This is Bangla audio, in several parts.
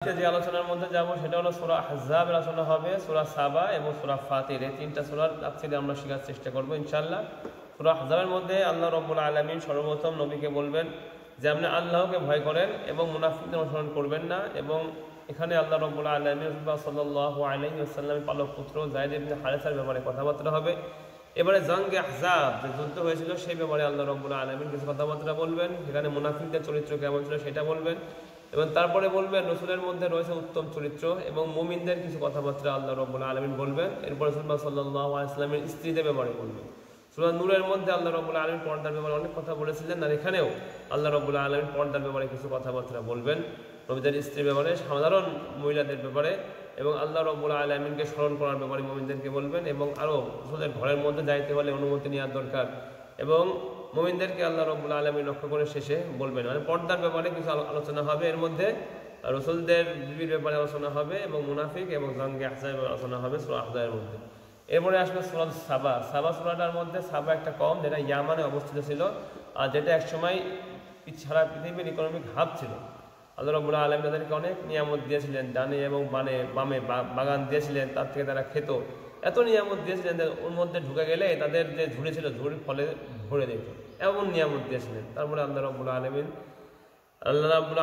যে আলোচনার মধ্যে যাব সেটা হলো সূরা আহজাবের আলোচনা হবে, সূরা সাবা এবং সূরা ফাতির, এই তিনটা সূরার তাফসীর আমরা শেখার চেষ্টা করব ইনশাআল্লাহ। সূরা আহজাবের মধ্যে আল্লাহ রাব্বুল আলামিন সর্বপ্রথম নবীকে বলবেন যে আপনি আল্লাহকে ভয় করেন এবং মুনাফিকদের অনুসরণ করবেন না। এবং এখানে আল্লাহ রাব্বুল আলামিন রাসূলুল্লাহ সাল্লাল্লাহু আলাইহি ওয়াসাল্লামের পালক পুত্র যায়েদ ইবনে হারেসার ব্যাপারে কথাবার্তা হবে। এবারে জঙ্গে আহজাব যে যুদ্ধ হয়েছিল সেই ব্যাপারে আল্লাহ রাব্বুল আলামিন কিছু কথাবার্তা বলবেন, সেখানে মুনাফিকদের চরিত্র কেমন ছিল সেটা বলবেন। এবং তারপরে বলবেন রসুলের মধ্যে রয়েছে উত্তম চরিত্র এবং মুমিনদের কিছু কথাবার্তা আল্লাহ রাব্বুল আলামিন বলবেন। এরপর রাসূলুল্লাহ সাল্লাল্লাহু আলাইহি ওয়াসাল্লামের স্ত্রীদের ব্যাপারে বলবেন। সূরা নূরের মধ্যে আল্লাহ রাব্বুল আলামিন পর্দার ব্যাপারে অনেক কথা বলেছিলেন, আর এখানেও আল্লাহ রাব্বুল আলামিন পর্দার ব্যাপারে কিছু কথাবার্তা বলবেন, নবীদের স্ত্রীর ব্যাপারে, সাধারণ মহিলাদের ব্যাপারে, এবং আল্লাহ রাব্বুল আলামিনকে স্মরণ করার ব্যাপারে মুমিনদেরকে বলবেন। এবং আরও রসুলের ঘরের মধ্যে যাইতে হলে অনুমতি নেওয়ার দরকার এবং মুমিনদেরকে আল্লাহ রাব্বুল আলামিন লক্ষ্য করে শেষে বলবেন। মানে পর্দার ব্যাপারে কিছু আলোচনা হবে, এর মধ্যে রসুলদের বিবির ব্যাপারে আলোচনা হবে এবং মুনাফিক এবং জঙ্গে আহজাবের আলোচনা হবে সূরা আহজাবের মধ্যে। এরপরে আসবে সূরা সাবা। সাবা সূরাটার মধ্যে সাবা একটা কওম যেটা ইয়ামানে অবস্থিত ছিল, আর যেটা একসময় সারা পৃথিবীর ইকোনমিক হাব ছিল। আল্লাহ রাব্বুল আলামিন তাদেরকে অনেক নিয়ামত দিয়েছিলেন, ডানে এবং বামে বাগান দিয়েছিলেন, তার থেকে তারা খেত। এত নিয়ামত দিয়েছিলেন যে ওর মধ্যে ঢুকে গেলে তাদের যে ঝুড়ি ছিল ঝুড়ির ফলে ভরে দিত, এমন নিয়ামত দিয়েছিলেন। তারপরে আল্লাহ রাব্বুল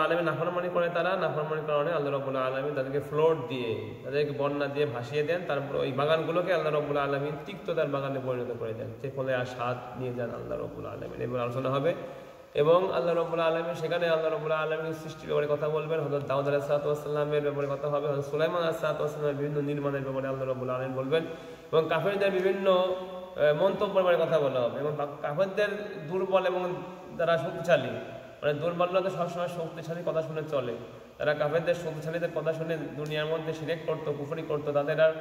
আলামিন নাফরমানি করে, তারা নাফরমানির কারণে আল্লাহ রাব্বুল আলামিন তাদেরকে ফ্লোট দিয়ে, তাদেরকে বন্যা দিয়ে ভাসিয়ে দেন। তারপর ওই বাগানগুলোকে আল্লাহ রাব্বুল আলামিন তিক্ততার বাগানে পরিণত করে দেন, যে ফলে আর স্বাদ নিয়ে যান আল্লাহ রাব্বুল আলামিন। এবার আলোচনা হবে এবং আল্লাহ রাব্বুল আলামিন সেখানে আল্লাহ রাব্বুল আলামিনের সৃষ্টির ব্যাপারে কথা বলবেন, হযরত দাউদ আলাইহিস সালাতু ওয়াস সালামের ব্যাপারে কথা হবে, হযরত সুলাইমান আলাইহিস সালাতু ওয়াস সালামের বিভিন্ন নির্মাণের ব্যাপারে আল্লাহ রাব্বুল আলামিন বলবেন, এবং কাফেরদের বিভিন্ন মন্তব্যের ব্যাপারে কথা বলা হবে। এবং কাফেরদের দুর্বল এবং যারা শক্তিশালী, মানে দুর্বলরা তো সবসময় শক্তিশালী কথা শুনে চলে, তারা কাফেরদের শক্তিশালীদের কথা শুনে দুনিয়ার মধ্যে শিরক করতো, কুফরি করতো, তাদের আর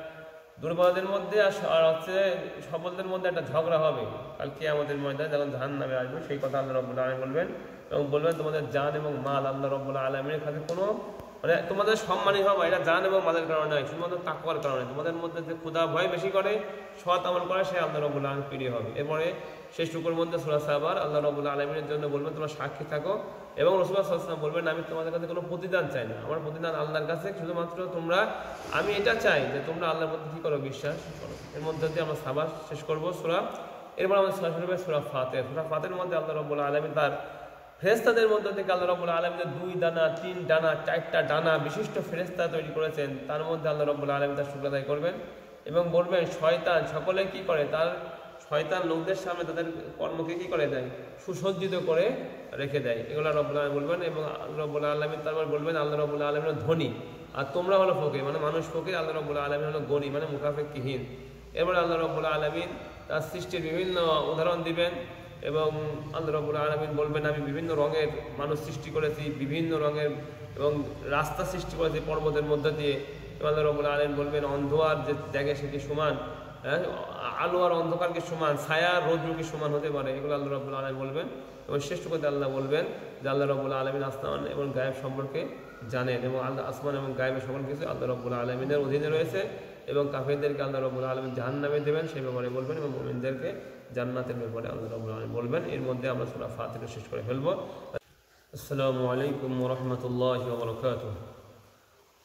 দুর্বলদের মধ্যে আর হচ্ছে সবলদের মধ্যে একটা ঝগড়া হবে কাল কিয়ামতের ময়দানে, যখন জাহান্নামে আসবে। সেই কথা আল্লাহ রাব্বুল আলামিন বলবেন এবং বলবেন তোমাদের জান এবং মাল আল্লাহ রাব্বুল আলামিনের কাছে কোনো, মানে তোমাদের সম্মানী হবে এটা জান এবং মালের কারণে নয়, শুধুমাত্র তাকওয়ার কারণে। তোমাদের মধ্যে যে ক্ষুধা ভয় বেশি করে, সৎ আমল করে, সে আল্লাহ রাব্বুল আলামিন প্রিয় হবে। এরপরে শেষ টুকুর মধ্যে সূরা সাবার আল্লাহ রাব্বুল আলামিনের জন্য বলবেন তোমরা সাক্ষী থাকো, এবং রাসূলুল্লাহ সাল্লাল্লাহু আলাইহি ওয়াসাল্লাম বলবেন আমি তোমাদের কাছে কোনো প্রতিদান চাই না, আমার প্রতিদান আল্লাহর কাছে, শুধুমাত্র আমি এটা চাই যে তোমরা আল্লাহর মধ্যে কি করো, বিশ্বাস করো। এর মধ্যে দিয়ে আমরা সাবার শেষ করবো সূরা। এরপর আমরা সূরা ফাতির। সূরা ফাতিরের মধ্যে আল্লাহ রাব্বুল আলামিন তার ফেরেশতাদের মধ্যে থেকে আল্লাহ রাব্বুল আলামিন 2 ডানা 3 ডানা 4টা ডানা বিশিষ্ট ফেরেশতা তৈরি করেছেন, তার মধ্যে আল্লাহ রাব্বুল আলামিন তার শুকর আদায় করবেন এবং বলবেন শয়তান সকলে কি করে, তার শয়তান লোকদের সামনে তাদের কর্মকে কি করে দেয়, সুসজ্জিত করে রেখে দেয়। এগুলো রাব্বুল আলামিন বলবেন। এবং রাব্বুল আলামিন তারপর বলবেন আল্লাহ রাব্বুল আলামিন ধনী আর তোমরা হলো ফকির, মানে মানুষ ফকির, আল্লাহ রাব্বুল আলামিন হলো গনি, মানে মুকাফিকিহীন। এরপর আল্লাহ রাব্বুল আলামিন তার সৃষ্টির বিভিন্ন উদাহরণ দিবেন এবং আল্লাহ রাব্বুল আলামিন বলবেন আমি বিভিন্ন রঙের মানুষ সৃষ্টি করেছি, বিভিন্ন রঙের এবং রাস্তা সৃষ্টি করেছি পর্বতের মধ্যে দিয়ে। আল্লাহ রাব্বুল আলামিন বলবেন অন্ধ আর যে দেখে সেটি সমান, আলো আর অন্ধকার কি সমান, ছায়া রৌদ্র কি সমান হতে পারে, এগুলো আল্লাহ রাব্বুল আলামিন বলবেন। এবং শ্রেষ্ঠ কথা আল্লাহ বলবেন যে আল্লাহ রাব্বুল আলামিন আসমান এবং গায়েব সম্পর্কে জানেন, এবং আল্লাহ আসমান এবং গায়েবের সকল কিছু আল্লাহ রাব্বুল আলামিনের অধীনে রয়েছে। এবং কাফেরদেরকে আল্লাহ রাব্বুল আলামিন জাহান্নামে দেবেন সেই ব্যাপারে বলবেন, এবং মুমিনদেরকে জান্নাতের ব্যাপারে আল্লাহ রাব্বুল আলামিন বলবেন। এর মধ্যে আমরা সূরা ফাতির শেষ করে ফেলবো। আসসালামু আলাইকুম ওয়া রাহমাতুল্লাহি ওয়া বারাকাতুহু।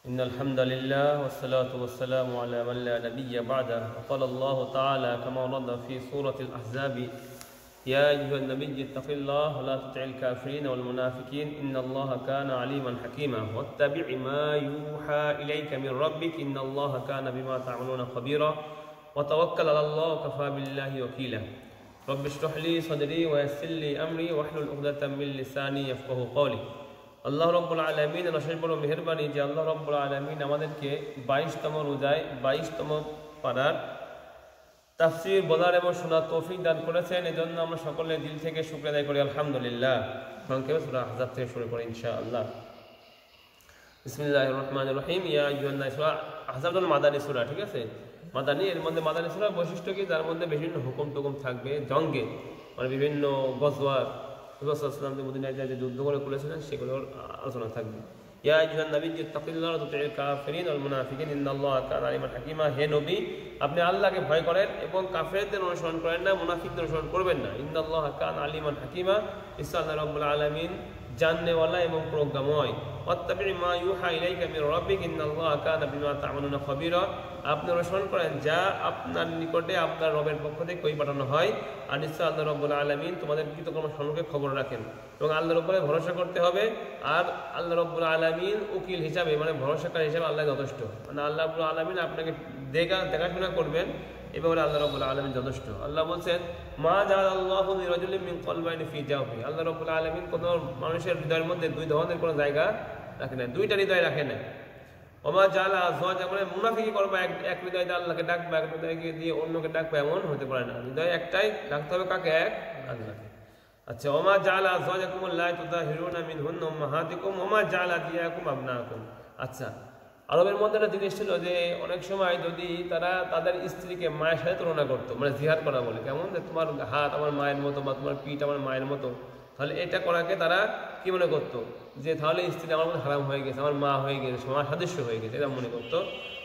ইন্নাল হামদালিল্লাহ ওয়াসসালাতু ওয়াসসালামু আলা মান লা নাবিয়্যা বা'দাহু। ক্বালা আল্লাহু তাআলা কামা ওয়ারাদা ফি সূরাতিল আহজাব ইয়া আইয়ুহান নাবিয়্যু ইত্তাকিল্লাহ ওয়া লা তুতি'ল কাফিরিন ওয়াল মুনাফিকিন ইন্নাল্লাহা কানা আলিমান হাকীমা ওয়াত্তাবি' মা ইউহা ইলাইকা মির রাব্বিক ইন্নাল্লাহা কানা বিমা তা'মালুনা খাবীরা ওয়া তাওয়াক্কাল আলাল্লাহি ওয়া কাফা বিল্লাহি ওয়াকিলা রব্বি ইশরাহ লি সাদরি ওয়া ইয়াসসির লি আমরি ওয়াহলুল উকদাতাম মিন লিসানি ইয়াফকাহু কওলি। আল্লাহ রাব্বুল আলামিন অশেষ বড় মেহেরবানি যে আল্লাহ রাব্বুল আলামিন আমাদেরকে 22তম রোজায় 22তম পারার তাফসীর বলার এবং শোনার তৌফিক দান করেছেন। এজন্য আমরা সকলে দিল থেকে শুকরিয়া আদায় করি আলহামদুলিল্লাহ। সংক্ষেপে সূরা আহজাব থেকে শুরু করি ইনশাআল্লাহ। বিসমিল্লাহির রহমানির রহিম। ইয়া আইয়ুহান নাস, সূরা আহজাব মাদানী সূরা, ঠিক আছে, মাদানী। এর মধ্যে মাদানী সূরার বৈশিষ্ট্য কি, তার মধ্যে বিভিন্ন হুকুম টুকুম থাকবে, জঙ্গে মানে বিভিন্ন গজওয়ার রাসূলুল্লাহ সাল্লাল্লাহু আলাইহি ওয়াসাল্লাম মদিনায় যে যুদ্ধ করে করেছিলেন সেগুলোর আলোচনা থাকবে। ইয়া আইয়ুহান নাবিয়্যু ইত্তাকিল্লাহ ওয়া লা তুতি'ল কাফিরিন ওয়াল মুনাফিকিন ইন্নাল্লাহা কানা আলিমান হাকীমা। হে নবী, আপনি আল্লাহকে ভয় করেন এবং কাফেরদের অনুসরণ করেন না, মুনাফিকদের অনুসরণ করবেন না। ইন্নাল্লাহা কানা আলিমান হাকীমা, নিশ্চয় আল্লাহ রাব্বুল আলামিন জাননেওয়ালা এবং প্রজ্ঞাময়। ওয়াত্তাবি' মা ইউহা ইলাইকা মির রাব্বিক ইন্নাল্লাহা কানা বিমা তা'মালুনা খাবীরা। আপনি অনুসরণ করেন যা আপনার নিকটে আপনার রবের পক্ষ থেকে ওই পাঠানো হয়, আর নিশ্চয় আল্লাহ রাব্বুল আলামিন তোমাদের কৃতকর্ম সম্পর্কে খবর রাখেন। এবং আল্লাহর উপরে ভরসা করতে হবে, আর আল্লাহ রাব্বুল আলামিন উকিল হিসাবে মানে ভরসাকারী হিসাবে আল্লাহ যথেষ্ট। মানে আল্লাহ রাব্বুল আলামিন আপনাকে দেখাশোনা করবেন, এবারে আল্লাহ রাব্বুল আলামিন যথেষ্ট। আল্লাহ বলছেন মা জাআলাল্লাহু লিরাজুলিন মিন কলবাইনি ফি জাওফি। আল্লাহ রাব্বুল আলামিন কোন মানুষের হৃদয়ের মধ্যে দুই ধরনের কোনো জায়গা রাখে না, দুইটা হৃদয় রাখে না। ওমা জাআলা আযওয়াজা, মানে মুনাফিকি করবে এক হৃদয় দিয়ে আল্লাহকে ডাকবে, এক হৃদয় দিয়ে অন্যকে ডাকবে, এমন হতে পারে না। হৃদয় একটাই রাখতে হবে, কাকে? এক আল্লাহকে। আচ্ছা, ওমা জাআলা আযওয়াজাকুম আল্লাতী তুযাহিরুনা মিনহুন্না উম্মাহাতিকুম ওমা জাআলা আদিয়াকুম আবনাকুম। আচ্ছা, আরবের মধ্যে একটা জিনিস ছিল যে অনেক সময় যদি তারা তাদের স্ত্রীকে মায়ের সাথে তুলনা করতো, মানে জিহাদ করা বলে, কেমন যে তোমার হাত আমার মায়ের মতো বা তোমার পিঠ আমার মায়ের মতো, তাহলে এটা করাকে তারা কি মনে করতো যে তাহলে স্ত্রী আমার মধ্যে হারাম হয়ে গেছে, আমার মা হয়ে গেছে, আমার সাদৃশ্য হয়ে গেছে, এটা মনে করতো।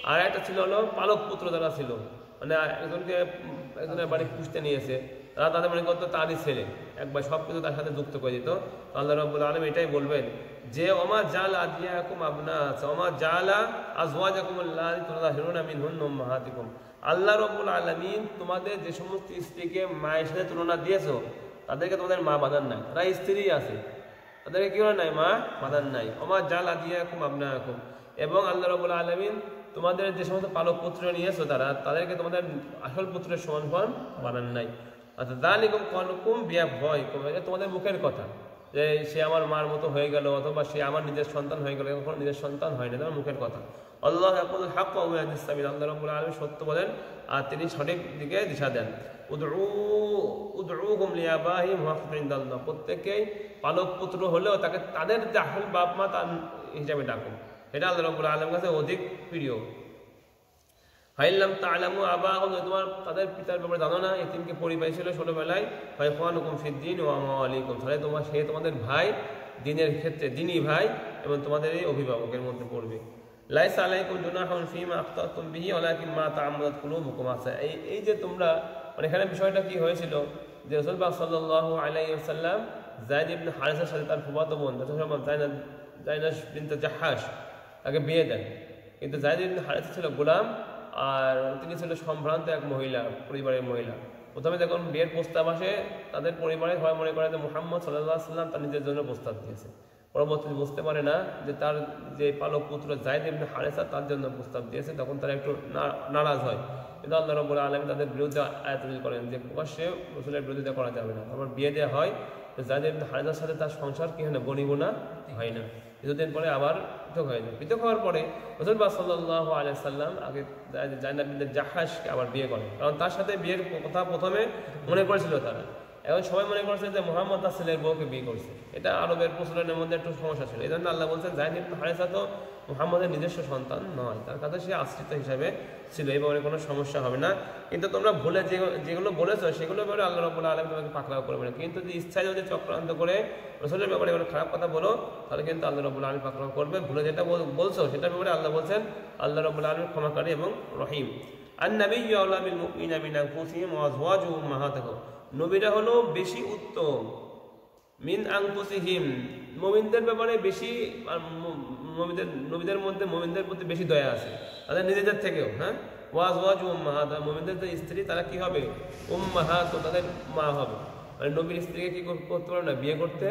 আর একটা ছিল হলো পালক পুত্র যারা ছিল, মানে একজনের বাড়ি পুষতে নিয়েছে, তারা তাদের মনে করতো তারই ছেলে, একবার সব কিছু তার সাথে যুক্ত করে দিত। আল্লাহ রাব্বুল আলামিন এটাই বলবেন যে ওমা জাআলা আদিয়াকুম আবনাকুম ওমা জাআলা আযওয়াজাকুম আল্লাতী তুযাহিরুনা মিনহুন্না উম্মাহাতিকুম। আল্লাহ রাব্বুল আলামিন তোমাদের যে সমস্ত স্ত্রীকে মায়ের সাথে তুলনা দিয়েছো, তাদেরকে তোমাদের মা বাঁধান নাই, তারা স্ত্রী আছে, তাদেরকে কি হয় নাই, মা বাঁধান নাই। ওমা জাআলা আদিয়াকুম আবনাকুম, এবং আল্লাহ রাব্বুল আলামিন তোমাদের যে সমস্ত পালক পুত্র নিয়েছো তাদেরকে তোমাদের আসল পুত্রের সমান বানান নাই। অর্থাৎ যালিকুম কাউলুকুম বিআফওয়াহিকুম, এটা তোমাদের মুখের কথা যে সে আমার মার মতো হয়ে গেল, অথবা সে আমার নিজের সন্তান হয়ে গেল, কখনো নিজের সন্তান হয় না, তোমার মুখের কথা। আল্লাহ ইয়াকুলুল হক ওয়া ইয়াহদিস সাবিল, আল্লাহ রাব্বুল আলামিন সত্য বলেন আর তিনি সঠিক দিকে দিশা দেন। উদউহুম লিআবাহিম ওয়া ইনদাল্লাহ, প্রত্যেককেই পালক পুত্র হলেও তাকে তাদের যে আসল বাপ মা তার হিসাবে ডাকুন, এটা আল্লাহ রাব্বুল আলামিনের কাছে অধিক প্রিয়। ফাইল্লাম তা'লামু আবাহুম, তোমার তাদের পিতার ব্যাপারে জানো না, এতিমকে পরিপালিছিল ছোটবেলায়, ফাইখওয়ানুকুম ফিদ্দীন ওয়া মাওয়ালিকুম, তাহলে সে তোমাদের ভাই দ্বীনের ক্ষেত্রে, দ্বীনী ভাই, এবং তোমাদের এই অভিভাবকের মধ্যে পড়বে। লাইসা আলাইকুম জুনাহুন ফীমা আখতাতুম বিহি ওয়ালাকিন মা তা'আম্মাদাত কুলুবুকুম। আছে এই যে তোমরা, মানে এখানে বিষয়টা কি হয়েছিল যে রাসূল পাক সাল্লাল্লাহু আলাইহি ওয়াসাল্লাম যায়েদ ইবনে হারিসার সাথে তার ফুফাতো বোন জাইনাশ বিনতে জাহাশ তাকে বিয়ে দেন, কিন্তু যায়েদ ইবনে হারিসা ছিল গোলাম, আর তিনি ছিল সম্ভ্রান্ত এক মহিলা, পরিবারের মহিলা। প্রথমে যখন বিয়ের প্রস্তাব আসে, তাদের পরিবারে সবাই মনে করে যে মুহাম্মদ সাল্লাল্লাহু আলাইহি ওয়াসাল্লাম তার নিজের জন্য প্রস্তাব দিয়েছে। পরবর্তীতে বুঝতে পারে না যে তার যে পালক পুত্র যায়েদ ইবনে হারিসা তার জন্য প্রস্তাব দিয়েছে, তখন তারা একটু নারাজ হয়। কিন্তু আল্লাহ রাব্বুল আলামিন তাদের বিরুদ্ধে আয়াত নাযিল করেন যে প্রকাশ্যে রাসূলের বিরোধিতা করা যাবে না। তারপর বিয়ে দেওয়া হয়, যায়েদ ইবনে হারিসার সাথে তার সংসার কি হয় না, বনিবনা হয় না। কিছুদিন পরে আবার পৃথক হয়ে যায়। পৃথক হওয়ার পরে রাসূল সাল্লাল্লাহু আলাইহি সাল্লাম আগে জাইনাব বিনতে জাহাশকে আবার বিয়ে করেন, কারণ তার সাথে বিয়ের কথা প্রথমে মনে করেছিল তারা, এখন সবাই মনে করছে যে মুহাম্মদ তার ছেলের বউকে বিয়ে করছে। এটা আরবের প্রচলনের মধ্যে একটু সমস্যা ছিল। এই জন্য আল্লাহ বলছেন যায়েদ ইবনে হারিসা তো মুহাম্মদের নিজস্ব সন্তান নয়, তার কাছে সে আশ্রিত হিসাবে ছিল, এই ব্যাপারে কোনো সমস্যা হবে না। কিন্তু তোমরা ভুলে যেগুলো বলেছো সেগুলো ব্যাপারে আল্লাহ রাব্বুল আলামিন তোমাকে পাকড়াও করবে না। কিন্তু যদি ইচ্ছায় যদি চক্রান্ত করে রাসূলের ব্যাপারে কোনো খারাপ কথা বলো, তাহলে কিন্তু আল্লাহ রাব্বুল আলামিন পাকড়াও করবে। ভুলে যেটা বলছো সেটার ব্যাপারে আল্লাহ বলছেন আল্লাহ রাব্বুল আলামিন ক্ষমাকারী এবং রহিম। আন-নাবিয়্যু আওলা বিল মুমিনিনা মিন আনফুসিহিম ওয়া আযওয়াজুহু উম্মাহাতুহুম, নবীরা হলো বেশি উত্তম, মিন আনফুসিহিম মুমিনদের ব্যাপারে বেশি, নবীদের মধ্যে মুমিনদের প্রতি বেশি দয়া আছে তাদের নিজেদের থেকেও। হ্যাঁ, ওয়া আযওয়াজুহু উম্মাহাতুহুম, মুমিনদের যে স্ত্রী তারা কি হবে, উম্মাহাত, তাদের মা হবে। মানে নবীর স্ত্রীকে কি করতে পারবে না, বিয়ে করতে,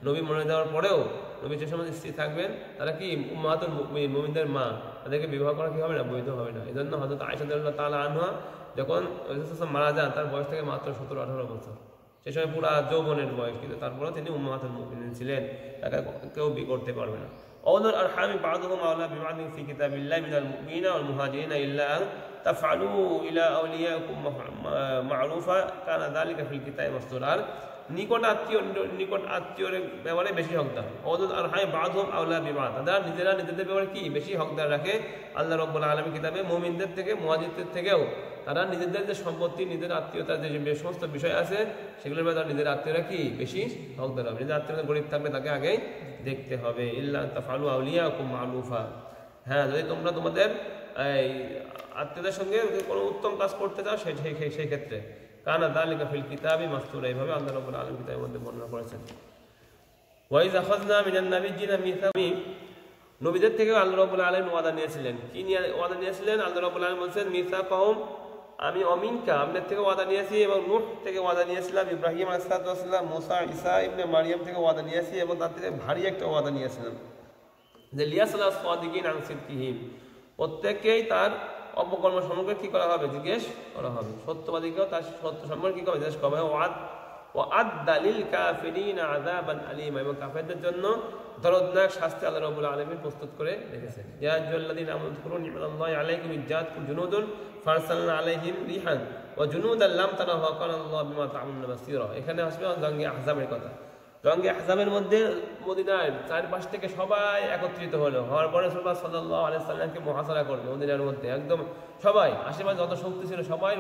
নবী মরে যাওয়ার পরেও নবী যে সময় স্ত্রী থাকবেন তারা কি উম্মাহাতুল মুমিনিন, মুমিনদের মা, তাদেরকে বিবাহ করা কি হবে না, বৈধ হবে না। এই জন্য হযরত আয়েশা রাদিয়াল্লাহু তাআলা আনহা যখন মারা যান, তার বয়স থেকে মাত্র 17-18 বছর, সে সময় পুরা যৌবনের বয়স, কিন্তু তারপরেও তিনি উম্মাহাতুল মুমিনিন ছিলেন, তাকে কেউ বিয়ে করতে পারবে না। আউলাল আরহামি বা'দুহুম আওলা বিবা'দিন ফি কিতাবিল্লাহি মিনাল মুমিনিনা ওয়াল মুহাজিরিনা ইল্লা আন তাফআলু ইলা আওলিয়াইকুম মা'রুফা কানা যালিকা ফিল কিতাবি মাসতুরা। নিকট আত্মীয়ের ব্যাপারে বেশি হকদার। আউলাল আরহামি বা'দুহুম আওলা বিবা'দ, তারা নিজেরা নিজেদের ব্যাপারে কি বেশি হকদার রাখে আল্লাহ রাব্বুল আলামিন কিতাবে। মুমিনদের থেকে, মুহাজিরদের থেকেও তারা নিজেদের যে সম্পত্তি, নিজেদের আত্মীয়তার যে সমস্ত বিষয় আছে সেগুলোর ব্যাপারে নিজের আত্মীয়রা কি বেশি হকদার হবে। নিজের আত্মীয়রা গরিব থাকলে তাকে আগেই দেখতে হবে। ইল্লা তাফআলু আউলিয়াকুম মা'রুফা, হ্যাঁ, যদি তোমরা তোমাদের এই আত্মীয়দের সঙ্গে কোনো উত্তম কাজ করতে চাও সেই ক্ষেত্রে কানা যালিকা ফিল কিতাবি মাসতুরা, এইভাবে আল্লাহ রাব্বুল আলামিন কিতাবের মধ্যে বর্ণনা করেছেন। ওয়াইজ আখাযনা মিনান নাবিয়্যিনা মিসাকাহুম, নবীদের থেকে আল্লাহ রাব্বুল আলামিন ওয়াদা নিয়েছিলেন। কি নিয়ে ওয়াদা নিয়েছিলেন? আল্লাহ রাব্বুল আলামিন বলেন মিসাকাহুম, আমি অমিনকা আপনাদের থেকে ওয়াদা নিয়েছি, এবং নূহ থেকে ওয়াদা নিয়েছিলাম, ইব্রাহিম আলাইহিস সালাম, মুসা, ঈসা ইবনে মারইয়াম থেকে ওয়াদা নিয়েছি, এবং তার থেকে ভারী একটা ওয়াদা নিয়েছিলাম যে লিয়াসালাস সাদিকিন আন সিদকিহিম, প্রত্যেককেই তার অপকর্ম সম্পর্কে কি করা হবে? জিজ্ঞেস করা হবে। সত্যবাদীকেও তার সত্য সম্পর্কে কি করবে? জিজ্ঞেস করা হবে। ওয়াআদ্দা লিল কাফিরিনা আযাবান আলীমা, এবং কাফেরদের জন্য দর্দনাক শাস্তি আল্লাহ রাব্বুল আলামিন প্রস্তুত করে রেখেছেন। ইয়া আইয়ুহাল্লাযীনা আমানু যকুরু নি'মাতাল্লাহি আলাইকুম ইয জাআতকুম জুনুদুন ফারসালনা আলাইহিম রিহান ওয়া জুনুদান লাম তারাহা ওয়া কানা আল্লাহু বিমা তা'মালুনা বাসীরা। এখানে আসবে জঙ্গে আহজাবের কথা। জঙ্গে আহজাবের মধ্যে মদিনার চারপাশ থেকে সবাই একত্রিত হলো, হওয়ার পরে রাসূলুল্লাহ সাল্লাল্লাহু আলাইহি সাল্লামকে মুহাসারা করলো। মদিনার মধ্যে একদম সবাই, আশেপাশে যত শক্তি ছিল সবাই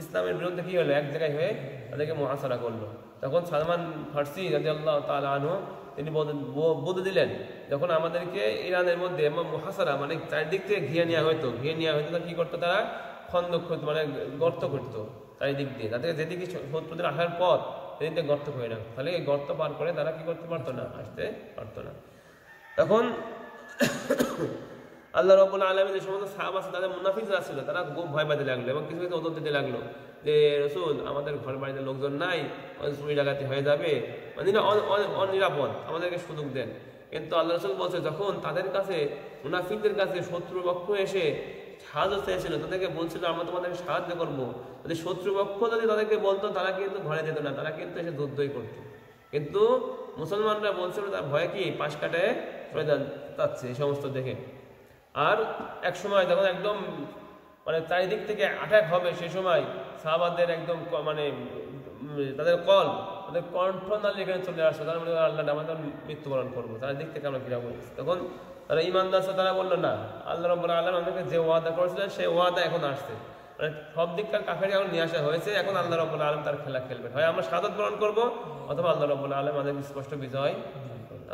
ইসলামের বিরুদ্ধে কি হলো? এক জায়গায় হয়ে তাদেরকে মুহাসারা করলো। তখন সালমান ফারসি রাদিয়াল্লাহু তাআলা আনহু তিনি বলে দিলেন, যখন আমাদেরকে ইরানের মধ্যে মুহাসারা মানে চারিদিক থেকে ঘিরে নেওয়া হতো, তো কি করতো? তারা খন্দক করতো, মানে গর্ত করতো চারিদিক দিয়ে, তাদের যেদিকে শত্রুদের আসার পথ সেদিকে গর্ত করে রাখতো। তাহলে এই গর্ত পার করে তারা কি করতে পারতো না? আসতে পারতো না। তখন আল্লাহ রাব্বুল আলামিন যে সমস্ত সাহাবা আছে, তাদের মুনাফিকরা ছিল, তারা খুব ভয় পাইতে লাগলো এবং কিছু কিছু ওদের দিতে লাগলো যে রাসূল, আমাদের ঘর বাড়িতে লোকজন নাই, চুরি ডাকাতি হয়ে যাবে, মানে অনিরাপদ, আমাদেরকে সুযোগ দেন। কিন্তু আল্লাহ রাসূল বলছে, যখন তাদের কাছে মুনাফিকদের কাছে শত্রুপক্ষ এসে সাহায্য চেয়েছিল, তাদেরকে বলছিল আমরা তোমাদেরকে সাহায্য করবো, যদি শত্রুপক্ষ যদি তাদেরকে বলতো, তারা কিন্তু ঘরে যেত না, তারা কিন্তু এসে যুদ্ধই করতো। কিন্তু মুসলমানরা বলছিল তার ভয়ে কি পাশ কাটায় চলে যাচ্ছে এই সমস্ত দেখে। আর এক সময় যখন একদম মানে চারিদিক থেকে অ্যাটাক হবে, সেই সময় সাহাবাদের একদম মানে তাদের তাদের কণ্ঠনালী এখানে চলে আসছে, তারা মনে হয় আল্লাহ আমাদের মৃত্যুবরণ করবো, চারিদিক থেকে আমরা ঘিরা করছি। তখন তারা ইমানদার আছে, তারা বললো না, আল্লাহ রাব্বুল আলামিন আমাদেরকে যে ওয়াদা করেছিলেন সেই ওয়াদা এখন আসছে, মানে সব দিককার কাফেরকে এখন নিয়ে আসা হয়েছে, এখন আল্লাহ রাব্বুল আলামিন তার খেলা খেলবেন, হয় আমরা শাহাদাত বরণ করবো অথবা আল্লাহ রাব্বুল আলামিন আমাদের স্পষ্ট বিজয়।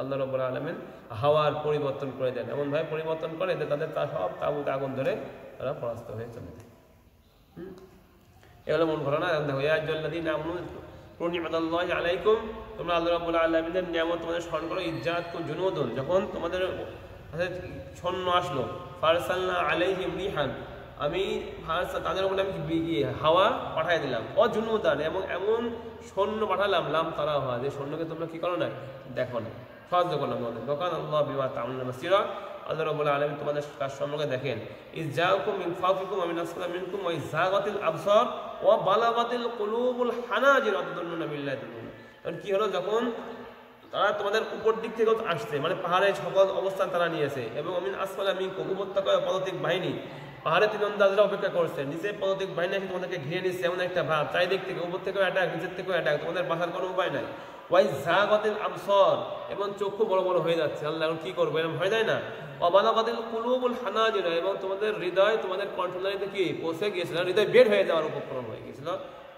আল্লাহ রাব্বুল আলামিন হাওয়ার পরিবর্তন করে দেন, এমন ভাবে পরিবর্তন করে যে তাদের সব তাবুতে আগুন ধরে তারা পরাস্ত হয়ে চলে যায়। এগুলো মূল ঘটনা। দেখো, ইয়া আইয়ুহাল্লাযীনা আমানু যকুরু নি'মাতাল্লাহি আলাইকুম, তোমরা আল্লাহ রাব্বুল আলামিনের নিয়ামত তোমাদের স্মরণ করো। ইয জাআতকুম জুনুদুন, যখন তোমাদের সৈন্য আসলো, ফারসালনা আলাইহিম রিহান, আমি তাদের উপরে আমি হাওয়া পাঠিয়ে দিলাম, অজুনুদান, এবং এমন সৈন্য পাঠালাম, লাম তারাহা, যে সৈন্যকে তোমরা কি করো না? দেখো না, সাহায্য করলাম তোমাদের। ওয়াকানা আল্লাহু বিমা তা'মালুনা বাসীরা, আল্লাহ রাব্বুল আলামিন তোমাদের কাজ সম্পর্কে দেখেন। ইয জাআকুম মিন ফাওকিকুম ওয়া মিন আসফালি মিনকুম ওয়া ইয যাগাতিল আবসার ওয়া বালাগাতিল কুলুবুল হানাজির ওয়া তাদুন্নুনা বিল্লাহি তাদুন্নুনা। কারণ কি হলো, যখন তারা তোমাদের উপর দিক থেকেও আসছে, মানে পাহাড়ের সকল অবস্থান তারা নিয়েছে, এবং মিন আসফালি মিনকুম, উপত্যকায় পদাতিক বাহিনী, পাহাড়ে তীরন্দাজরা অপেক্ষা করছে, নিচে পদাতিক বাহিনী এসে তোমাদেরকে ঘিরে নিচ্ছে, এমন একটা ভাব, চারিদিক থেকে, উপর থেকেও অ্যাটাক, নিচের থেকেও অ্যাটাক, তোমাদের বাঁচার কোনো উপায় নাই। ওয়াই যাগাতিল আবসার, এবং চক্ষু বড় বড় হয়ে যাচ্ছে, আল্লাহ এখন কি করবো, এরকম হয়ে যায় না? ওয়া বালাগাতিল কুলুবুল হানাজির, এবং তোমাদের হৃদয়, তোমাদের কণ্ঠনালীতে কি পৌঁছে গিয়েছিল, হৃদয় বের হয়ে যাওয়ার উপক্রম হয়ে গিয়েছিল।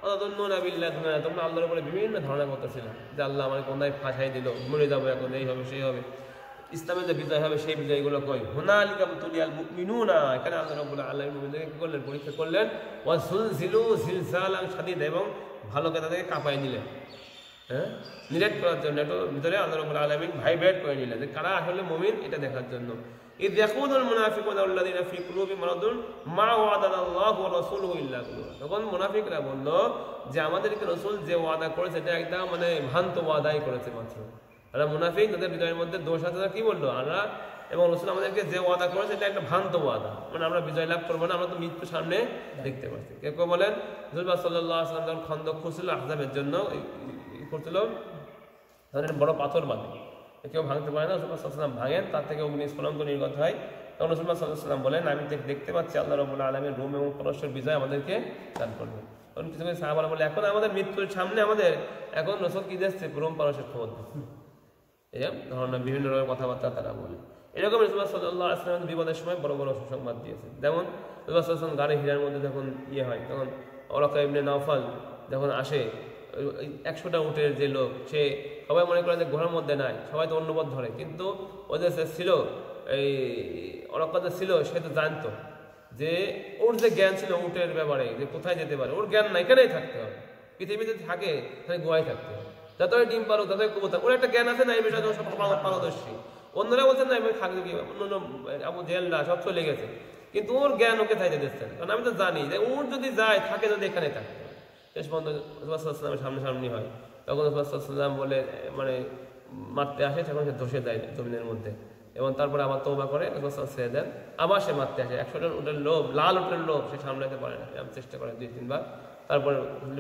তাদুন্নুনা বিল্লাহি, তোমরা আল্লাহর উপরে বিভিন্ন ধারণা করতেছিল যে আল্লাহ আমাকে কোথায় ফাঁসাই দিল, মরে যাবো এখন, এই হবে সেই হবে, ইসলামের যে বিজয় হবে সেই বিজয়গুলো কই? হুনালিকা বুতুলিয়াল মুমিনুনা, এখানে আল্লাহ রাব্বুল আলামিন মুমিনদেরকে কি করলেন? পরীক্ষা করলেন। ওয়া যুলজিলু জিলজালান শাদীদা, এবং ভালোকে তাদেরকে কাঁপাই নিলেন, নিরেট করার জন্য, এটার ভিতরে আল্লাহ রাব্বুল আলামিন ভাইব্রেট করে নিলেন যে কারা আসলে মুমিন, এটা দেখার জন্য। ইয ইয়াকুলুল মুনাফিকুনা ওয়াল্লাযীনা ফী কুলুবিহিম মারাদুন মা ওয়াদানাল্লাহু ওয়া রাসূলুহু ইল্লা গুরুরা। তখন মুনাফিকরা বলল যে আমাদেরকে রাসূল যে ওয়াদা করেছে এটা একদম মানে ভ্রান্ত ওয়াদাই করেছে মাত্র। তারা মুনাফিক, তাদের হৃদয়ের মধ্যে দোষ আছে, তারা কি বললো? আমরা এবং রাসূল আমাদেরকে যে ওয়াদা করেছে এটা একটা ভ্রান্ত ওয়াদা, মানে আমরা বিজয় লাভ করবো না, আমরা তো মৃত্যু সামনে দেখতে পাচ্ছি। কেউ কেউ বলেন রাসূলুল্লাহ সাল্লাল্লাহু আলাইহি ওয়াসাল্লাম যখন খন্দক খুঁজছিল আহজাবের জন্য করছিল, তাদের বড় পাথর বাঁধে, কেউ ভাঙতে পারে না, রাসূলুল্লাহ সাল্লাল্লাহু আলাইহি ওয়াসাল্লাম ভাঙেন, তার থেকে অগ্নিস্ফুলিঙ্গ নির্গত হয়। তখন রাসূলুল্লাহ সাল্লাল্লাহু আলাইহি ওয়াসাল্লাম বলেন, আমি দেখতে পাচ্ছি আল্লাহ রাব্বুল আলামিন রোম এবং পারস্যের বিজয় আমাদেরকে দান করবেন। তখন কিছু কিছু সাহাবারা বলে, এখন আমাদের মৃত্যুর সামনে আমাদের এখন রাসূল কি দিচ্ছে? রোম পারস্যের খবর দিচ্ছে। এরকম ধরনের বিভিন্ন রকমের কথাবার্তা তারা বলে। এরকম রাসূলুল্লাহ সাল্লাল্লাহু আলাইহি ওয়াসাল্লাম বিপদের সময় বড় বড় সুসংবাদ দিয়েছে। যেমন রাসূলুল্লাহ সাল্লাল্লাহু আলাইহি ওয়াসাল্লাম গাড়ি হীরার মধ্যে যখন হয়, তখন ওরাকা ইবনে নাওফাল যখন আসে, 100টা উটের যে লোক, সে সবাই মনে করে যে ঘোড়ার মধ্যে নাই, সবাই তো অন্য পথ ধরে, কিন্তু ওদের ছিল এই ওরাকা যে ছিল, সে তো জানতো যে ওর যে জ্ঞান ছিল উটের ব্যাপারে, যে কোথায় যেতে পারে, ওর জ্ঞান নাই, এখানেই থাকতে হবে, পৃথিবীতে থাকে তাহলে গোয়ায় থাকতে হবে। যতই ডিম পারুক ততই কবুতর, ওর একটা জ্ঞান আছে না এই বিষয়ে সব পারদর্শী। অন্যরা বলছেন না এবার থাকবে কি, অন্য আবু জেহেলরা সব চলে গেছে, কিন্তু ওর জ্ঞান ওকে চাইতে দিচ্ছেন, কারণ আমি তো জানি যে ওর যদি যায় থাকে, যদি এখানে থাকে। শেষ পর্যন্ত রাসূলুল্লাহ সামনাসামনি হয়, তখন রাসূলুল্লাহ বলে মানে মারতে আসে, তখন সে ধসে যায় জমিনের মধ্যে, এবং তারপরে আবার তওবা করে রাসূলুল্লাহ ছেড়ে দেন, আবার সে মারতে আসে। 100টা উটের লোভ, লাল উটের লোভ সে সামলাতে পারে না, এরকম চেষ্টা করে 2-3 বার, তারপরে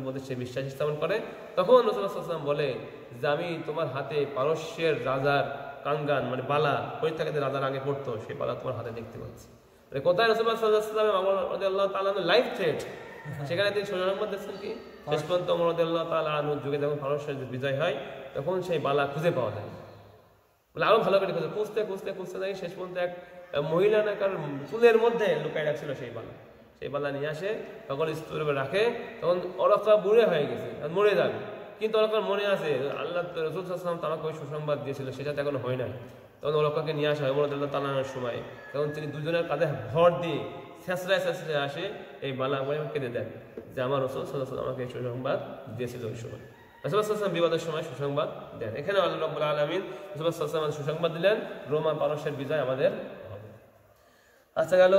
মধ্যে সে বিশ্বাস স্থাপন করে। তখন রাসূলুল্লাহ বলে যে আমি তোমার হাতে পারস্যের রাজার কাঙ্গান মানে বালা, পরীক্ষাতে রাজার আগে পড়তো, সেই বালা তোমার হাতে দেখতে পাচ্ছি। কোথায় রাসূলুল্লাহ সাল্লাল্লাহু আলাইহি ওয়াসাল্লাম ওমর রাদিয়াল্লাহু তাআলা লাইফ থ্রেট, সেখানে তিনি সুসংবাদ দিচ্ছেন কি শেষ পর্যন্ত ওমর রাদিয়াল্লাহু তাআলা আনহুর যুগে যখন পারস্যের বিজয় হয়, তখন সেই বালা খুঁজে পাওয়া যায়, বলে আরো ভালো করে খুঁজতে খুঁজতে খুঁজতে যাই, শেষ পর্যন্ত এক মহিলা নাকার চুলের মধ্যে লুকায় রাখছিল সেই বালা নিয়ে আসে, তখন স্তূপে রাখে, তখন ওরাকা বুড়ে হয়ে গেছে, মরে যাবে, কিন্তু ওরাকার মনে আছে আল্লাহ রাসূল সাল্লাল্লাহু আলাইহি ওয়াসাল্লাম তাকে ওই সুসংবাদ দিয়েছিল, সেটা তো এখনো হয় নাই। তখন ওরাকাকে নিয়ে আসা হয় ওমর রাদিয়াল্লাহু তাআলার সময়, তখন তিনি দুজনের কাঁধে ভর দিয়ে ছেঁচড়ায় আসে এই বালা কেঁদে দেন যে আমার রাসূল সাল্লাল্লাহু আলাইহি ওয়াসাল্লাম আমাকে এই সুসংবাদ দিয়েছিল ওই সময়। রাসূলুল্লাহ সাল্লাল্লাহু আলাইহি ওয়াসাল্লাম বিবাদের সময় সুসংবাদ দেন, এখানে আল্লাহ রাব্বুল আলামিন রাসূলুল্লাহ সাল্লাল্লাহু আলাইহি ওয়াসাল্লাম সুসংবাদ দিলেন রোমা পারস্যের বিজয় আমাদের হবে। আচ্ছা গেল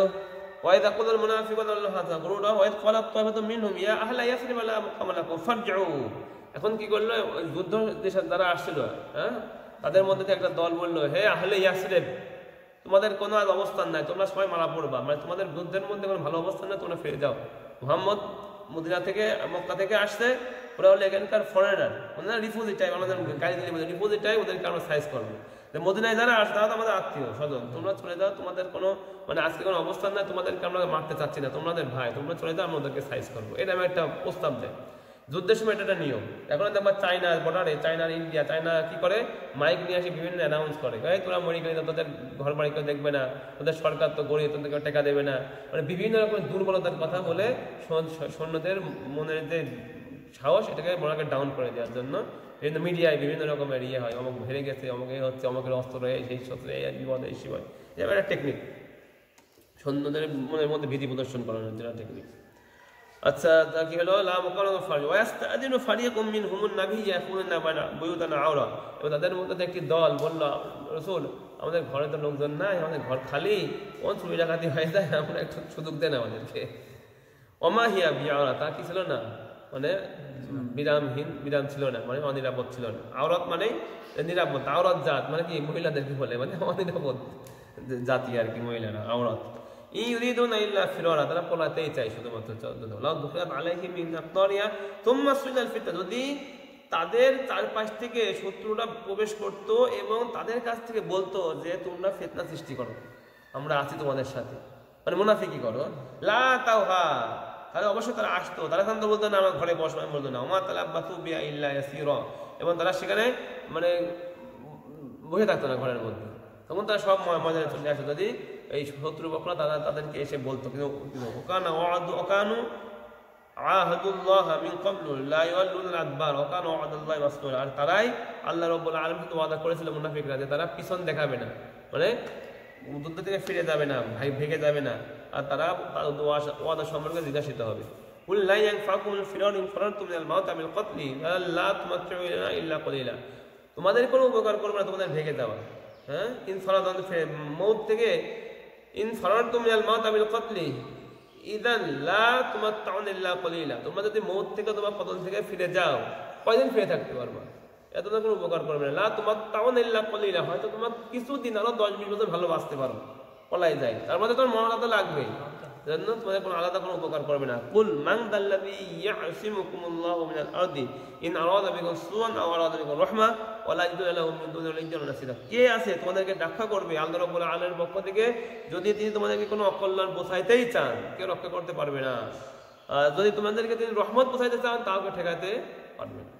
ওয়াইদা কুলুল মুনাফিকুনা আল্লাহু তাআলা ওয়াইদ ক্বালাত তাইফাতুম মিনহুম ইয়া আহলা ইয়াসরিব লা মুকামা লাকুম ফারজিউ। এখন কি করলো, যুদ্ধ দেশের দ্বারা আসছিল, হ্যাঁ, তাদের মধ্যে একটা দল বললো, হে আহলে ইয়াসরিব, তোমাদের কোনো আর অবস্থান নাই, তোমরা সবাই মারা পড়বা, মানে তোমাদের যুদ্ধের মধ্যে কোনো ভালো অবস্থান নেই, তোমরা ফিরে যাও। মুহাম্মদ মদিনা থেকে মক্কা থেকে আসছে, ওরা হলো এখানকার ফরেনার, মানে রিফিউজি টাইপ, আমাদের গাড়ি দিলে রিফিউজি টাইপ, ওদেরকে আমরা সাইজ করবো। মদিনায় যারা আসে তারা তো আমাদের আত্মীয় স্বজন, তোমরা চলে যাও, তোমাদের কোনো মানে আজকে কোনো অবস্থান নাই, তোমাদেরকে আমরা মারতে চাচ্ছি না, তোমাদের ভাই, তোমরা চলে যাও, আমরা ওদেরকে সাইজ করবো। এটা আমি একটা প্রস্তাব দেয় যুদ্ধের সময়, এটা একটা নিয়ম। এখন দেখবা চায়নার বর্ডারে, চায়নার ইন্ডিয়া, চায়না কি করে মাইক নিয়ে আসে বিভিন্ন অ্যানাউন্স করে, তোরা মরি গেলে তোদের ঘর বাড়ি কেউ দেখবে না, তোদের সরকার তো গরিব, তোদেরকে টাকা দেবে না, মানে বিভিন্ন রকম দুর্বলতার কথা বলে সৈন্যদের মনের যে সাহস এটাকে মনে ডাউন করে দেওয়ার জন্য বিভিন্ন মিডিয়ায় বিভিন্ন রকমের ইয়ে হয়, অমুক হেরে গেছে, অমুক এ হচ্ছে, অমুকের অস্ত্র রয়ে সেই শস্ত্র এই বিপদ এই শিবায়, এটা একটা টেকনিক, সৈন্যদের মনের মধ্যে ভীতি প্রদর্শন করানোর যেটা টেকনিক। আচ্ছা তা কি হলো, এবং তাদের মধ্যে একটি দল বলল, রাসূল আমাদের ঘরে তো লোকজন নাই, আমাদের ঘর খালি, কোন চুরি ডাকাতি হয়ে যায়, আমরা একটু সুযোগ দেন আমাদেরকে। ওমা হিয়া বিআরা, তা কি ছিল না, মানে বিরাম ছিল না, মানে অনিরাপদ ছিল না। আওরাত মানে নিরাপদ, আওরাত জাত মানে কি মহিলাদেরকে বলে, মানে অনিরাপদ জাতি আর কি মহিলারা, আওরাত। ইউরিদুনা ইল্লা ফিরারা, তারা পলাতেই চায় শুধুমাত্র। যদি তাদের চারপাশ থেকে শত্রুরা প্রবেশ করত এবং তাদের কাছ থেকে বলতো যে তোমরা ফিতনা সৃষ্টি করো, আমরা আছি তোমাদের সাথে, মানে মুনাফিকি করো, লা তাওহা, তাহলে অবশ্যই তারা আসতো, তারা কিন্তু বলতো না আমার ঘরে বসো, আমি বলতো না ওমা তালাব্বাসু বিহা ইল্লা ইয়াসিরা, এবং তারা সেখানে মানে বসে থাকতো না ঘরের মধ্যে, তখন তারা সব ময়দানে চলে আসতো। যদি এই শত্রুপক্ষরা তারা তাদেরকে এসে বলতো, কিন্তু ওকানা ওকানু আহাদুল্লাহ মিন ক্বাবলু লা ইয়ালুল আদবার ওকানা ওয়াদাল্লাহি মাসউলা, আর তারাই আল্লাহ রাব্বুল আলামিন তো ওয়াদা করেছিল মুনাফিকরা যে তারা পিছন দেখাবে না, মানে যুদ্ধ থেকে ফিরে যাবে না, ভেগে যাবে না, আর তারা ওয়াদা সম্পর্কে জিজ্ঞাসিত হবে। কুল লা ইয়ানফাকুল ফিরাউন ইন ফারারতুম মিনাল মাউত মিনাল কতলি লা তুমাত্তুনা ইল্লা কলিলা, তোমাদের কোনো উপকার করবে না তোমাদের ভেগে যাওয়া, হ্যাঁ, ইন ফারাদান মউত থেকে, ইন ফারারতুম মিনাল মাউত মিনাল কতলি ইদান লা তুমাত্তুনা ইল্লা কলিলা, তোমরা যদি মউত থেকে তোমার পতন থেকে ফিরে যাও, কয়দিন ফিরে থাকতে পারবা, এত কোনো উপকার করবে না। লা তুমাত্তুনা ইল্লা কলিলা, হয়তো তোমার কিছুদিন আরো 10-20 বছর ভালো বাঁচতে পারো, পলাই যায়, তার মধ্যে তোমার মরণ তো লাগবেই, জন্য তোমাদের কোনো আলাদা কোনো উপকার করবে না। কুল মান দাল্লাযী ইয়াসিমুকুমুল্লাহু মিনাল আরদি ইন আরাদা বিকুম সুআন আও আরাদা বিকুম রাহমা ওয়া লা ইয়াজিদু লাহুম মিন দুনিহি ওয়ালিয়্যান নাসীরা, কে আছে তোমাদেরকে রক্ষা করবে আল্লাহ রাব্বুল আলামিনের পক্ষ থেকে, যদি তিনি তোমাদেরকে কোনো অকল্যাণ বোঝাইতেই চান কেউ রক্ষা করতে পারবে না, যদি তোমাদেরকে তিনি রহমত বোঝাইতে চান তাকে ঠেকাতে পারবে না।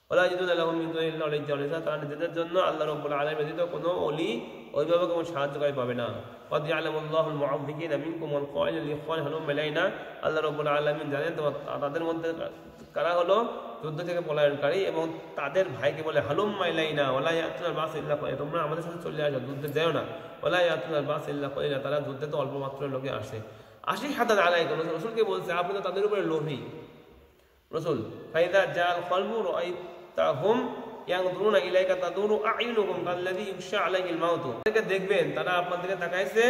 ওয়া লা ইয়াজিদু লাহুম মিন দুনিহি ওয়ালিয়্যান নাসীরা, তারা নিজেদের জন্য আল্লাহ রাব্বুল আলামিন ব্যতীত কোনো ওলি অভিভাবক এবং সাহায্যকারী পাবে না। قد يعلم الله المعوقين منكم والقائلين لإخوانهم هلم إلينا, আল্লাহ রাব্বুল আলামিন জানেন তাদের মধ্যে কারা হলো যুদ্ধ থেকে পলায়নকারী, এবং তাদের ভাইকে বলে হালুম্মা ইলাইনা ওয়ালা ইয়াতুনাল বাস ইল্লা কলিলা, তোমরা আমাদের সাথে চলে আসো, যুদ্ধে যেও না, ওয়ালা ইয়াতুনাল বাস ইল্লা কলিলা, তারা যুদ্ধে তো অল্প মাত্র লোকে আসে। আশি হাতান আলাইকুম, রাসূলকে বলছে আপনি তো তাদের উপরে লোভী রাসূল, ফাইদা জাল কলবু রাআইত তাহুম ইয়ানজুরুনা ইলাইকা তাদুরু আ'ইনুহুম কাল্লাযী ইউশা আলাইহিল মাউত। তাদেরকে দেখবেন তারা আপনার দিকে তাকাইছে,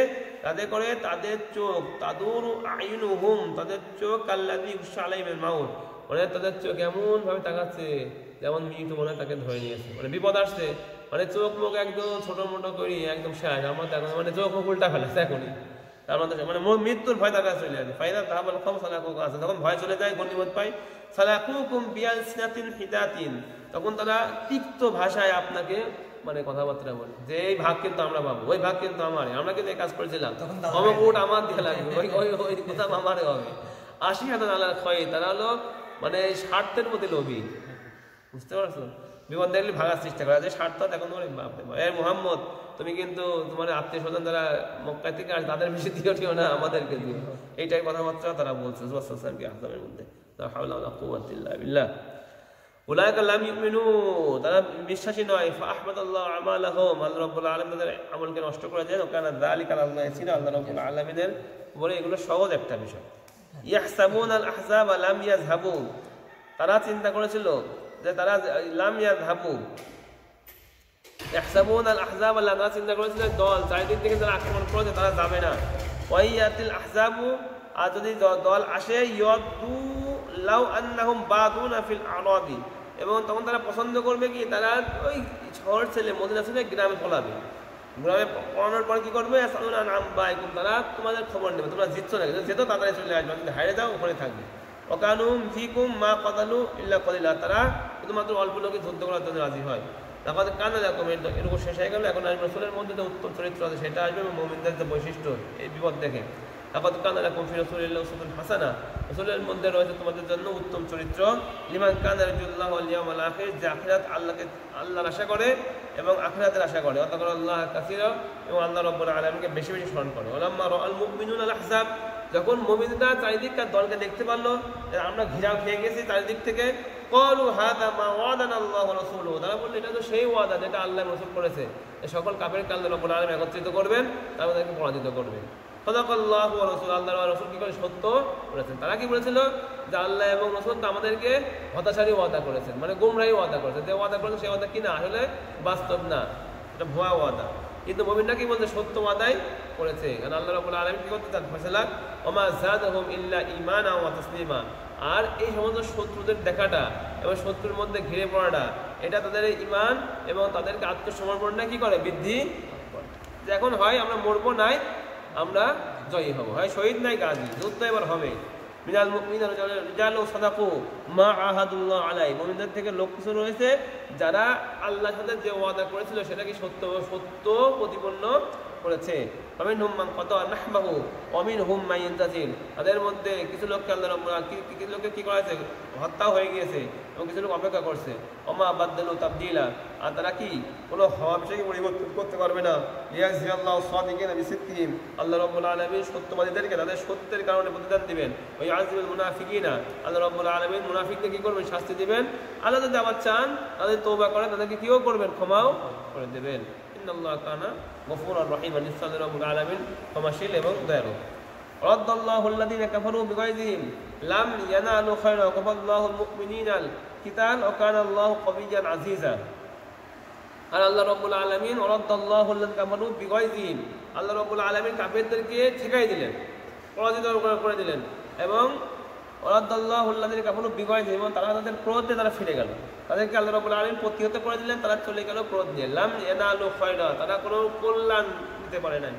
তাদের করে তাদের চোখ তাদুরু আ'ইনুহুম, তাদের চোখ কাল্লাযী ইউশা আলাইহিল মাউত, মানে তাদের চোখ এমন ভাবে তাকাচ্ছে যেমন মৃত্যু মনে তাকে ধরে নিয়েছে, মানে বিপদ আসছে, মানে চোখ মুখ একদম ছোট মোটো করি একদম শেষ, আমার এখন মানে চোখ মুখ উল্টা ফেলেছে এখনই, তার মধ্যে মানে মৃত্যুর ভয় তার কাছে চলে আসে। ফাইদা তাহাবাল খাম সালাকুকুম আছে, তখন ভয় চলে যায়, গনিমত পায়। সালাকুকুম বিআলসিনাতিন হিদাতিন, তখন তারা তিক্ত ভাষায় আপনাকে মানে কথাবার্তা বলে যে এই ভাগ কিন্তু আমরা পাবো, ওই ভাগ কিন্তু আমারে, আমরা কিন্তু এই কাজ করেছিলাম, আমার ওট আমার দিয়ে লাগবে, ওই কথা আমারে হবে। 80,000 আল্লাহর ক্ষয়, তারা হলো মানে স্বার্থের প্রতি লোভী, বুঝতে পারছো? বিপদ দেখলে ভাগার চেষ্টা করা যায়, স্বার্থ এখন তোমার মুহাম্মদ তুমি কিন্তু তোমার আত্মীয় স্বজন যারা মক্কা থেকে আসে তাদের বেশি দিও না, আমাদেরকে দিও, এইটাই কথাবার্তা তারা বলছে রাসূলুল্লাহকে আহজাবের মধ্যে। লা হাওলা ওয়ালা কুওয়াতা ইল্লা বিল্লাহ। উলাইকা লাম ইউমিনু, তারা বিশ্বাসী নয়। ফাআহবাতাল্লাহু আমালাহুম, আল্লাহ রাব্বুল আলামিন তাদের আমলকে নষ্ট করে দেন। ওয়াকানা যালিকা আলাল্লাহি ইয়াসিরা, আল্লাহ রাব্বুল আলামিনের বলে এগুলো সহজ একটা বিষয়। ইয়াহসাবুনাল আহজাবা লাম ইয়াযহাবু, তারা চিন্তা করেছিল যে তারা লাম ইয়াযহাবু, ইয়াহসাবুনাল আহজাবা, তারা চিন্তা করেছিল দল চারিদিক থেকে যারা আক্রমণ করেছে তারা যাবে না। ওয়াইয়াতিল আহজাবু, আর যদি দল আসে, ইয়াদু লাউ আন্নাহুম বাদুনা ফিল আরাদি, এবং তখন তারা পছন্দ করবে কি তারা ওই শহর ছেলে মদিনা ছেলে গ্রামে পলাবে, গ্রামে পড়ানোর পর কি করবে, তারা তোমাদের খবর নেবে, তোমরা জিতছো না, যেত তাড়াতাড়ি চলে আসবে, যদি হারিয়ে যাও ওখানে থাকবে। ওয়াকানুম ফিকুম মা কাতালু ইল্লা কলিলা, তারা শুধুমাত্র অল্প লোকই যুদ্ধ করার জন্য রাজি হয়। তারপরে কানা দেখো এরকম শেষ হয়ে গেল, এখন আসবে রাসূলের মধ্যে যে উত্তম চরিত্র আছে সেটা আসবে, এবং মুমিনদের যে বৈশিষ্ট্য এই বিপদ দেখে। তারপরে কানা লাকুম ফি রাসূলিল্লাহি উসওয়াতুন হাসানাহ, রাসূলের মধ্যে রয়েছে তোমাদের জন্য উত্তম চরিত্র। লিমান কানা ইয়ারজুল্লাহ ওয়াল ইয়াউমাল আখির, যে আখিরাত আল্লাহর আশা করে এবং আখিরাতের আশা করে। ওয়াতাকুল্লাহ কাসীরা, এবং আল্লাহ রাব্বুল আলামিনকে বেশি বেশি স্মরণ করে। ওয়ালাম্মা রাআল মুমিনুনা আল আহজাব, যখন মুমিনরা চারিদিককার দলকে দেখতে পারলো আমরা ঘিরাও খেয়ে গেছি চারিদিক থেকে, ক্বালু হাযা মা ওয়াদানা আল্লাহু ওয়া রাসূলুহু, তারা বলল এটা তো সেই ওয়াদা যেটা আল্লাহ রাসূল করেছে, এই সকল কাফেরকে আল্লাহ রাব্বুল আলামিন একত্রিত করবেন, তাদেরকে পরাজিত করবেন। সাদাকাল্লাহু ওয়া রাসূলুহু, আল্লাহ ওয়া রাসূল কি করে সত্য বলেছেন। তারা কি বলেছিল যে আল্লাহ এবং রাসূল তো আমাদেরকে হতাশারই ওয়াদা করেছেন, মানে গোমরাহী ওয়াদা করেছেন, যে ওয়াদা করেছেন সেই ওয়াদা কিনা আসলে বাস্তব না, এটা ভুয়া ওয়াদা। কিন্তু মুমিনরা কি বলছে, সত্য ওয়াদাই করেছে, কারণ আল্লাহ রাব্বুল আলামিন কি করতে চান, ফয়সালা ওমা যাদাহুম ইল্লা ঈমানা ওয়া তাসলিমা। আর এই সমস্ত শত্রুদের দেখাটা এবং শত্রুর মধ্যে ঘিরে পড়াটা, এটা তাদের ঈমান এবং তাদেরকে আত্মসমর্পণটা কি করে, বৃদ্ধি করে। যে এখন হয় আমরা মরবো নাই আমরা জয়ী হব, হয় শহীদ নাই গাজী, যুদ্ধ এবার হবে। মিনাল মুমিনিনা রিজালু সাদাকু মা আহাদুল্লাহ আলাইহি, মুমিনদের থেকে লোক কিছু রয়েছে যারা আল্লাহর সাথে যে ওয়াদা করেছিল সেটা কি সত্য প্রতিপন্ন করেছে। ফামিনহুম মান কাতা নাহবাহু ওয়া মিনহুম মান ইয়ানতাজির, তাদের মধ্যে কিছু লোককে আল্লাহ রাব্বুল আলামিন কিছু লোককে কি করেছে, হত্যা হয়ে গিয়েছে, এবং কিছু লোক অপেক্ষা করছে। ওমা বাদদালু তাবদীলা, আর তারা কি কোনো হওয়া বিষয়কে পরিবর্তন করতে পারবে না। লিয়াজজিয়াল্লাহু সাদিকিনা বিসিদকিহিম, আল্লাহ রাব্বুল আলামিন সত্যবাদীদেরকে তাদের সত্যের কারণে প্রতিদান দিবেন। ওয়া ইউআযিবুল মুনাফিকিনা, আল্লাহ রাব্বুল আলামিন মুনাফিকদের কি করবেন, শাস্তি দিবেন। আল্লাহ যদি আবার চান তাদের তওবা করেন তাদেরকে কিও করবেন, ক্ষমাও করে দেবেন। ইন্নাল্লাহা কানা গফুরার রহিম, নিশ্চয় রাব্বুল আলামিন ক্ষমাশীল এবং দয়ালু। রাদ্দাল্লাহু আল্লাযীনা কাফারু বিগায়যিহিম লাম ইয়ানালু খায়রা ওয়া কাফাল্লাহুল মুমিনিনাল কিতাল ওয়া কানা আল্লাহু কাবিয়্যান আজিজা। আর আল্লাহ রাব্বুল আলামিন রাদ্দাল্লাহু আল্লাযীনা কাফারু বিগায়যিহিম, আল্লাহ রাব্বুল আলামিন কাফেরদেরকে ঠেকাই দিলেন, পরাজিত করে দিলেন, এবং রাদ্দাল্লাহু আল্লাযীনা কাফারু বিগায়যিহিম, তারা তাদের ক্রোধে তারা ফিরে গেল, তাদেরকে আল্লাহ রাব্বুল আলামিন প্রতিহত করে দিলেন, তারা চলে গেল ক্রোধ নিয়ে। লাম ইয়ানালু খায়রা, তারা কোনো কল্যাণ দিতে পারে নাই,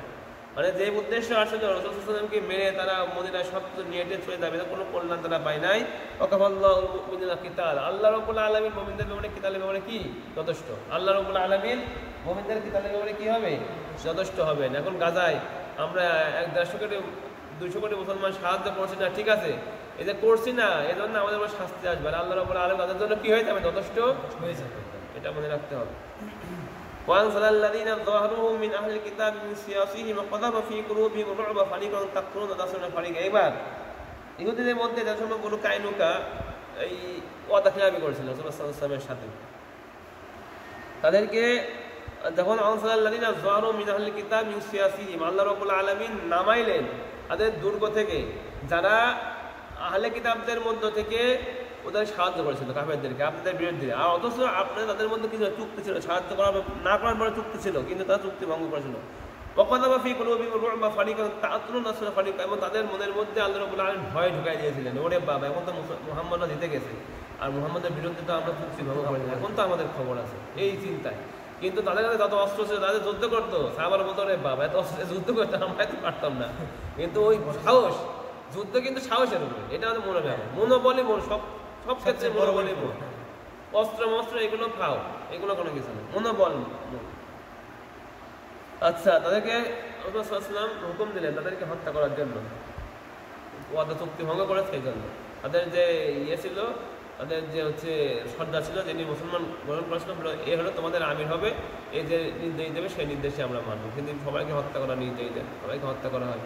মানে যে উদ্দেশ্য আসলে রাসূল সাল্লাল্লাহু আলাইহি ওয়াসাল্লামকে মেরে তারা মদিনায় সব কিছু নিয়ে চলে যাবে, কোনো কল্যাণ তারা পায় নাই। ওয়াকাফাল্লাহুল মুমিনিনা কিতাল, আল্লাহ রাব্বুল আলামিন মুমিনদের ব্যাপারে কিতালের ব্যাপারে কি যথেষ্ট, আল্লাহ রাব্বুল আলামিন মুমিনদের কিতালের ব্যাপারে কি হবে, যথেষ্ট হবেন। এখন গাজায় আমরা 150 কোটি 200 কোটি মুসলমান সাহায্য করছি না, ঠিক আছে, এই যে করছি না এজন্য আমাদের উপর শাস্তি আসবে, আর আল্লাহ রাব্বুল আলামিন তাদের জন্য কি হয়ে যাবে, যথেষ্ট হয়ে যাবে, এটা মনে রাখতে হবে। وأنزل الذين ظاهروهم من أهل الكتاب من سياسيهم وقذف في قلوبهم الرعب فريقا تقتلون وتأسرون فريقا। এবার ইহুদিদের মধ্যে যে সময় বনু কায়নুকা এই ওয়াদা খিলাফি করেছিল রাসূলুল্লাহ সাল্লাল্লাহু আলাইহি ওয়াসাল্লামের সাথে, তাদেরকে যখন আনসাল আল্লাযীনা যাহারু মিন আহলিল কিতাব মিন সিয়াসিহিম, আল্লাহ রাব্বুল আলামিন নামাইলেন তাদের দুর্গ থেকে, যারা আহলে কিতাবদের মধ্য থেকে ওদের সাহায্য করেছিল কাফেরদেরকে আপনাদের বিরুদ্ধে, আর অথচ আপনাদের তাদের মধ্যে কিছু চুক্তি ছিল, সাহায্য করা না করার পরে চুক্তি ছিল, কিন্তু তারা চুক্তি ভঙ্গ করেছিল। এবং তাদের মনের মধ্যে আল্লাহ রাব্বুল আলামিন ভয় ঢুকাই দিয়েছিলেন, ওরে বাবা এখন তো মুহাম্মদরা জিতে গেছে, আর মুহাম্মদের বিরুদ্ধে তো আমরা চুক্তি ভঙ্গ করি না, এখন তো আমাদের খবর আছে, এই চিন্তায়। কিন্তু তাদের কাছে যত অস্ত্র ছিল তাদের যুদ্ধ করতো, সাহাবার বলতো রে বাবা এত অস্ত্রে যুদ্ধ করতো, আমরা তো পারতাম না। কিন্তু ওই সাহস, যুদ্ধ কিন্তু সাহসের উপরে, এটা আমাদের মনে রাখবে। মনোবলই সব ক্ষেত্রে মনোবলই অস্ত্র মস্ত্র এগুলো খাও, এগুলো কোনো কিছু না, মনোবল। আচ্ছা, তাদেরকে রাসূল সাল্লাল্লাহু আলাইহি ওয়াসাল্লাম হুকুম দিলেন তাদেরকে হত্যা করার জন্য, ওয়াদা চুক্তি ভঙ্গ করে সেই জন্য। তাদের যে ছিল, তাদের যে সর্দার ছিল, যিনি মুসলমান গ্রহণ করেছিল, এ হলো তোমাদের আমির হবে, এই যে নির্দেশ দেবে সেই নির্দেশে আমরা মানব। কিন্তু সবাইকে হত্যা করার নির্দেশ দেন, সবাইকে হত্যা করা হয়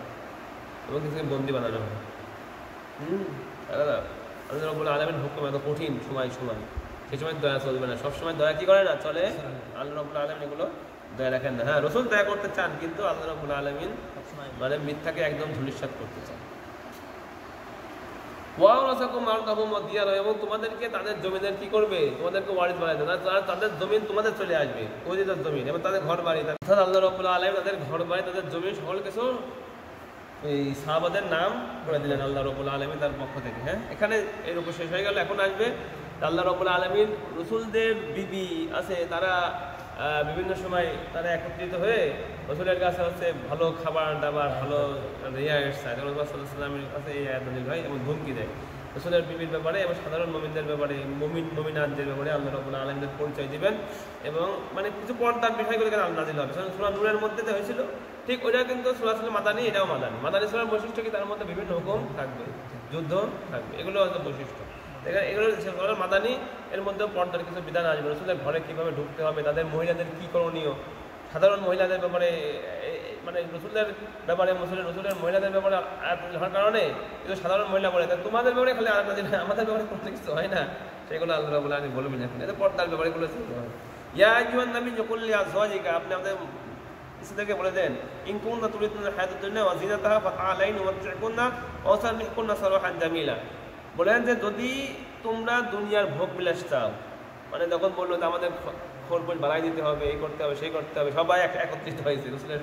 এবং কিছুকে বন্দি বানানো হয়। আল্লাহ রাব্বুল আলামিন হুকুম এত কঠিন, সময় সেই সময় দয়া চলবে না, সবসময় দয়া কি করে না চলে, আল্লাহ রাব্বুল আলামিন এগুলো দয়া রাখেন না। হ্যাঁ, রাসূল দয়া করতে চান, কিন্তু আল্লাহ রাব্বুল আলামিন মানে মিথ্যাকে একদম ধূলিসাৎ করতে চান। এবং তোমাদেরকে তাদের জমিদের কি করবে, তোমাদেরকে ওয়ারিস বানাই দেবে, তাদের জমিন তোমাদের চলে আসবে, ওদের জমিন এবং তাদের ঘর বাড়ি, আল্লাহ রাব্বুল আলামিন তাদের ঘর বাড়ি, তাদের জমিন সকল কিছু এই সাহাবাদের নাম করে দিলেন আল্লাহ রাব্বুল আলামিন তার পক্ষ থেকে। হ্যাঁ, এখানে এর উপর শেষ হয়ে গেল। এখন আসবে আল্লাহ রাব্বুল আলামিন রাসূলদের বিবি আছে, তারা বিভিন্ন সময় তারা একত্রিত হয়ে রাসূলের কাছে ভালো খাবার দাবার, ভালো রিয়ায়েত চায়, রাসূলুল্লাহ সাল্লাল্লাহু আলাইহি ওয়াসাল্লামের কাছে এই আয়াত নাযিল হয় এবং ধমকি দেয় রাসূলের বিবির ব্যাপারে এবং সাধারণ মুমিনদের ব্যাপারে, মুমিনাতদের ব্যাপারে আল্লাহ রাব্বুল আলামিনের পরিচয় দিবেন এবং মানে কিছু পর্দার বিষয়গুলো কেন নাযিল হবে। সূরা নূরের মধ্যে যে হয়েছিল ঠিক ওইটা কিন্তু সূরা ছিল মাদানী, এটাও মাদানী সূরার বৈশিষ্ট্য কি তার মধ্যে বিভিন্ন হুকুম থাকবে, যুদ্ধ থাকবে, এগুলো হচ্ছে বৈশিষ্ট্য। এগুলো সূরা মাদানী, এর মধ্যে পর্দার কিছু বিধান আসবে, রাসূলের ঘরে কিভাবে ঢুকতে হবে, তাদের মহিলাদের কি করণীয়, সাধারণ মহিলাদের ব্যাপারে মানে রসুলের ব্যাপারে রসুলের মহিলাদের ব্যাপারে হওয়ার কারণে কিন্তু সাধারণ মহিলা বলে তোমাদের ব্যাপারে খালি আলাদা দিন, আমাদের ব্যাপারে কোনো কিছু হয় না, সেগুলো আল্লাহ রাব্বুল আলামিন বলবেন এখন। এটা পর্দার ব্যাপারে গুলো ইয়া আইয়ুহান নাবী কুল লিআজওয়াজিকা, আপনি আমাদের স্ত্রীদেরকে বলে দেন, ইন কুনতুম তুরিদুনা হায়াতাদ দুনিয়া ওয়া জিনাতাহা ফাতাআলাইনা ওয়াতি'কুনা ওয়া সাররিহুনা সারাহান জামিলা। বলেন যে যদি তোমরা দুনিয়ার ভোগ বিলাস চাও, মানে যখন বললো যে আমাদের খরচ বাড়াই দিতে হবে, এই করতে হবে সেই করতে হবে, সবাই একত্রিত হয়েছে রাসূলের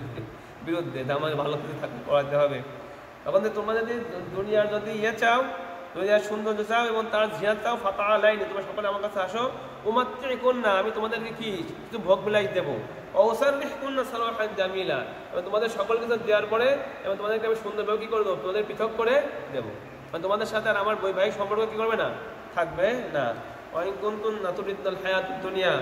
বিরুদ্ধে, আমাদের ভালো কিছু করাতে হবে, তখন তোমরা যদি দুনিয়ার যদি চাও, দুনিয়ার সৌন্দর্য চাও এবং তার জিয়াদ চাও, ফাতাআলাইনা, তোমরা সকলে আমার কাছে আসো, উমাত্তি'কুনা, আমি তোমাদেরকে কি কিছু ভোগ বিলাস দেবো, ওয়াসাররিহুনা সারাহান জামিলা, এবং তোমাদের সকল কিছু দেওয়ার পরে এবং তোমাদেরকে আমি সুন্দরভাবে কি করে দেবো, তোমাদের পৃথক করে দেবো, মানে তোমাদের সাথে আর আমার বৈবাহিক সম্পর্ক কি করবে না, থাকবে না। ওয়াইন কুনতুন্না তুরিদুল হায়াতুদ দুনিয়া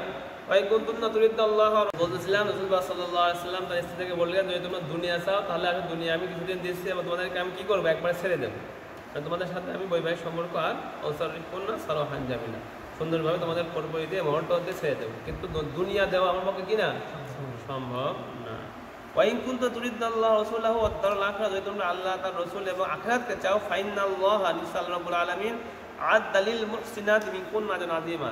ওয়াইন কুনতুন্না তুরিদুল্লাহ, বলতেছিলাম রাসূলুল্লাহ সাল্লাল্লাহু আলাইহি ওয়াসাল্লাম তার স্ত্রীকে বললেন যদি তোমরা দুনিয়া চাও তাহলে আমি দুনিয়া আমি কিছুদিন দিচ্ছি এবং তোমাদেরকে আমি কি করবো, একবারে ছেড়ে দেবো, তোমাদের সাথে আমি বৈবাহিক সম্পর্ক আর ওয়াসাররিহুনা সারাহান জামিলা, সুন্দরভাবে তোমাদের পরিপরি দিয়ে মহরটা দিয়ে ছেড়ে দেবো, কিন্তু দুনিয়া দেওয়া আমার পক্ষে কি না, সম্ভব না। ওয়াইন কুনতুম তুরিদুল্লাহ ওয়া রাসূলাহু ওয়াদ দারুল আখিরাহ, যদি তোমরা আল্লাহ তার রাসূল এবং আখিরাতকে চাও, ফাইনাল্লাহা নিশ্চয় আল্লাহ রাব্বুল আলামিন আদ-দালিল মুহসিনাত মিনকুন্না আজরান আযীমা,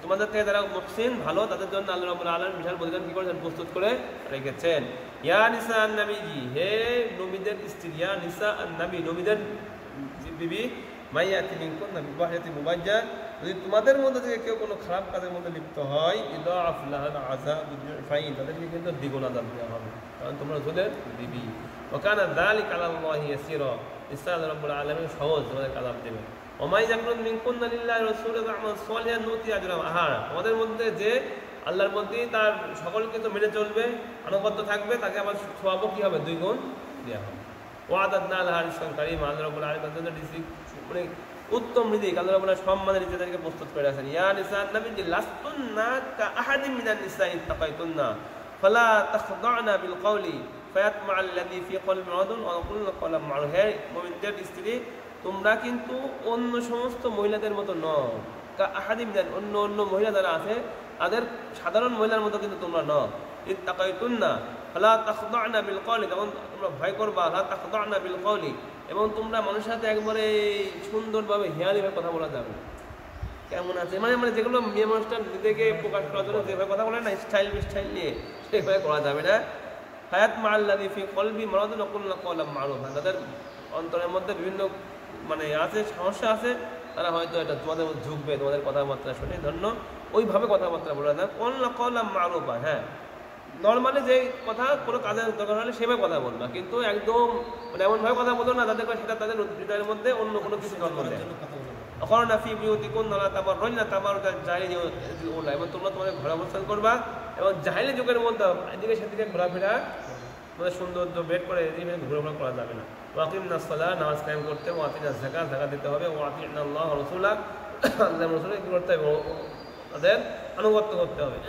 তোমাদের থেকে যারা মুহসিন ভালো তাদের জন্য আল্লাহ রাব্বুল আলামিন বিশাল প্রতিদান কি করেছেন, প্রস্তুত করে রেখেছেন। ইয়া নিসা আন-নবীজি, হে নবীদের স্ত্রী, ইয়া নিসা আন-নবী, নবীদের বিবি, মাইয়াতি মিনকুন্না বিবাহিয়াতি মুবাজ্জাল, যদি তোমাদের মধ্যে থেকে কেউ কোনো খারাপ কাজের মধ্যে লিপ্ত হয়, ইদাআফ লাহাল আযাবু দু'ফাইন, তাদেরকে কিন্তু দ্বিগুণ আযাব দেওয়া হবে, কারণ তোমরা রাসূলের বিবি। ওয়া কানা যালিকা আলাল্লাহি ইয়াসীরা, নিশ্চয় আল্লাহ রাব্বুল আলামিন সহজ তোমাদের আযাব দেবেন। ওমাই যাকুন মিনকুন্না লিল্লাহি ওয়া রাসূলিহি ওয়া আমাল সালিহান নুতি আজরাহু আহারা, তোমাদের মধ্যে যে আল্লাহর মধ্যে তার সকলকে তো মেনে চলবে, আনুগত্য থাকবে, তাকে আবার সওয়াবও কি হবে, দুই গুণ দেওয়া হবে। ওয়াদাদনা লাহা রিজকান কারীমা, আল্লাহ রাব্বুল আলামিন তাদের জন্য রিজিক মানে উত্তম রিজিক আল্লাহ রাব্বুল আলামিন সম্মানের রিজিককে প্রস্তুত করে আছেন। ইয়া নিসান নবী লাস্তুন্না কা আহাদিন মিনান নিসাই তাকাইতুন্না ফালা তাখদা'না বিল কওলি ফায়াতমা আল্লাযী ফি কলবি মারাদুন ওয়া কুল্লু কওলাম মারুফ, হে মুমিনদের স্ত্রী তোমরা কিন্তু অন্য সমস্ত মহিলাদের মতো নও, কা আহাদিন মিনান, অন্য মহিলা যারা আছে তাদের সাধারণ মহিলার মতো কিন্তু তোমরা নও, ইত্তাকাইতুন্না ফালা তাখদা'না বিল কওলি, যখন তোমরা ভয় করবা, লা তাখদা'না বিল কওলি, এবং তোমরা মানুষের সাথে একবারে সুন্দরভাবে হেয়ালিভাবে কথা বলা যাবে, কেমন আছে মানে যেগুলো মেয়ে মানুষটা নিজেকে প্রকাশ করার জন্য যেভাবে কথা বলে না, স্টাইল নিয়ে সেভাবে করা যাবে না। হায়াত মা আল্লাযী ফি কলবি মারাদুন ওয়া কুল্লু কওলাম মারুফ, তাদের অন্তরের মধ্যে বিভিন্ন মানে আছে সমস্যা আছে, তারা হয়তো এটা তোমাদের মধ্যে ঝুঁকবে, তোমাদের কথাবার্তা শুনে ধন্য ওইভাবে কথাবার্তা বলে না। কল্লা মারুফা, হ্যাঁ নর্মালি যে কথা কোনো কাজের দরকার হলে সেভাবে কথা বলবা, কিন্তু একদম মানে এমনভাবে কথা বলো না যাতে সেটা তাদের হৃদয়ের মধ্যে অন্য কোনো কিছু জন্ম দেয়। অকরনা ফি বিউতিকুন্না লা তাবাররাজনা তাবাররুজাল জাহিলিয়াতিল উলা, এবং তোমরা তোমাদের ঘরে অবস্থান করবা এবং জাহিলি যুগের মধ্যে এদিকে সেদিকে ঘোরাফেরা তোমাদের সৌন্দর্য বের করে এদিকে ঘোরাফেরা করা যাবে না। ওয়াকিমনাস সালাহ, নামাজ কায়েম করতে হবে, ওয়াতিনাজ যাকাত, যাকাত দিতে হবে, ওয়াতিনাল্লাহ ওয়া রাসূলাহ, আল্লাহ রাসূলকে কি করতে হবে, তাদের আনুগত্য করতে হবে।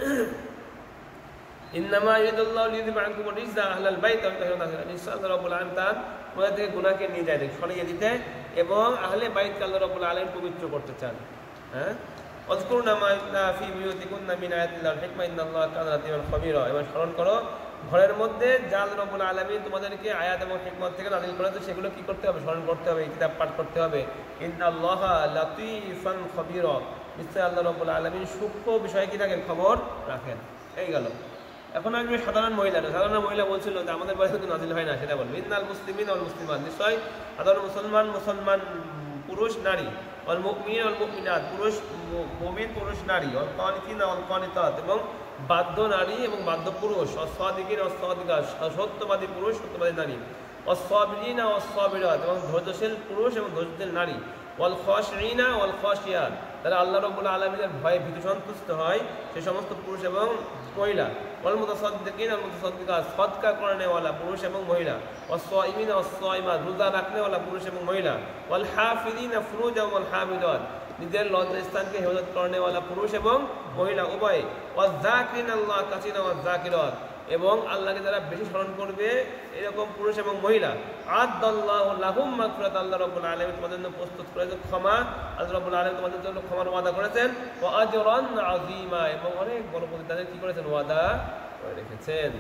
ইন্নামা ইউরিদুল্লাহু লিইউযহিবা আনকুম আর-রিজসা আহলাল বাইত ওয়া ইউতাহিরাকুম তাতহীরা, নিশ্চয় আল্লাহ রাব্বুল আলামিন তার তোমাদের থেকে গুনাহকে নিয়ে যায়, সরিয়ে দিতে এবং আহলে বাইতকে আল্লাহ রাব্বুল আলামিন পবিত্র করতে চান। হ্যাঁ, ওয়াজকুরনা মা ইউতলা ফি বুয়ুতিকুন্না মিন আয়াতিল্লাহিল হিকমা ইন্নাল্লাহা কানা লাতীফান খাবীরা, এবং স্মরণ করো ঘরের মধ্যে যা আল্লাহ রাব্বুল আলামিন তোমাদেরকে আয়াত এবং হিকমত থেকে নাযিল করেছে সেগুলো কি করতে হবে, স্মরণ করতে হবে, কিতাব পাঠ করতে হবে। ইন্নাল্লাহা লাতীফান খাবীরা, নিশ্চয় আল্লাহ রাব্বুল আলামিন সূক্ষ্ম বিষয় কি রাখেন, খবর রাখেন। এই গেল। এখন আসবে সাধারণ মহিলা। সাধারণ মহিলা বলছিল যে আমাদের বাড়িতে তো নাজিল হয় না, সেটা বলবে ইন্নাল মুসলিমিন ওয়াল মুসলিমাত, নিশ্চয় সাধারণ মুসলমান পুরুষ নারী, ওয়াল মুমিনিন ওয়াল মুমিনাত, পুরুষ মুমিন পুরুষ নারী, ওয়াল কানিতিনা ওয়াল কানিতাত, এবং বাধ্য নারী এবং বাধ্য পুরুষ, ওয়াস-সাদিকিন ওয়াস-সাদিকাত, সত্যবাদী পুরুষ সত্যবাদী নারী, ওয়াস-সাবিরিনা ওয়াস-সাবিরাত, এবং ধৈর্যশীল পুরুষ এবং ধৈর্যশীল নারী, ওয়াল খাশিঈনা ওয়াল খাশিয়াত, যারা আল্লাহ রাব্বুল আলামিনের ভয়ে ভীত সন্তুষ্ট হয় সে সমস্ত পুরুষ এবং মহিলা, ওয়াল মুতাসাদ্দিকিন ওয়াল মুতাসাদ্দিকাত, সদকা করনেওয়ালা পুরুষ এবং মহিলা, ওয়াস-সাইমিনা ওয়াস-সাইমাত, রোজা রাখনেওয়ালা পুরুষ এবং মহিলা, ওয়াল হাফিজিনা ফুরুজাহুম ওয়াল হাফিজাত, নিজের লজ্জাস্থানকে হেফাজত করনেওয়ালা পুরুষ এবং মহিলা উভয়, ওয়াজ-যাকিরিনাল্লাহ কাসীরান ওয়াজ-যাকিরাত, এবং আল্লাহকে যারা বেশি স্মরণ করবে এরকম পুরুষ এবং মহিলা, আ'আদাল্লাহু লাহুম মাগফিরাত, আল্লাহ রাব্বুল আলামিন তোমাদের জন্য প্রস্তুত করেছেন ক্ষমা, আল্লাহ রাব্বুল আলামিন তোমাদের জন্য ক্ষমার ওয়াদা করেছেন, ওয়া আজরান আযীমা, এবং অনেক বড় প্রতিদানের কি করেছেন, ওয়াদা করে রেখেছেন।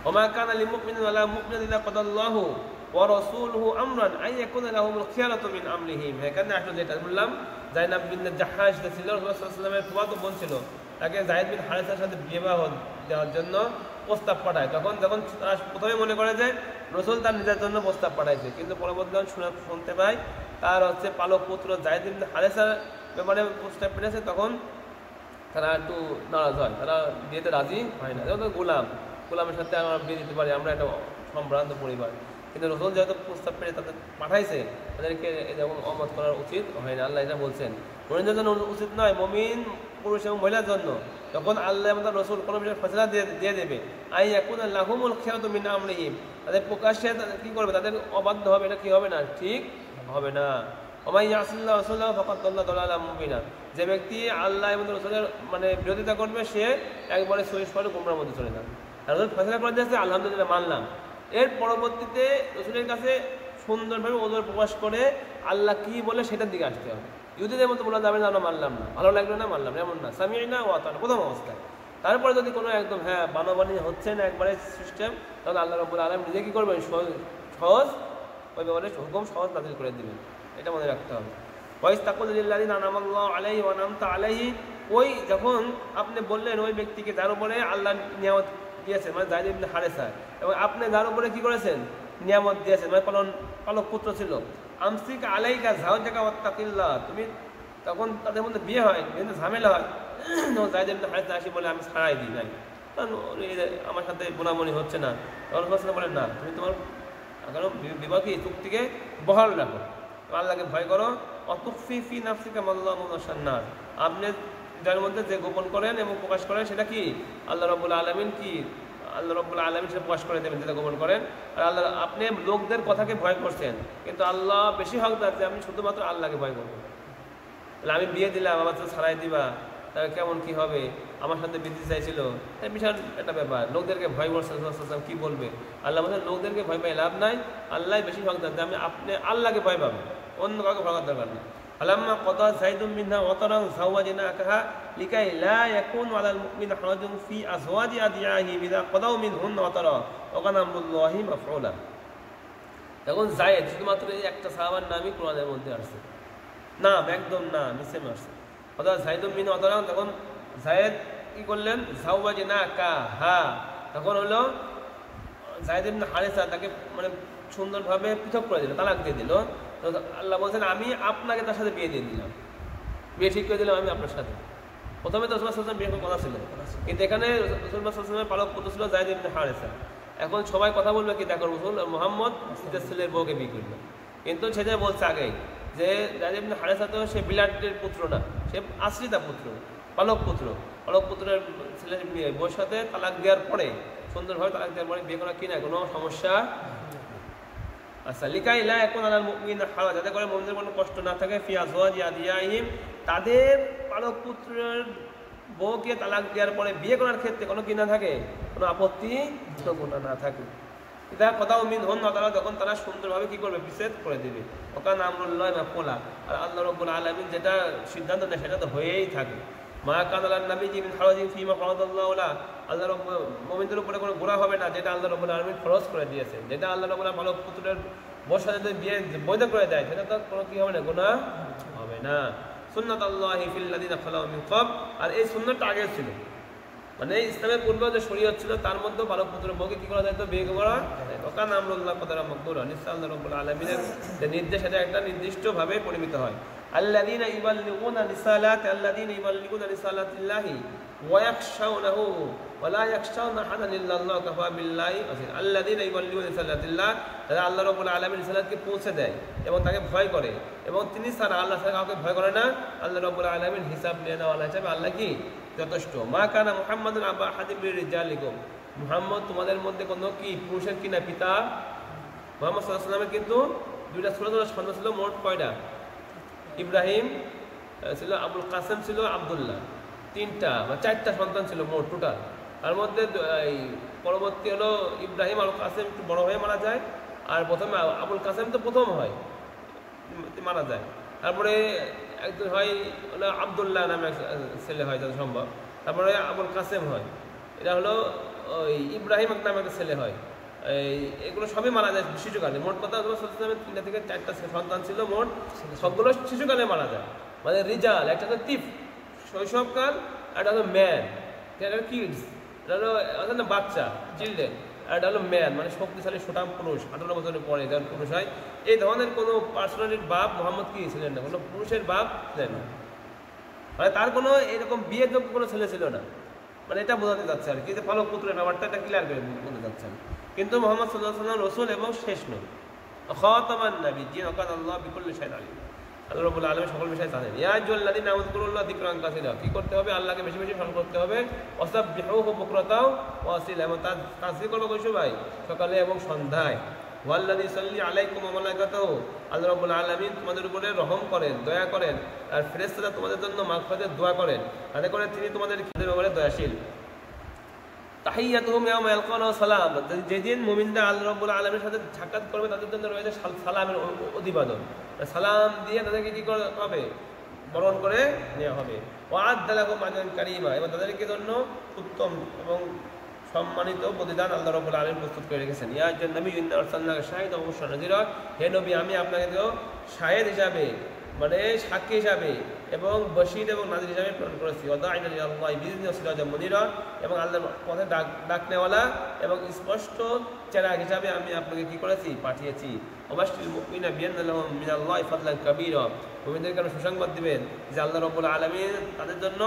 ওমা কানা লিল মুমিনিন ওয়ালা মুমিনাতিন ইযা কাদাল্লাহু ওয়া রাসূলুহু আমরান আন ইয়াকুনা লাহুমুল খিয়ারাতু মিন আমরিহিম। এখানে আসলে যেটা বললাম, যায়নাব বিন জাহাশ ছিল রাসূলুল্লাহ সাল্লাল্লাহু আলাইহি ওয়াসাল্লামের ফুফাতো বোন ছিল, তাকে যায়েদ বিন হারেসার সাথে বিবাহ দেওয়ার জন্য প্রস্তাব পাঠায়। তখন তারা প্রথমে মনে করে যে রাসূল তার নিজের জন্য প্রস্তাব পাঠাইছে, কিন্তু পরবর্তীতে শুনতে পায় তার পালক পুত্র যায়েদ বিন হারেসার ব্যাপারে প্রস্তাব পেয়েছে, তখন তারা একটু নারাজ হয়, তারা বিয়েতে রাজি হয় না। যেহেতু গোলামের সাথে আমরা বিয়ে দিতে পারি, আমরা একটা সম্ভ্রান্ত পরিবার, কিন্তু রাসূল যেহেতু প্রস্তাব পেয়ে তাদের পাঠাইছে, তাদেরকে এরকম অমত করার উচিত হয় না। আল্লাহ এটা বলছেন মুমিনদের জন্য উচিত নয়, মুমিন পুরুষ এবং মহিলার জন্য যখন আল্লাহ এবং তার রাসূল কোনো বিষয়ে ফয়সালা দিয়ে দেবে, আই ইয়াকুনা লাহুমুল খিয়ারাতু মিন আমরিহিম, তাদের প্রকাশ্যে কি করবে, তাদের অবাধ্য হবে, এটা কি হবে না, ঠিক হবে না। ওমাই ইয়াসিল্লাহু রাসূলাহু ফাকাদ দাল্লা দালালাম মুবিনা, যে ব্যক্তি আল্লাহ এবং রাসূলের মানে বিরোধিতা করবে সে একবারে সুস্পষ্ট গোমরার মধ্যে চলে যাবে। রাসূল ফয়সালা করে দিয়েছে, আলহামদুলিল্লাহ মানলাম। এর পরবর্তীতে রাসূলের কাছে সুন্দরভাবে ওজোর প্রকাশ করে আল্লাহ কি বলে সেটার দিকে আসতে হবে। ইহুদিদের মতো বলা যাবে না আমরা মানলাম না, ভালো লাগলো না মানলাম, এমন না, সামি'না ওয়া আতা'না প্রথম অবস্থায়। তারপরে যদি কোনো একদম বানাবানি হচ্ছে না একবারে সিস্টেম, তাহলে আল্লাহ রাব্বুল আলামিন নিজে কি করবেন, সহজ ওই ব্যাপারে হুকুম সহজ নাযিল করে দিবেন, এটা মনে রাখতে হবে। ওয়াইস তাকুল লিল্লাযিনা আনআমাল্লাহু আলাইহি ওয়া আনআমতা আলাইহি, ওই যখন আপনি বললেন ওই ব্যক্তিকে যার উপরে আল্লাহ নিয়ামত দিয়েছেন, মানে যায়েদ ইবনে হারেসা, এবং আপনি যার উপরে কি করেছেন, নিয়ামত দিয়েছেন, মানে পালক পুত্র ছিল, আমসিক আলাইকা যাওজাকা ওয়াত্তাকিল্লাহ, তুমি তখন তাদের মধ্যে বিয়ে হয়, বিভিন্ন ঝামেলা হয়, যায়েদ ইবনে হারেসা আসি বলে আমি ছাড়াই দিই নাই, কারণ আমার সাথে বোনাবনি হচ্ছে না, তখন বলেন না, তুমি তোমার কারণ বিবাহকে চুক্তিকে বহাল রাখো, আল্লাহকে ভয় করো, অতুখফি ফি নাফসিকা মাল্লাহু মুশান্নার, আপনি যার মধ্যে যে গোপন করেন এবং প্রকাশ করেন সেটা কি আল্লাহ রাব্বুল আলামিন সেটা প্রকাশ করে দেবেন, যেটা গোপন করেন। আর আল্লাহ, আপনি লোকদের কথাকে ভয় করছেন, কিন্তু আল্লাহ বেশি হকদার যে আমি শুধুমাত্র আল্লাহকে ভয় করবো। তাহলে আমি বিয়ে দিলাম, আমার তো ছাড়াই দিবা, তাহলে কেমন কি হবে, আমার সাথে বিধি চাইছিল, তাই বিশাল একটা ব্যাপার, লোকদেরকে ভয় করছেন, কি বলবে আল্লাহ বলছেন লোকদেরকে ভয় পাই লাভ নাই, আল্লাহ বেশি হকদার যে আপনি আল্লাহকে ভয় পাবেন, অন্য কাউকে ভয় করার দরকার নেই। ফালাম্মা ক্বাদা যায়দুম মিনহা ওয়াতারান যাওয়াজনাকাহা লিকাই লা ইয়াকুনু আলাল মুমিনি হারাজুন ফি আজওয়াজি আদিয়াহি ইযা ক্বাদাউ মিনহুন্না ওয়াতারা ওয়া কানা আমরুল্লাহি মাফউলা। এখন যায়েদ শুধুমাত্র এই একটা সাহাবার নামই কোরআনের মধ্যে আসছে, নাম একদম না মিসে আসছে, অর্থাৎ যায়দুম মিন ওয়াতারান, তখন যায়েদ কি করলেন, যাওয়াজনাকাহা, তখন হলো যায়েদ ইবনে হারেসা তাকে মানে সুন্দরভাবে পৃথক করে দিল, তালাক দিয়ে দিল। আল্লাহ বলছেন আমি আপনাকে তার সাথে বিয়ে দিয়ে দিলাম, বিয়ে ঠিক করে দিলাম আমি আপনার সাথে। প্রথমে তো রাসূলুল্লাহ সাল্লাল্লাহু আলাইহি ওয়াসাল্লাম বিয়ে করার কথা ছিল, কিন্তু এখানে রাসূলুল্লাহ সাল্লাল্লাহু আলাইহি ওয়াসাল্লামের পালক পুত্র ছিল যায়েদ ইবনে হারেসা। এখন সবাই কথা বলবে কি, দেখো রাসূল মুহাম্মদ নিজের ছেলের বউকে বিয়ে করলো, কিন্তু সেটা বলছে আগেই যে যায়েদ ইবনে হারেসা তো সে বিলাটের পুত্র না, সে আশ্রিতা পুত্র, পালক পুত্র। পালক পুত্রের ছেলের বউর সাথে তালাক দেওয়ার পরে, সুন্দরভাবে তালাক দেওয়ার পরে বিয়ে করা কিনা কোনো সমস্যা। আচ্ছা, লিকাই লা ইয়াকুন আলাল মুমিনিনা হারাজ, যাতে করে মুমিনদের কোনো কষ্ট না থাকে ফি আজওয়াজি আদিয়াইহিম, তাদের পালক পুত্রের বউকে তালাক দেওয়ার পরে বিয়ে করার ক্ষেত্রে কোনো কি না থাকে, কোনো আপত্তি না থাকে। এটা কথা মিন হন না, তারা যখন তারা সুন্দরভাবে কি করবে, বিচ্ছেদ করে দেবে। ওকান আমরুল্লাহ মাফউলা, আর আল্লাহ রাব্বুল আলামিন যেটা সিদ্ধান্ত নেয় সেটা তো হয়েই থাকে। মা কান আলান নবী মিন হারাজিন ফিমা ফারাদাল্লাহু লা, আল্লাহ রাব্বুল মুমিনদের উপরে কোনো গুনাহ হবে না যেটা আল্লাহ রাব্বুল আলামিন ফরজ করে দিয়েছে। যেটা আল্লাহ রাব্বুল আলামিন পালক পুত্রের বউর সাথে যদি বিয়ে বৈধ করে দেয় সেটা তো কোনো কি হবে না, গুনাহ হবে না। সুন্নাতুল্লাহি ফিল লাযিনা খালাউ মিন ক্বাব, আর এই সুন্নাতটা আগে ছিল, মানে ইসলামের পূর্বে যে শরীয়ত ছিল তার মধ্যে পালক পুত্রের বউকে কি করা যায়, তো বিয়ে করা। ওকান আমরুল্লাহ কদারা মাকদুরা, নিশ্চয় আল্লাহ রাব্বুল আলামিনের যে নির্দেশ এটা একটা নির্দিষ্টভাবে পরিমিত হয়। আল্লাযীনা ইউবাল্লিগুনা রিসালাতি আল্লাযীনা ইউবাল্লিগুনা রিসালাতিল্লাহি ওয়া ইয়াখশাউনাহু ওয়া লা ইয়াখশাউনা আহাদান ইল্লাল্লাহ কাফা বিল্লাহি ওয়াকিল। আল্লাযীনা ইউবাল্লিগুনা রিসালাতিল্লাহ, যারা আল্লাহ রাব্বুল আলামিনের রিসালাতকে পৌঁছে দেয় এবং তাকে ভয় করে, এবং তিনি ছাড়া আল্লাহ ছাড়া কাউকে ভয় করে না, আল্লাহ রাব্বুল আলামিন হিসাব নিয়ে নেওয়ালা হিসাবে আল্লাহ কি যথেষ্ট। মা কানা মুহাম্মাদুন আবা আহাদিন মির রিজালিকুম, মুহাম্মদ তোমাদের মধ্যে কোনো কি পুরুষের কিনা পিতা। মুহাম্মদ সাল্লাল্লাহু আলাইহি ওয়াসাল্লামের কিন্তু দুইটা ছোট ছোট সন্তান ছিল, মোট কয়টা, ইব্রাহিম ছিল, আবুল কাসেম ছিল, আব্দুল্লাহ, তিনটা বা চারটা সন্তান ছিল মোট টোটাল। তার মধ্যে পরবর্তী হলো ইব্রাহিম, আবুল কাসেম একটু বড় হয়ে মারা যায়, আর প্রথমে আবুল কাসেম তো প্রথম হয় মারা যায়, তারপরে একজন হয় হলো আবদুল্লাহ নামে ছেলে হয় যত সম্ভব, তারপরে আবুল কাসেম হয়, এটা হলো ওই ইব্রাহিম নামে একটা ছেলে হয়। এগুলো সবই মারা যায় শিশুকালে। মোট কথা তিনটা থেকে চারটা সন্তান ছিল মোট, সবগুলো শিশুকালে মারা যায়। মানে রিজাল, একটা হলো তিফ শৈশবকাল, একটা হলো ম্যান, এটা কিডস, এটা হলো না বাচ্চা চিলড্রেন, আর এটা হলো ম্যান মানে শক্তিশালী সুঠাম পুরুষ, 18 বছরের পরে যখন পুরুষ হয়। এই ধরনের কোনো পার্সোনালিটির বাপ মোহাম্মদ কি ছিলেন না, কোনো পুরুষের বাপ ছিলেন না, মানে তার কোনো এরকম বিয়ের যোগ্য কোনো ছেলে ছিল না। মানে এটা বোঝাতে যাচ্ছে আর কি, যে পালক পুত্রের ব্যাপারটা এটা ক্লিয়ার করে বলতে যাচ্ছেন। কিন্তু মোহাম্মদ সাল্লাল্লাহু আলাইহি ওয়াসাল্লাম রাসূল এবং শেষ নবী, খাতামান নাবিয়্যিন, ওয়া কানা আল্লাহু বিকুল্লি শাইইন আলিম, আল্লাহ রাব্বুল আলামিন সকল বিষয় জানেন। ইয়া আইয়ুহাল্লাযীনা আমানুল্লাহ যিকরান কাসীরা, কি করতে হবে, আল্লাহকে বেশি বেশি স্মরণ করতে হবে। ওয়াসাব্বিহুহু বুকরাতাও ওয়া আসীলা, এবং তার তাসবিহ করবে কই সময়, সকালে এবং সন্ধ্যায়। ওয়াল্লাযী সাল্লি আলাইকুম ওয়া মালাইকাতুহু, আল্লাহ রাব্বুল আলামিন তোমাদের উপরে রহম করেন, দয়া করেন, আর ফেরেশতারা তোমাদের জন্য মাগফিরাতের দোয়া করেন, তাতে করে তিনি তোমাদের ব্যাপারে দয়াশীল। তাহিয়াতুহুম ইয়াওমা ইয়ালকাউনাহু সালাম, যেদিন মুমিনরা আল্লাহ রাব্বুল আলামিনের সাথে সাক্ষাৎ করবে তাদের জন্য রয়েছে সালামের অভিবাদন, সালাম দিয়ে তাদেরকে কি করা হবে, বরণ করে নেওয়া হবে। ওয়া'আদ্দা লাহুম আজরান কারীমা, এবং তাদেরকে জন্য উত্তম এবং সম্মানিত প্রতিদান আল্লাহ রাব্বুল আলামিন প্রস্তুত করে রেখেছেন। ইয়া আইয়ুহান নাবিয়্যু ইন্না আরসালনাকা শাহিদাও ওয়া মুবশিরান ওয়া নাযীরা, হে নবী আমি আপনাকে তো শাহিদ হিসাবে মানে সাক্ষী হিসাবে এবং বশীর এবং নাযীর হিসাবে প্রেরণ করেছি। ওয়াদাইনা ইলাল্লাহি বিইযনিহি ওয়া সিরাজাম মুনীরা, এবং আল্লাহর পথে ডাকনেওয়ালা এবং স্পষ্ট চেরাগ হিসাবে আমি আপনাকে কি করেছি, পাঠিয়েছি। ওয়াবাশশিরিল মুমিনিনা বিআন্না লাহুম মিনাল্লাহি ফাদলান কাবীরা, মুমিনদেরকে আপনি সুসংবাদ দিবেন যে আল্লাহ রাব্বুল আলামিন তাদের জন্য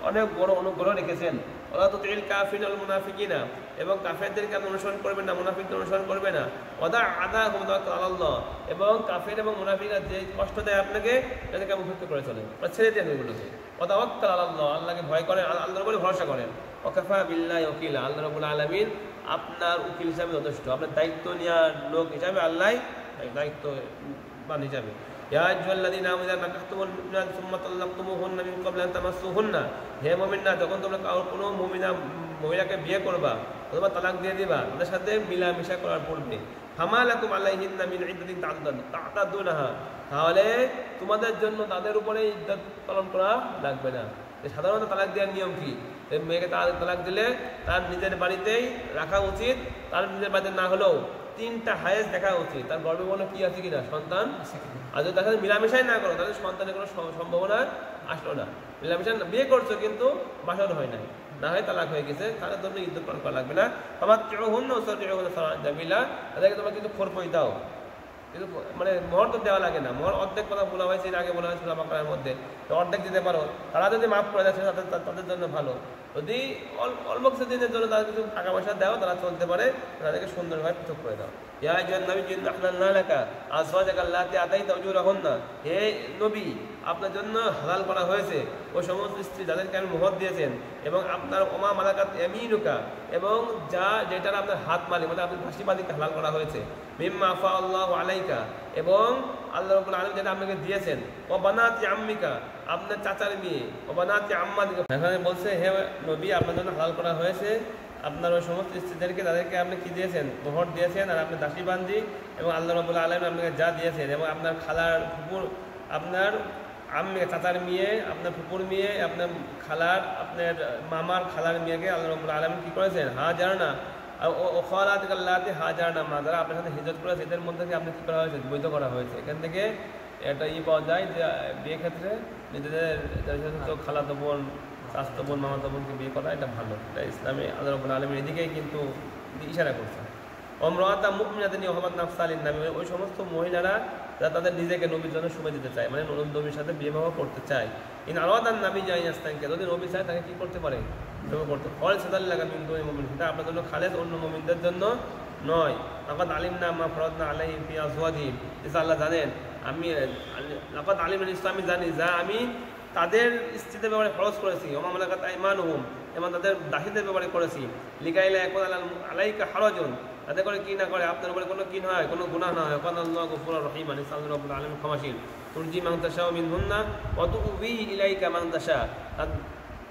অনেক বড় অনুগ্রহ রেখেছেন। ওয়ালা তুতিল কাফিরিনা ওয়াল মুনাফিকিনা, এবং কাফেরদেরকে আপনি অনুসরণ করবেন না, মুনাফিকদের অনুসরণ করবে না। ওয়াদা আদাহুম তাওয়াক্কাল আলাল্লাহ, এবং কাফের এবং মুনাফিকরা যে কষ্ট দেয় আপনাকে তাদেরকে আপনি উপেক্ষা করে চলেন, ছেড়ে দেন এগুলোকে। ওয়া তাওয়াক্কাল আলাল্লাহ, আল্লাহকে ভয় করেন, আল্লাহর উপরে ভরসা করেন। ওয়া কাফা বিল্লাহি ওয়াকিলা, আল্লাহ রাব্বুল আলামিন আপনার উকিল হিসাবে যথেষ্ট, আপনার দায়িত্ব নেওয়ার লোক হিসাবে আল্লাহ দায়িত্ববান হিসাবে। ইয়া আইয়ুহাল্লাযীনা আমানু ইযা নাকাহতুমুল মুমিনাতি সুম্মা তাল্লাকতুমুহুন্না মিন ক্বাবলি আন তামাসসুহুন্না, হে মুমিনরা যখন তোমরা কোনো মহিলাকে বিয়ে করবা অথবা তালাক দিয়ে দিবা, তাদের সাথে মিলামিশা করার পূর্বে, ফামা লাকুম আলাইহিন্না মিন ইদ্দাতিন তা'তাদুনাহা, তাহলে তোমাদের জন্য তাদের উপরে ইদ্দত পালন করা লাগবে না। সাধারণত তালাক দেওয়ার নিয়ম কি, মেয়েকে তালাক দিলে তার নিজের বাড়িতেই রাখা উচিত, তার নিজের বাড়িতে না হলেও 3টা হায়েজ দেখা উচিত, তার গর্ভে কোনো কি আছে কিনা, সন্তান আছে কিনা। আর যদি তার সাথে মিলামিশাই না করো তাহলে সন্তানের কোনো সম্ভাবনা আসলো না। মিলামিশা বিয়ে করছো কিন্তু বাসন হয় নাই, না হয় তালাক হয়ে গেছে, তাদের জন্য ইদ্দত পালন করা লাগবে না। আমার হুন না জামিলা, তাদেরকে তোমরা কিন্তু খোরপই দাও, কিন্তু মানে মোহর তো দেওয়া লাগে না, মোহর অর্ধেক কথা বলা হয়েছে, এর আগে বলা হয়েছিল বাকারার মধ্যে, তো অর্ধেক দিতে পারো। তারা যদি মাফ করে দেয় তাদের জন্য ভালো। যদি অল্প কিছু দিনের জন্য তাদের কিছু টাকা পয়সা দাও, তারা চলতে পারে, তাদেরকে সুন্দরভাবে পৃথক করে দাও। হে নবী, আপনার জন্য হালাল করা হয়েছে ওই সমস্ত স্ত্রী যাদেরকে আমি মোহর দিয়েছেন, এবং আপনার ওমা মালাকাত ইয়ামিনুকা, এবং যেটার আপনার হাত মালিক মানে আপনার ফাঁসি মালিককে হালাল করা হয়েছে, মিম্মা আফা আল্লাহু আলাইকা, এবং আল্লাহ রাব্বুল আলামিন যেটা আপনাকে দিয়েছেন, ও বানাতি আম্মিকা, আপনার চাচার মেয়ে, ও বানাতি আম্মাদিকা। এখানে বলছে হে নবী, আপনার জন্য হালাল করা হয়েছে আপনার ওই সমস্ত স্ত্রীদেরকে, তাদেরকে আপনি কি দিয়েছেন, মোহর দিয়েছেন, আর আপনি দাসী বান্দি, এবং আল্লাহ রাব্বুল আলামিন আপনাকে যা দিয়েছেন, এবং আপনার খালার ফুপুর, আপনার আম্মি চাচার মেয়ে, আপনার ফুপুর মেয়ে, আপনার খালার, আপনার মামার খালার মেয়েকে আল্লাহ রাব্বুল আলামিন কি করেছেন, হাজারনা ও খালাতিকাল্লাতি হাজারনা মা, যারা আপনার সাথে হিজরত করেছে এদের মধ্যে আপনি কি করা হয়েছে, বৈধ করা হয়েছে। এখান থেকে একটা পাওয়া যায় যে বিয়ে ক্ষেত্রে নিজেদের খালাতো বোন, স্বাস্থ্য বোন, মামাতো বোনকে বিয়ে করা এটা ভালো, এটা ইসলামে আল্লাহ রাব্বুল আলামিন এদিকেই কিন্তু ইশারা করছে। অমরাতা মুমিনাতান ইউহাবাত নাফসালিন নামে, ওই সমস্ত মহিলারা যারা তাদের নিজেকে নবীর জন্য সময় দিতে চায়, মানে নবীর সাথে বিবাহ করতে চায়। ইন আরাদান নবী জাইয়াস্তানকে, যদি নবী চায় তাকে কি করতে পারে, বিবাহ করতে। ফল সাদাল্লাকা মিন দুনিল মুমিন, এটা আপনার জন্য খালেস, অন্য মুমিনদের জন্য নয়। লাকাদ আলিমনা মা ফরাদনা আলাইহিম ফি আজওয়াজিহিম, আল্লাহ জানেন, আমি লাকাদ আলিমনা ইসলামী জানি যা আমি তাদের স্ত্রীদের ব্যাপারে খরচ করেছি, ওমা মালাকাত আইমানুহুম, এবং তাদের দাসীদের ব্যাপারে করেছি। লিকাইলা ইয়াকুন আলাইকা হারাজুন, তাতে করে কি না করে আপনার উপরে কোনো কি হয়, কোনো গুনাহ না হয়। কারণ আল্লাহু গফুরুর রহিম, আল্লাহ রাব্বুল আলামিন ক্ষমাশীল। তুরজি মান তাশাউ মিনহুন্না ওয়া তুউবি ইলাইকা মান তাশা,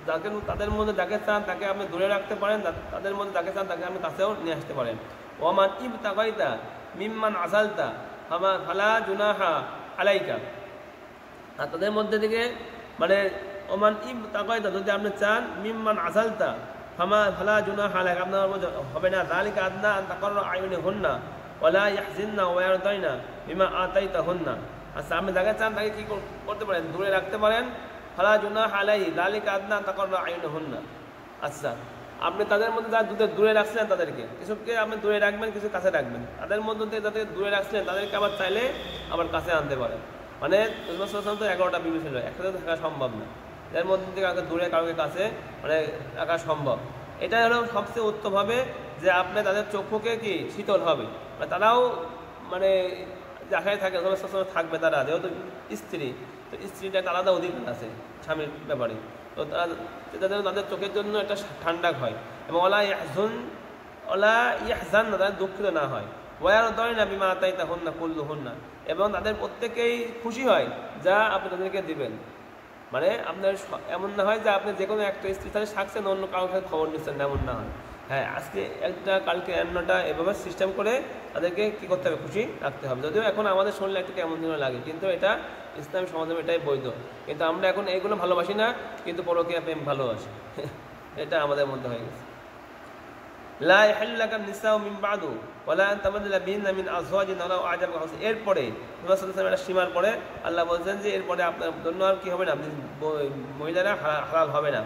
যাকে তাদের মধ্যে যাকে চান তাকে আপনি দূরে রাখতে পারেন, তাদের মধ্যে যাকে চান তাকে আপনি কাছেও নিয়ে আসতে পারেন। ওয়ামান ইবতাগাইতা মিম্মান আসালতা ফালা জুনাহা আলাইকা, আর তাদের মধ্যে থেকে মানে ওমান ইবতাগাইতা, যদি আপনি চান, মিম্মান আসালতা ফালা জুনাহা আলাইকা, আপনার মধ্যে হবে না। যালিকা আদনা আন তাকাররা আয়ুনুহুন্না ওয়ালা ইয়াহজিননা ওয়া ইয়ারদাইনা বিমা আতাইতাহুন্না, আচ্ছা আপনি যাকে চান তাকে কি করতে পারেন, দূরে রাখতে পারেন। ফালা জুনাহা আলাইহি যালিকা আদনা আন তাকাররা আয়ুনুহুন্না, আচ্ছা আপনি তাদের মধ্যে যারা দূরে রাখছিলেন তাদেরকে, কিছুকে আপনি দূরে রাখবেন, কিছু কাছে রাখবেন, তাদের মধ্যে থেকে যাদের দূরে রাখছিলেন তাদেরকে আবার চাইলে আবার কাছে আনতে পারেন। মানে তো 11টা বিবি ছিল, একসাথে থাকা সম্ভব না, এর মধ্যে থেকে কাউকে দূরে কাউকে কাছে মানে রাখা সম্ভব। এটা হলো সবচেয়ে উত্তম হবে যে আপনি তাদের চক্ষুকে কি শীতল হবে, মানে তারাও মানে যাখানে থাকে থাকবে, তারা যেহেতু স্ত্রী, তো স্ত্রীটা একটা আলাদা অধিকার আছে স্বামীর ব্যাপারে, তো তাদের চোখের জন্য একটা ঠান্ডা হয়, এবং ওলা ইয়াহজান না, তাদের দুঃখিত না হয়। ওয়ার দয় না বিমা আতাইতা হন না করল হন না, এবং তাদের প্রত্যেকেই খুশি হয় যা আপনি তাদেরকে দিবেন। মানে আপনার এমন না হয় যে আপনি যে কোনো একটা স্ত্রীর সাথে থাকছেন, অন্য কারোর সাথে খবর নিচ্ছেন, এমন না হয়। হ্যাঁ, আজকে একটা কালকে অন্যটা, এভাবে সিস্টেম করে তাদেরকে কী করতে হবে, খুশি রাখতে হবে। যদিও এখন আমাদের শুনলে একটা কেমন যেন লাগে, কিন্তু এটা ইসলামী সমাজে এটাই বৈধ। কিন্তু আমরা এখন এইগুলো ভালোবাসি না, কিন্তু পরকীয়া প্রেম ভালোবাসি, এটা আমাদের মধ্যে হয়ে গেছে। লা ইয়াহিল্লু লাকা নিসাউ মিন বাদু ওয়ালা আন তাবাদদালা বিহিন্না মিন আজওয়াজিন ওয়ালাউ আ'জাবাকা হুসন, এরপরে রাসূল সাল্লাল্লাহু আলাইহি ওয়াসাল্লাম সীমার পরে আল্লাহ বলছেন যে এরপরে আপনার জন্য আর কি হবে না, আপনি মহিলারা হালাল হবে না।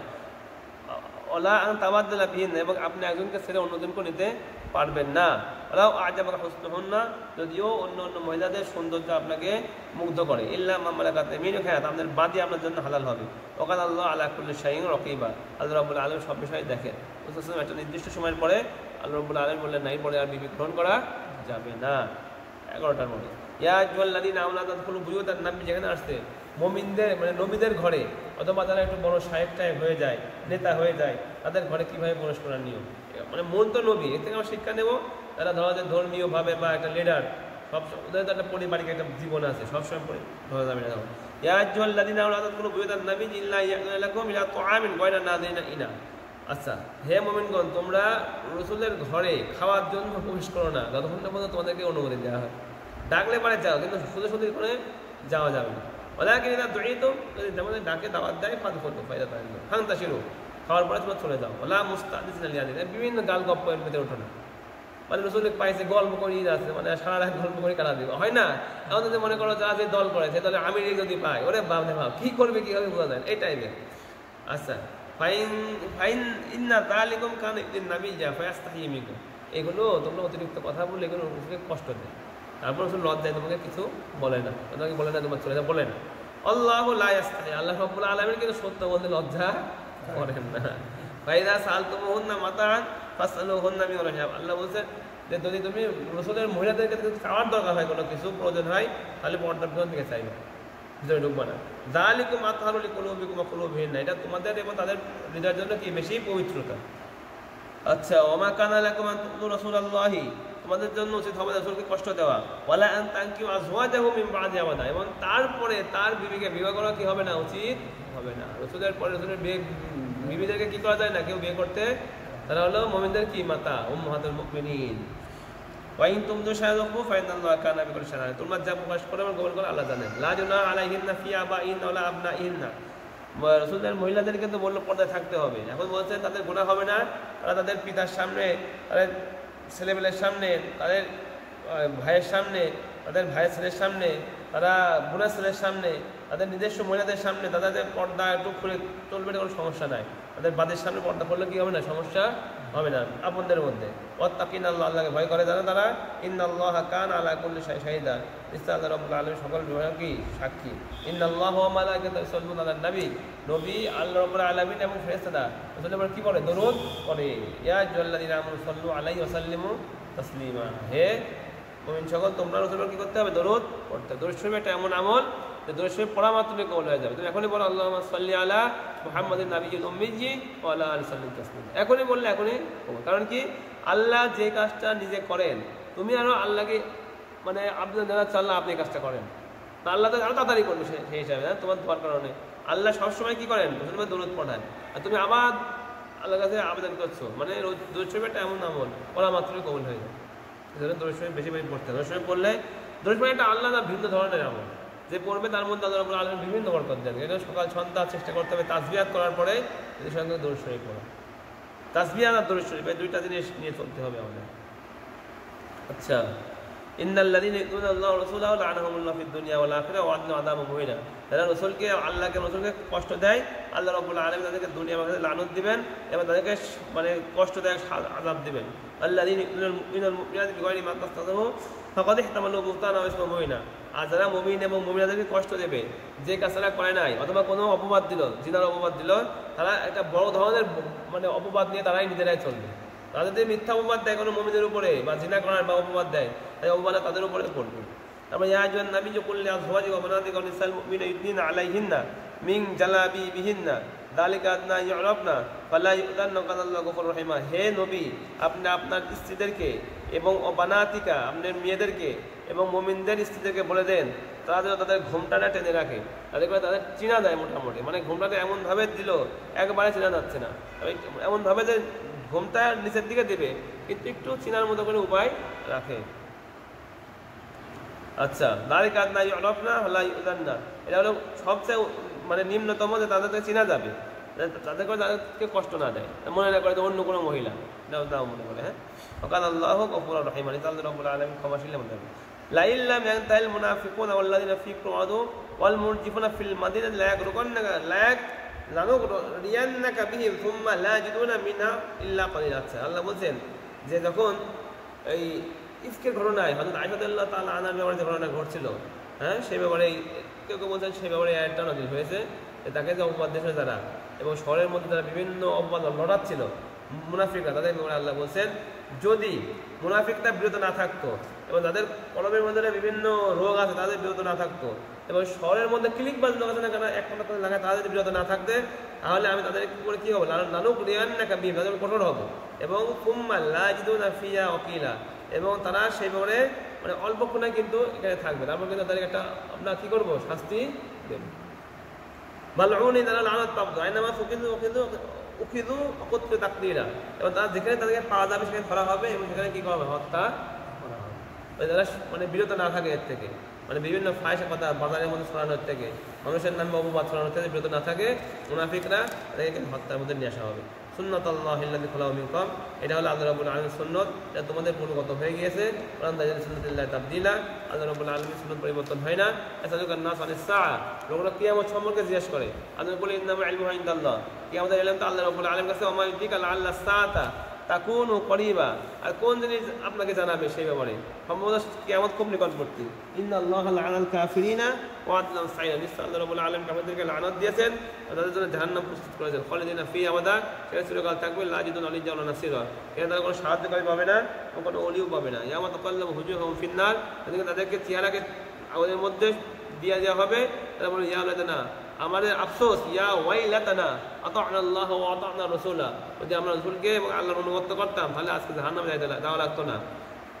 ওয়ালা আন তাবাদদালা বিহিন্না, এবং আপনি একজনকে ছেড়ে অন্যজনকে নিতে পারবেন না। ওয়ালাউ আ'জাবাকা হুসনুহুন্না, যদিও অন্য অন্য মহিলাদের সৌন্দর্য আপনাকে মুগ্ধ করে। ইল্লা মা মালাকাত ইয়ামিনুকা, আপনাদের বাদী আপনার জন্য হালাল হবে। ওয়াকানা আল্লাহু আলা কুল্লি শাইইন রাকিবা, আল্লাহ রাব্বুল আলামিন সব বিষয় দেখেন। একটা নির্দিষ্ট সময়ের পরে আল্লাহ রাব্বুল আলামিন বললেন নাই, পরে আর বিবি গ্রহণ করা যাবে না। 11টার মধ্যে ইয়া আইয়ুহাল্লাযীনা আমানু লা তাদখুলু বুয়ুতান নবী, যেখানে আসছে মুমিনদের মানে নবীদের ঘরে, অথবা যারা একটু বড় সাহেব টাইপ হয়ে যায়, নেতা হয়ে যায়, তাদের ঘরে কীভাবে প্রবেশ করার নিয়ম, মানে মন তো নবী, এর থেকে আমরা শিক্ষা নেব। তারা ধরা যায় ধর্মীয়ভাবে বা একটা লিডার, সব ওদের তো একটা পারিবারিক একটা জীবন আছে, সবসময় ধরা যাবে না। ইয়া আইয়ুহাল্লাযীনা আমানু লা তাদখুলু বুয়ুতান নবী ইল্লা ইয়া'যুনা লাকুম ইলা তুআমিন গায়রা নাযিরিনা ইনা, আচ্ছা হে মুমিনগণ, তোমরা রসুলের ঘরে খাওয়ার জন্য প্রবেশ করো না যতক্ষণ পর্যন্ত তোমাদেরকে অনুমতি দেওয়া হয়। ডাকলে পারে যাও, কিন্তু শুধু শুধু করে যাওয়া যাবে না। ওদেরকে এটা দড়িয়ে, যদি তোমাদের ডাকে দাওয়াত দেয় ফাঁদ করতো ফায়দা পাই ফাংতা শিরো, খাওয়ার পরে তোমরা চলে যাও। ওলা মুস্তাদিসিনা, বিভিন্ন গাল গপ্পের ভিতরে ওঠো না, মানে রসুলের পাইছে গল্প করেই আছে, মানে সারা রাত গল্প করে কাটা দিব হয় না। এখন যদি মনে করো যারা যে দল করে সে দলে আমির যদি পায়, ওরে বাপরে বাপ কী করবে কীভাবে বোঝা যায়, এই টাইপের। আচ্ছা এগুলো তোমরা অতিরিক্ত কথা বললে এগুলো কষ্ট দেয়। তারপর রসুল লজ্জায় তোমাকে কিছু বলে না, তোমাকে বলে না তোমার চলে যা, বলে না। আল্লাহু লা ইয়াস্তাহি, আল্লাহ রাব্বুল আলামিন কিন্তু সত্য বলতে লজ্জা করেন না। ফাইদা সালতুমুহুন্না মাতাআন ফাসআলুহুন্না মিন রাহিব, আল্লাহ বলছেন যে যদি তুমি রসুলের মহিলাদেরকে চাওয়ার দরকার হয়, কোনো কিছু প্রয়োজন হয়, তাহলে পর্দার ভিতর থেকে চাইবে, ভিতরে ঢুকবা না। যালিকুম আতহারু লিকুলুবিকুম ওয়া কুলুবিহিন্না, এটা তোমাদের এবং তাদের হৃদয়ের জন্য কি বেশি পবিত্রতা। আচ্ছা, ওমা কানা লাকুম আন তুযু রাসূলুল্লাহি, তোমাদের জন্য উচিত হবে রাসূলকে কষ্ট দেওয়া, ওয়ালা আন তানকিউ আজওয়াজাহু মিন বাদি আবাদা, এবং তারপরে তার বিবিকে বিবাহ করা কি হবে না, উচিত হবে না। রাসূলের পরে রাসূলের বিবিদেরকে কি করা যায় না, কেউ বিয়ে করতে, তারা হলো মুমিনদের কি মাতা, উম্মাহাতুল মুমিনিন। ওয়াইন তুমদু শাযাকু ফাইনাল্লাহা কানা বিকুল্লি শাইইন আলিম, তোমরা যা প্রকাশ করো এবং গোপন করো আল্লাহ জানেন। লা জুনাহা আলাইহিন্না ফি আবাইহিন্না ওয়ালা আবনাইহিন্না, রাসূলের মহিলাদেরকে কিন্তু বললো পর্দায় থাকতে হবে। এখন বলছেন তাদের গুনাহ হবে না, তারা তাদের পিতার সামনে, তাদের ছেলেবেলের সামনে, তাদের ভাইয়ের সামনে, তাদের ভাইয়ের ছেলের সামনে, তারা বোনের ছেলের সামনে, তাদের নিজস্ব মহিলাদের সামনে তাদের পর্দা একটু খুলে চলবে, কোনো সমস্যা নাই। তাদের বাদের সামনে পর্দা করলে কি হবে না, সমস্যা হবে না আপনদের মধ্যে। ওয়াত্তাকিনাল্লাহ, আল্লাহকে ভয় করে জানো তারা। ইন্নাল্লাহা কানা আলা কুল্লি শাইইন শাহিদা, নিশ্চয় আল্লাহ রাব্বুল আলামিন সকল বিষয়ে কি সাক্ষী। ইন্নাল্লাহা ওয়া মালাইকাতাহু ইউসাল্লুনা আলান নবী, নবী আল্লাহ রাব্বুল আলামিন এবং ফেরেশতারা রাসূলের উপর কি করে, দরুদ পড়ে। ইয়া আইয়ুহাল্লাযীনা আমানু সাল্লু আলাইহি ওয়া সাল্লিমু তাসলিমা, হে মুমিন সকল তোমরা রাসূলের উপর কি করতে হবে, দরুদ পড়তে। দরুদ শরীফ এটা এমন আমল যে দরুদ শরীফ পড়া মাত্রই কবুল হয়ে যাবে। তুমি এখনই বলো আল্লাহুম্মা সাল্লি আলা মুহাম্মাদিন নাবিয়্যিল উম্মিয়্যি ওয়া আলা আলিহি সাল্লিম তাসলিমা, এখনই বললে এখনই কবুল। কারণ কি, আল্লাহ যে কাজটা নিজে করেন, তুমি আরো আল্লাহকে মানে আবেদন জানাচ্ছ আল্লাহ আপনি এই কাজটা করেন, তা আল্লাহ তো আরো তাড়াতাড়ি করবে সেই হিসাবে, না তোমার দোয়ার কারণে। আল্লাহ সবসময় কি করেন, রাসূলের দরুদ পড়ান, আর তুমি আবার আল্লাহর কাছে আবেদন করছো, মানে দরুদ শরীফ একটা এমন আমল পড়া মাত্রই কবুল হয়ে যায়। এজন্য দরুদ শরীফ বেশি বেশি পড়তে হবে। দরুদ শরীফ পড়লে, দরুদ শরীফ একটা আল্লাহ ভিন্ন ধরনের আমল, যে পড়বে তার মধ্যে আল্লাহ রাব্বুল আলামিন বিভিন্ন বরকত দেন। এটা সকাল সন্ধ্যা চেষ্টা করতে হবে তাসবিহাত করার পরে এর সঙ্গে দরুদ শরীফ পড়া। তাসবিহাত আর দরুদ শরীফ এই দুইটা জিনিস নিয়ে চলতে হবে আমাদের। আচ্ছা, ইন্নাল্লাযীনা ইউযুনা আল্লাহ ওয়া রাসূলাহু লা'নাহুমুল্লাহু ফিদ দুনিয়া ওয়াল আখিরাহ ওয়া আ'আদ্দা আযাবান মুহিনা, যারা রাসূলকে রাসূলকে কষ্ট দেয়, আল্লাহ রাব্বুল আলামিন তাদেরকে দুনিয়া এবং আখিরাতে লানত দিবেন এবং তাদেরকে মানে কষ্টদায়ক আযাব দিবেন। আল্লাযীনা ইউমিনুল মুমিনাতি বিগায়রি মা তাসতাযিহু ফাকাদ ইহতামালু বুহতানা ওয়া ইসমান মুবিনা, আর যারা মুমিন এবং মুমিনাদেরকে কষ্ট দেবে, যে কাজটা করে নাই অথবা কোনো অপবাদ দিল, জিনার অপবাদ দিল, তারা একটা বড় ধরনের মানে অপবাদ নিয়ে তারাই নিজেরাই চলবে। তারা যদি মিথ্যা অপবাদ দেয় কোনো মুমিনের উপরে, বা জিনা করার বা অপবাদ দেয়, তাই অপবাদ তাদের উপরে পড়বে। তারপর ইয়া আইয়ুহান নাবিয়্যু কুল লিআজওয়াজিকা ওয়া বানাতিকা ওয়া নিসাইল মুমিনিনা ইউদনিনা আলাইহিন্না মিন জালাবিবিহিন্না যালিকা আদনা ইউরাফনা ফালা ইউদান্না কানাল্লাহু গফুরুর রহিম, হে নবী আপনি আপনার স্ত্রীদেরকে এবং বানাতিকা আপনার মেয়েদেরকে এবং মুমিনদের স্ত্রীদেরকে বলে দেন তারা যেন তাদের ঘোমটাটা টেনে রাখে, তাদের করে তাদের চিনা দেয় মোটামুটি, মানে ঘোমটাটা এমনভাবে দিল একবারে চেনা যাচ্ছে না, এমনভাবে যে ঘোমটা নিচের দিকে দেবে কিন্তু একটু চিনার মতো করে উপায় রাখে। আচ্ছা, দাড়ি কাদনা ইউরাফনা ফালা ইউদান্না, এটা হলো সবচেয়ে মানে নিম্নতম, যে তাদেরকে চিনা যাবে, তাদের করে তাদেরকে কষ্ট না দেয়, মনে না করে যে অন্য কোনো মহিলা, দাও মনে করে। হ্যাঁ, ওয়াকানাল্লাহু গফুরুর রহিম, আল্লাহ রাব্বুল আলামিন ক্ষমাশীল মনে হবে। লা ইল্লাম ইয়ানতাহিল মুনাফিকুনা ওয়াল্লাযিনা ফী কুরআদু ওয়াল মুরজিফুনা ফিল মাদিনাতি লা ইয়াগরুকান্নাকা বিহিম সুম্মা লা ইয়াজিদুনা মিনহা ইল্লা কালিলা। আচ্ছা, আল্লাহ বলছেন যে যখন এই ইফকের ঘটনায় হযরত আয়েশা রাদিয়াল্লাহু তাআলা আনহার ব্যাপারে যে ঘটনা ঘটছিল, হ্যাঁ, সেই ব্যাপারে কেউ কেউ বলছেন সেই ব্যাপারে আয়াতটা নাযিল হয়েছে, তাকে যে অপবাদ দিয়েছিল যারা, এবং শহরের মধ্যে যারা বিভিন্ন অপবাদ লড়াচ্ছিল মুনাফিকরা, তাদের ব্যাপারে আল্লাহ বলছেন যদি মুনাফিকটা বিরত না থাকতো এবং তাদের কলমের মধ্যে বিভিন্ন রোগ আছে তাদের বিরত না থাকতো, এবং শহরের মধ্যে ক্লিকবাজ লোক আছে না কেন এক কথা করে লাগায়, তাদের যদি বিরত না থাকতে, তাহলে আমি তাদের করে কী হবো, লানুকরিয়ান্নাকা বিহিম, তাদের কঠোর হবো, এবং সুম্মা লা ইয়াজিদুনা ফিহা ওয়াকিলা, এবং তারা সেই ব্যাপারে মানে অল্পক্ষণে কিন্তু এখানে থাকবে, তারপর কিন্তু তাদেরকে একটা আমরা কী করবো, শাস্তি দেব। মালউনিন আলা লানাত তাবদু আইনামা উখিযু ওয়াকুতলু তাকদীরা, এবং তারা যেখানে তাদেরকে পাওয়া যাবে সেখানে ধরা হবে এবং সেখানে কী করা হবে, হত্যা করা হবে। তারা মানে বিরত না থাকে এর থেকে, মানে বিভিন্ন ফাহিশা কথা বাজারের মধ্যে ছড়ানোর থেকে, মানুষের নামে অপবাদ ছড়ানোর থেকে বিরত না থাকে মুনাফিকরা, তাদেরকে হত্যার মধ্যে নিয়ে আসা হবে। সুন্নাতুল্লাহি আল্লাতী খালাকা মিনকুম, এটা হলো আল্লাহ রাব্বুল আলামিনের সুন্নাত, এটা তোমাদের পূর্বগত হয়ে গিয়েছে। ওয়ালান তাজিদু লিসুন্নাতিল্লাহি তাবদীলা, আল্লাহ রাব্বুল আলামিনের সুন্নাত পরিবর্তন হয় না। ইয়াসআলুকান নাস আনিস সাআ, লোকরা কিয়ামত সম্পর্কে জিজ্ঞেস করে, আল্লাহ বলে ইন্নামা ইলমুহা ইনদাল্লাহ, কিয়ামতের ইলম তো আল্লাহ রাব্বুল আলামিনের কাছে। ওয়া মা ইউদরিকা লাআল্লা সাআতা তাকুনু করিবা, আর কোন জিনিস আপনাকে জানাবে সেই ব্যাপারে? সম্ভবত কিয়ামত খুব নিকটবর্তী। ইন্নাল্লাহা লা'আনাল কাফিরিনা ওয়া আদলা সাইয়্যা, নিশ্চয় আল্লাহ রাব্বুল আলামিন কাফিরদেরকে লানত দিয়েছেন, তাদের জন্য জাহান্নাম প্রস্তুত করেছেন। খালিদিনা ফিহা আবাদা, সেটা চিরকাল থাকবে। লা ইয়াজিদুনা আলিয়্যান ওয়ালা নাসিরা, এরা তারা কোনো সাহায্যকারী পাবে না, কোনো ওলিও পাবে না। ইয়াওমা তাকাল্লাবু উজুহুহুম ফিন-নার, তাদেরকে চেহারাকে আগুনের মধ্যে দিয়ে দেওয়া হবে। তারা বলে ইয়া লাতানা, আমাদের আফসোস, ইয়া ওয়াইলাতানা আতা'না আল্লাহ ওয়া আতা'না রাসূলা, যদি আমরা রাসূলকে এবং আল্লাহর অনুগত করতাম তাহলে আজকে জাহান্নামে যাওয়া লাগতো না।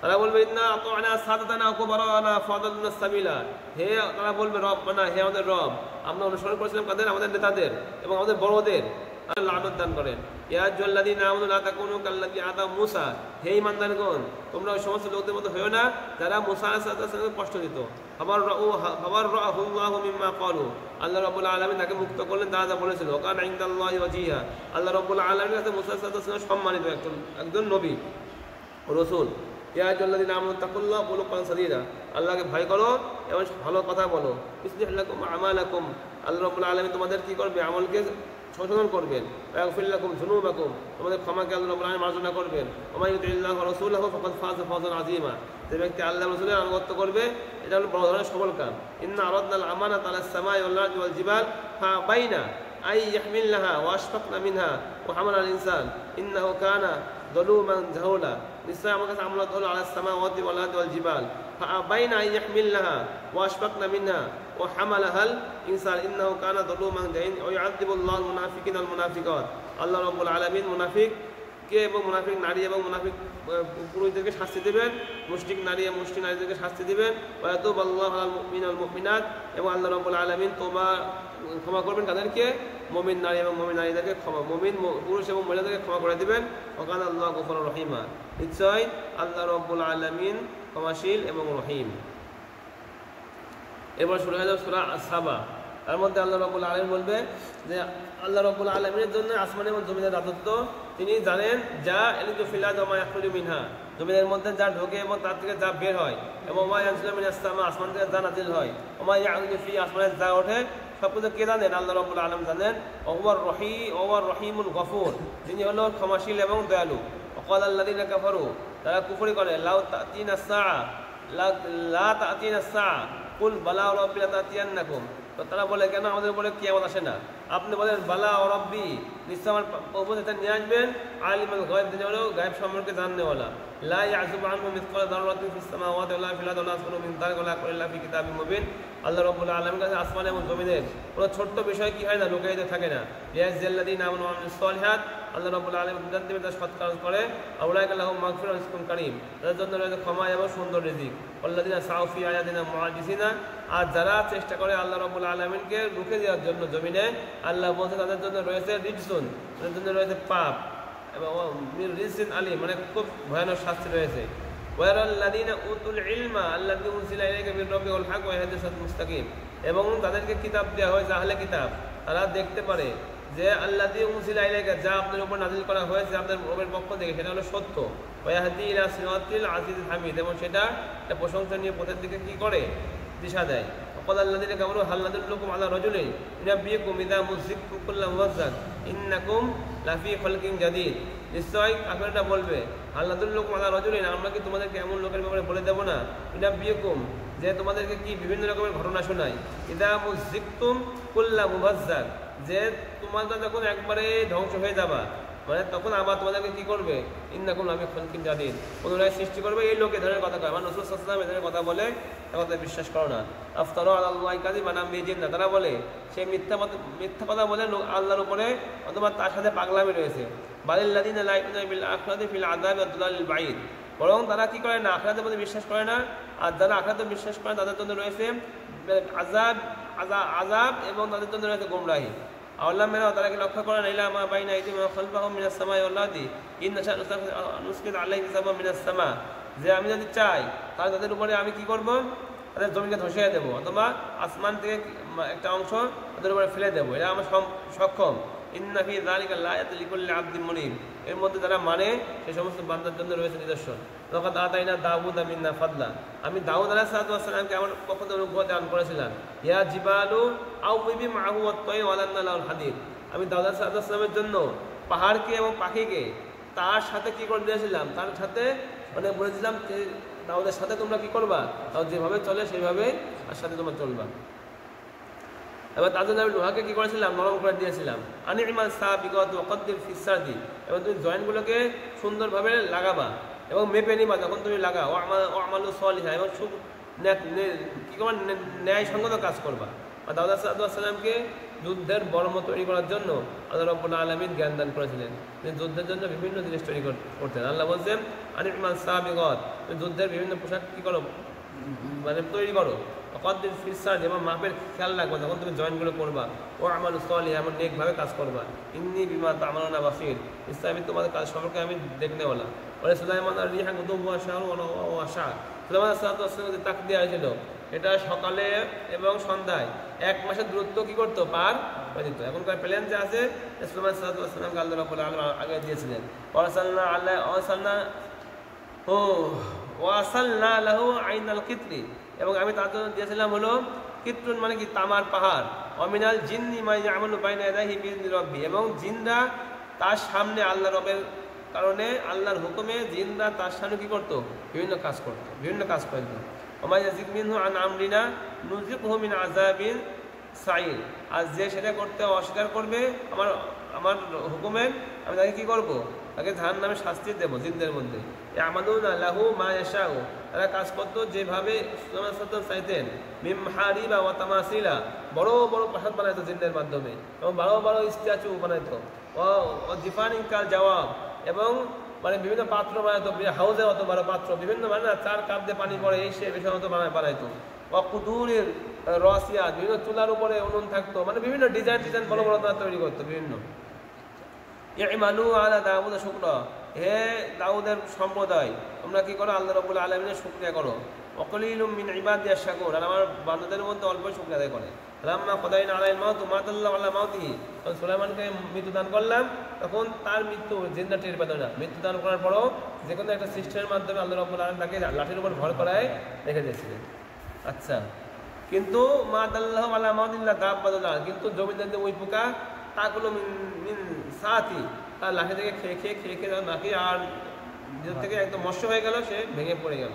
তারা বলবে ইন্না আতা'না সাদাতানা ওয়া কুবারানা ফাদালনা সাবিলা, হে তারা বলবে রব্বানা, হে আমাদের রব, আমরা অনুসরণ করেছিলাম কাদের? আমাদের নেতাদের এবং আমাদের বড়দের। আল্লাহ লানত দান করেন। ইয়া আইয়ুহাল্লাযীনা আমানু লা তাকুনু কাল্লাযী আতা মূসা, হে ঈমানদারগণ, তোমরা ওই সমস্ত লোকদের মতো হয়ো না যারা মূসা আলাইহিস সালামকে কষ্ট দিত। ফাবাররাহুল্লাহু মিম্মা ক্বালু, আল্লাহ রাব্বুল আলামিন তাকে মুক্ত করলেন তারা যা বলেছিল। ওয়াকানা ইনদাল্লাহি ওয়াজিহা, আল্লাহ রাব্বুল আলামিনের কাছে মূসা আলাইহিস সালাম সম্মানিত একজন নবী ও রাসূল। ইয়া আইয়ুহাল্লাযীনা আমানু তাকুল্লাহা ওয়া কুলু কওলান সাদীদা, আল্লাহকে ভয় করো এবং ভালো কথা বলো। ইসলিহ লাকুম আমালাকুম, আল্লাহ রাব্বুল আলামিন তোমাদের কি করবে? আমলকে সংশোধন করবেন। ওয়াগফির লাকুম যুনুবাকুম, তোমাদের ক্ষমাকে আল্লাহ রাব্বুল আলামিন মার্জনা করবেন। ওয়া মান ইউতি'ল্লাহ ওয়া রাসূলাহু ফাকাদ ফাযা ফাওজান আযীমা, যে ব্যক্তি আল্লাহ রাসূলের আনুগত্য করবে এটা হলো বড় ধরনের সফল কাম। ইন্না আরাদনাল আমানাতা আলাস সামাই ওয়াল আরদি ওয়াল জিবাল ফাআবাইনা আই ইয়াহমিলনাহা ওয়া আশফাকনা মিনহা ওয়া হামালাল ইনসান ইন্নাহু কানা যালুমান জাহুলা, নিশ্চয় আমার কাছে আমানত হলো আলাস সামাওয়াতি ওয়াল আরদি ওয়াল জিবাল ফাআবাইনা আই ইয়াহমিলনাহা ওয়া আশফাকনা মিনহা ওয়া হামালাহাল ইনসান ইন্নাহু কানা যালুমান জাহুলা ওয়া ইউআযযিবুল্লাহুল মুনাফিকিনা ওয়াল মুনাফিকাত, আল্লাহ রাব্বুল আলামিন মুনাফিককে এবং মুনাফিক নারী এবং মুনাফিক পুরুষদেরকে শাস্তি দেবেন, মুশরিক নারী এবং মুশরিক নারীদেরকে শাস্তি দেবেন। ওয়া ইয়াতুবুল্লাহু আলাল মুমিনিনা ওয়াল মুমিনাত, এবং আল্লাহ রাব্বুল আলামিন ক্ষমা করবেন কাদেরকে? মুমিন নারী এবং মুমিন নারীদেরকে মুমিন পুরুষ এবং মহিলাদেরকে ক্ষমা করে দিবেন। ওয়া কানা আল্লাহু গফুরুর রহিমা, নিশ্চয় আল্লাহ রাব্বুল আলামিন ক্ষমাশীল এবং রহিম। এবার শুরু হয়ে যাবে সূরা আস-সাবা। তার মধ্যে আল্লাহ রাব্বুল আলামিন বলবে যে আল্লাহ রাব্বুল আলামিনের জন্য আসমান এবং জমিনের রাজত্ব, তিনি জানেন যা এলিজু ফিল আরদি ওয়া মা ইয়াখরুজু মিনহা, জমিনের মধ্যে যা ঢোকে এবং তার থেকে যা বের হয়, এবং ওয়া মা ইয়ানজিলু মিনাস সামা, আসমান থেকে যা নাজিল হয়, ওয়া মা ইয়া'রুজু ফি, আসমানে যা ওঠে, সব কিছু কে জানেন? আল্লাহ রাব্বুল আলামিন জানেন। ওয়া রহিমুল গফুর, তিনি হলো ক্ষমাশীল এবং দয়ালু। ওয়া ক্বালা আল্লাযীনা কাফারু, তারা কুফরি করে, লাউ তা'তিনা সাআ লা তা'তিনা সাআ কুল বালা ওয়া রাব্বি লাতা'তিয়ান্নাকুম, তো তারা বলে কেন আমাদের উপরে কিয়ামত আসে না? আপনি বলেন বালা ও রব্বি, নিশ্চয় আমার প্রভু এটা নিয়ে আসবেন। আলিমুল গায়ব, তিনি হলো গায়ব সম্পর্কে জাননেওয়ালা। লা ইয়াযুবু আনহু মিসকাল যাররাতিন ফিস সামাওয়াতি ওয়া লা ফিল আরদি ওয়া লা আসফালু মিন যালিকা ওয়া লা ইয়াকুলু ইল্লা ফি কিতাবিম মুবিন, আল্লাহ রাব্বুল আলামিনের কাছে আসমান এবং জমিনের কোনো ছোট্ট বিষয় কি হয় না, লুকায়িত থাকে না। লিয়াজজিল্লাযীনা আমানু ওয়া আমিলুস সলিহাত, আল্লাহ রাব্বুল আলামিন বিদাত দিবেন যারা সৎ কাজ করে। আউলাইকা লাহুম মাগফিরাতুন ওয়া রিজকুন কারীম, তাদের জন্য রয়েছে ক্ষমা এবং সুন্দর রিজিক। ওয়াল্লাযীনা সাউ ফি আয়াতিনা মুআজিজিনা, আর যারা চেষ্টা করে আল্লাহ রাব্বুল আলামিনকে রুখে দেওয়ার জন্য জমিনে, আল্লাহ বলছে তাদের জন্য রয়েছে রিজসুন, তাদের জন্য রয়েছে পাপ, এবং রিজসিন আলী, মানে খুব ভয়ানক শাস্তি রয়েছে। ওয়ারাল্লাযীনা উতুল ইলমা আল্লাযী উনজিলা ইলাইকা মির রাব্বিকাল হক ওয়া ইয়াহদিস সিরাতাল মুস্তাকিম, এবং তাদেরকে কিতাব দেওয়া হয়েছে, আহলে কিতাব, তারা দেখতে পারে যে আল্লাযী উনজিলা ইলাইকা, যা আপনার উপর নাযিল করা হয়েছে আপনার রবের পক্ষ থেকে, সেটা হলো সত্য। ওয়া ইয়াহদি ইলা সিরাতিল আজিজিল হামিদ, এবং সেটা একটা প্রশংসনীয় পথের দিকে কি করে? দিশা দেয়। وقال الذين كفروا هل ندلكم على رجل ينبئكم إذا مزقتم كل ممزق إنكم لفي خلق جديد, নিশ্চয় কাফেররা বলবে হাল নাদুল্লুকুম আলা রাজুলিন, আমরা কি তোমাদেরকে এমন লোকের ব্যাপারে বলে দেব না? ইউনাব্বিউকুম, যে তোমাদেরকে কি বিভিন্ন রকমের ঘটনা শোনায়। ইদা মুযিকতুম কুল্লা মুমাজ্জাক, যে তোমরা যখন একবারে ধ্বংস হয়ে যাবা, মানে তখন আবার তোমাদেরকে কি করবে? ইন্নাকুম লাফি খালকিন জাদীদ, পুনরায় সৃষ্টি করবে। এই লোক এ ধরনের কথা কয়, আমার রাসূল সাল্লাল্লাহু আলাইহি ওয়াসাল্লাম এ ধরনের কথা বলে, তার কথা বিশ্বাস করো না। আফতারা আলাল্লাহি কাযিবান আম বিজিন্না, তারা বলে সে মিথ্যা কথা বলে আল্লাহর উপরে, অথবা তার সাথে পাগলামি রয়েছে। বালিল্লাযিনা লা ইউমিনুনা বিল আখিরাতি ফিল আযাবি ওয়াদ দুলালিল বাঈদ, বরং তারা কি করে না, আখিরাতের প্রতি বিশ্বাস করে না। আর যারা আখিরাতে বিশ্বাস করে তাদের জন্য রয়েছে আযাব এবং তাদের জন্য রয়েছে গোমরাহি। আল্লাহ মেরা, তারা কি লক্ষ্য করেন ইলা মা বাইনা আইদিহিম ওয়া খালফাহুম মিনাস সামাই ওয়াল আরদি ইন নাশা নুসকিত আলাইহিম কিতাবাম মিনাস সামা, যে আমি যদি চাই তাহলে তাদের উপরে আমি কি করব? তাদের জমিকে ধসিয়ে দেবো, অথবা আসমান থেকে একটা অংশ তাদের উপরে ফেলে দেবো, এটা আমার সক্ষম। ইন্না ফি যালিকা লাআয়াতান লিকুল্লি আবদিন মুনিব, এর মধ্যে যারা মানে সেই সমস্ত বান্দার জন্য রয়েছে নিদর্শন। লাকাদ আতাইনা দাউদা মিন্না ফাদলা, আমি দাউদ আলাইহিস সালামকে আমার পক্ষ থেকে অনুগ্রহ দান করেছিলাম। ইয়া জিবালু আউবি মাহু ওয়াত-তায়র ওয়া লান্না লাহুল হাদিদ, আমি দাউদ আলাইহিস সালামের জন্য পাহাড়কে এবং পাখিকে তার সাথে কি করে দিয়েছিলাম, তার সাথে মানে বলেছিলাম যে দাউদের সাথে তোমরা কি করবা, দাউদ যেভাবে চলে সেইভাবে তার সাথে তোমরা চলবা। এবার তার জন্য আমি লোহাকে কি করেছিলাম, নরম করে দিয়েছিলাম। আনিমাল সাবিগাত ওয়া কদ্দির ফিস সাদি, এবং তুমি জয়েন্টগুলোকে সুন্দরভাবে লাগাবা এবং মেপে নিবা যখন তুমি লাগাও। ও আমালু সলিহা, এবং কি করবা, ন্যায়সঙ্গত কাজ করবা। আর দাউদ আলাইহিসসালামকে যুদ্ধের বর্ম তৈরি করার জন্য আল্লাহ রাব্বুল আলামিন জ্ঞান দান করেছিলেন। তিনি যুদ্ধের জন্য বিভিন্ন জিনিস তৈরি করতেন। আল্লাহ বলছেন আনিমাল সাবিগাত, তুমি যুদ্ধের বিভিন্ন পোশাক কি করো, মানে তৈরি করো। কদ্দির ফিস সাদি, যেমন মাপের খেয়াল রাখবা যখন তুমি জয়েন্টগুলো করবা। ও আমালু সলিহা, এমন নেকভাবে কাজ করবা। ইন্নী বিমা তা'মালুনা বাসীর, নিশ্চয়ই তোমাদের কাজ সম্পর্কে আমি দেখনেওয়ালা। বলে সুলাইমান আর রিহা গুদুওয়া শাহরুন ওয়া আশা, সুলাইমান আলাইহিস সালাম তাক দেওয়া হয়েছিল, এটা সকালে এবং সন্ধ্যায় 1 মাসের দূরত্ব কি করতো, পার হয়ে যেত। এখনকার প্ল্যান যে আছে সুলাইমান সালামকে আল্লাহ রাব্বুল আলামিন আগে দিয়েছিলেন। ওয়াসালনা লাহু আইনাল কিতরি, এবং আমি তার জন্য দিয়েছিলাম হলো কিত্রুন মানে কি, তামার পাহাড়। অমিনাল জিন্নি মা ইয়ামালু বাইনা ইয়াদাইহি বিইذনি রাব্বি, এবং জিনরা তার সামনে আল্লাহ রবের কারণে, আল্লাহর হুকুমে জিনরা তার সামনে কি করতো, বিভিন্ন কাজ করতো। ওমা ইয়াজিক মিনহু আন আমরিনা নুযিকহু মিন আযাবিন সাঈর, আর যে সেটা করতে অস্বীকার করবে আমার হুকুমের, আমি তাকে কি করব, তাকে জাহান্নামে শাস্তি দেবো জিনদের মধ্যে। ইয়ামালুনা লাহু মা ইয়াশাউ, তারা কাজ করতো যেভাবে সুলাইমান সাল্লাল্লাহু চাইতেন। মিম হারিবা ওয়া তামাসিলা, বড় বড় প্রাসাদ বানাইতো জিনদের মাধ্যমে, এবং বড় বড় স্ট্যাচু বানাইতো। ও জিফানিন কাল জওয়াব, এবং মানে বিভিন্ন পাত্র বানাইতো, হাউজে অত বড় পাত্র, বিভিন্ন মানে 4 কাপ দিয়ে পানি পড়ে এই সে বিষয় মতো বানাইতো। ও কুদুরের রসিয়া, বিভিন্ন চুলার উপরে উনুন থাকতো, মানে বিভিন্ন ডিজাইন বড় বড় তারা তৈরি করতো বিভিন্ন। ইমালু আলা দাউদ শুকরা, হে দাউদের সম্প্রদায় তোমরা কি করো, আল্লাহ রাব্বুল আলামিনের শুকরিয়া করো। ওয়াকলিলুম মিন ইবাদিয়াশ শাকুর, আর আমার বান্দাদের মধ্যে অল্প শুকরিয়া আদায় করে। লাম্মা কদাইনা আলাইল মাউত মা দাল্লাহু আলা মাউতিহি, তখন সুলাইমানকে মৃত্যু দান করলাম, তখন তার মৃত্যু জিন্দা টের পেত না। মৃত্যু দান করার পরও যে কোনো একটা সিস্টেমের মাধ্যমে আল্লাহ রাব্বুল আলামিন তাকে লাঠির উপর ভর করায় রেখে দিয়েছিলেন। আচ্ছা, কিন্তু মা দাল্লাহু আলা মাউতিল্লাহ দাব্বাতুল্লাহ, কিন্তু জমিদার ওই পোকা তাগুলো মিন সাতি, তার লাঠি থেকে খেয়ে নাকি আর থেকে একদম মৎস্য হয়ে গেল, সে ভেঙে পড়ে গেল।